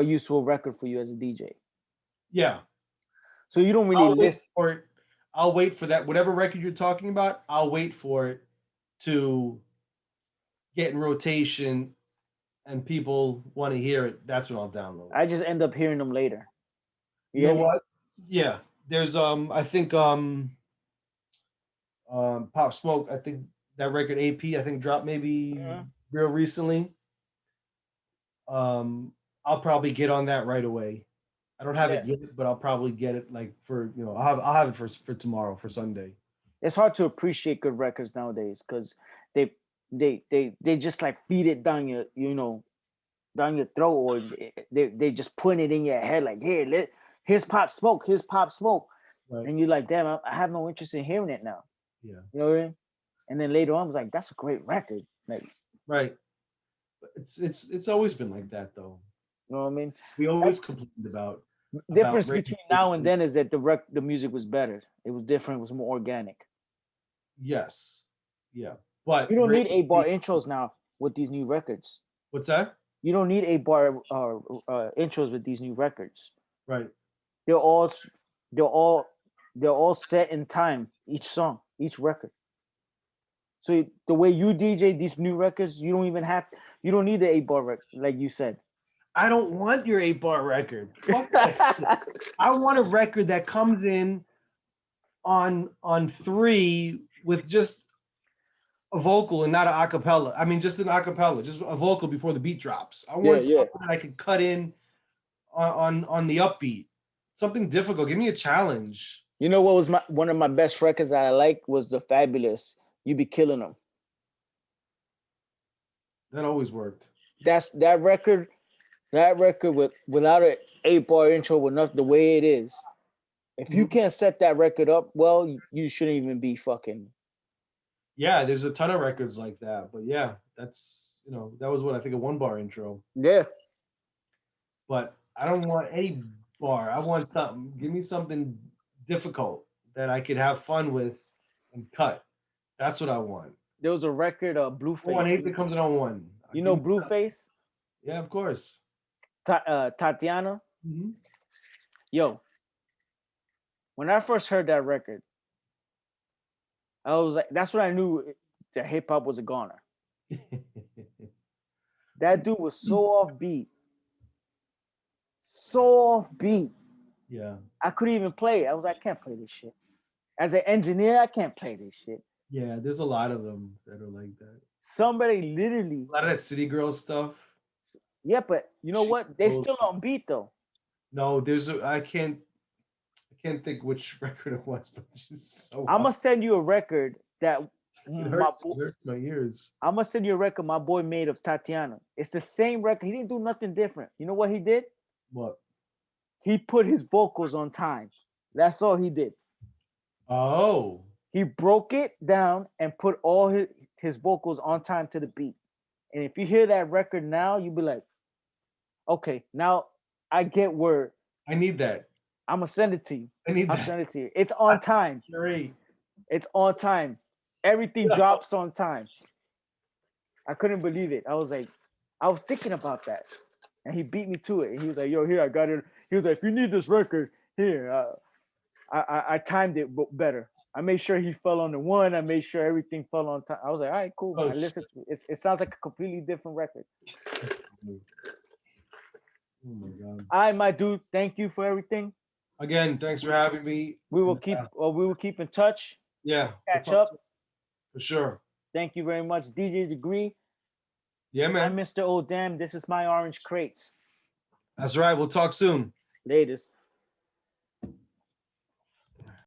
useful record for you as a DJ. Yeah. So you don't really I'll wait list. for it. I'll wait for that. Whatever record you're talking about, I'll wait for it to get in rotation and people want to hear it. That's when I'll download it. I just end up hearing them later. You know get me? what? Yeah. There's I think Pop Smoke, I think that record AP, I think dropped maybe Mhm. real recently. I'll probably get on that right away. I don't have it yet, but I'll probably get it like for I'll have it for tomorrow for Sunday. It's hard to appreciate good records nowadays because they just like feed it down your down your throat, or they just put it in your head like, here, here's Pop Smoke, Right. and you're like, damn, I have no interest in hearing it now. Yeah. You know what I mean? And then later on, I was like, that's a great record. Like, Right. It's always been like that though. you know what I mean? We always complained about Difference radio between now and stations. then is that the music was better. It was different. It was more organic. Yes. Yeah. But You don't need radio 8-bar stations- intros now with these new records. What's that? You don't need 8-bar intros with these new records. Right. They're all set in time. Each song, each record. So the way you DJ these new records, you don't need the 8-bar record, like you said. I don't want your 8-bar record. Fuck that shit. I want a record that comes in on 3 with just a vocal and not an acapella. I mean, just an acapella, just a vocal before the beat drops. I want something that I can cut in on the upbeat. Something difficult. Give me a challenge. You know what was one of my best records that I like was the Fabulous You Be Killing Them. That always worked. That record without an 8-bar intro, with nothing the way it is. If you can't set that record up, well, you shouldn't even be fucking. Yeah, there's a ton of records like that. But yeah, that's that was what I think a 1-bar intro. Yeah. But I don't want any bar. I want something. Give me something difficult that I could have fun with and cut. That's what I want. There was a record, Blueface. 1/8 that comes in on 1. You know Blueface? Yeah, of course. Tatiana. Mm-hmm. Yo, when I first heard that record, I was like, that's when I knew that hip hop was a goner. That dude was so offbeat. So offbeat. Yeah. I couldn't even play it. I was like, I can't play this shit. As an engineer, I can't play this shit. Yeah, there's a lot of them that are like that. Somebody literally. A lot of that City Girls stuff. Yeah, but you know what? They still on beat though. No, I can't think which record it was, but it's just so. I'm gonna send you a record that it hurts my ears. I'm gonna send you a record my boy made of Tatiana. It's the same record. He didn't do nothing different. You know what he did? What? He put his vocals on time. That's all he did. Oh. He broke it down and put all his vocals on time to the beat. And if you hear that record now, you'll be like, okay, now I get where. I need that. I'm gonna send it to you. I'll send it to you. It's on time. Great. It's on time. Everything drops on time. I couldn't believe it. I was thinking about that. And he beat me to it. And he was like, yo, here, I got it. He was like, if you need this record, here, I timed it better. I made sure he fell on the 1. I made sure everything fell on time. I was like, all right, cool. I listened to it. It sounds like a completely different record. Oh my God. All right, my dude. Thank you for everything. Again, thanks for having me. We will keep in touch. Yeah. Catch up. For sure. Thank you very much, DJ Degree. Yeah, man. I'm Mr. Odam. This is my Orange Crates. That's right. We'll talk soon. Latest.